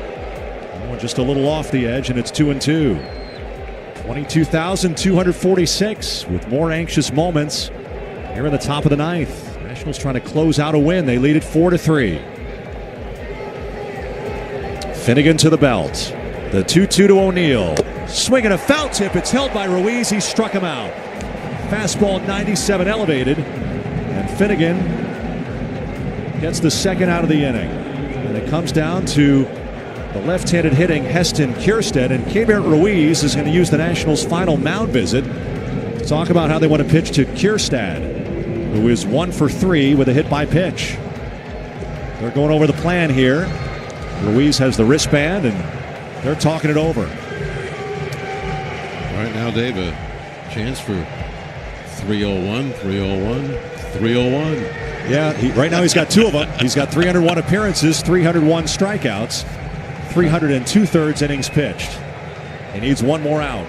Oh, just a little off the edge, and it's 2-2. 22,246 with more anxious moments here in the top of the 9th. Nationals trying to close out a win. They lead it 4-3. Finnegan to the belt. The 2-2 to O'Neill. Swinging a foul tip. It's held by Ruiz. He struck him out. Fastball 97 elevated. And Finnegan gets the second out of the inning. And it comes down to the left-handed hitting Heston Kjerstad. And Keibert Ruiz is going to use the Nationals' final mound visit to talk about how they want to pitch to Kjerstad, who is 1 for 3 with a hit by pitch. They're going over the plan here. Ruiz has the wristband, and they're talking it over. Right now, Dave, a chance for 301, 301, 301. Yeah, right now he's got 2 of them. He's got 301 appearances, 301 strikeouts, 302 innings pitched. He needs 1 more out.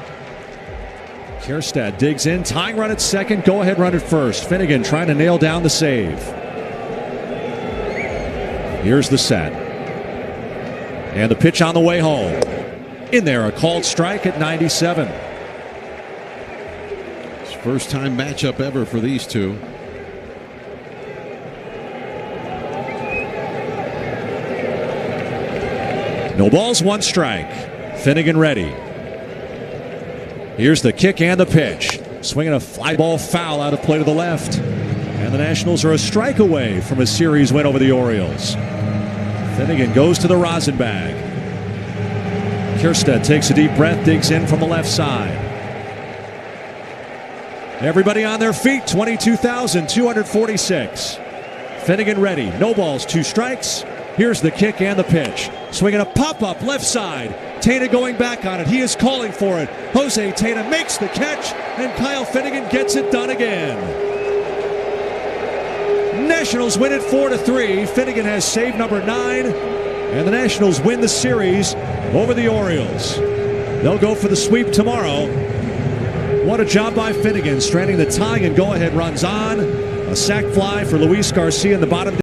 Kjerstad digs in, tying run at second, go-ahead run at first. Finnegan trying to nail down the save. Here's the set. And the pitch on the way home. In there, a called strike at 97. It's first time matchup ever for these two. No balls, 1 strike. Finnegan ready. Here's the kick and the pitch. Swinging a fly ball foul out of play to the left. And the Nationals are a strike away from a series win over the Orioles. Finnegan goes to the rosin bag. Kjerstad takes a deep breath, digs in from the left side. Everybody on their feet, 22,246. Finnegan ready. No balls, 2 strikes. Here's the kick and the pitch. Swinging a pop-up left side. Tena going back on it. He is calling for it. Jose Tena makes the catch, and Kyle Finnegan gets it done again. Nationals win it 4-3. Finnegan has save number 9, and the Nationals win the series over the Orioles. They'll go for the sweep tomorrow. What a job by Finnegan, stranding the tying and go-ahead runs on. A sac fly for Luis Garcia in the bottom.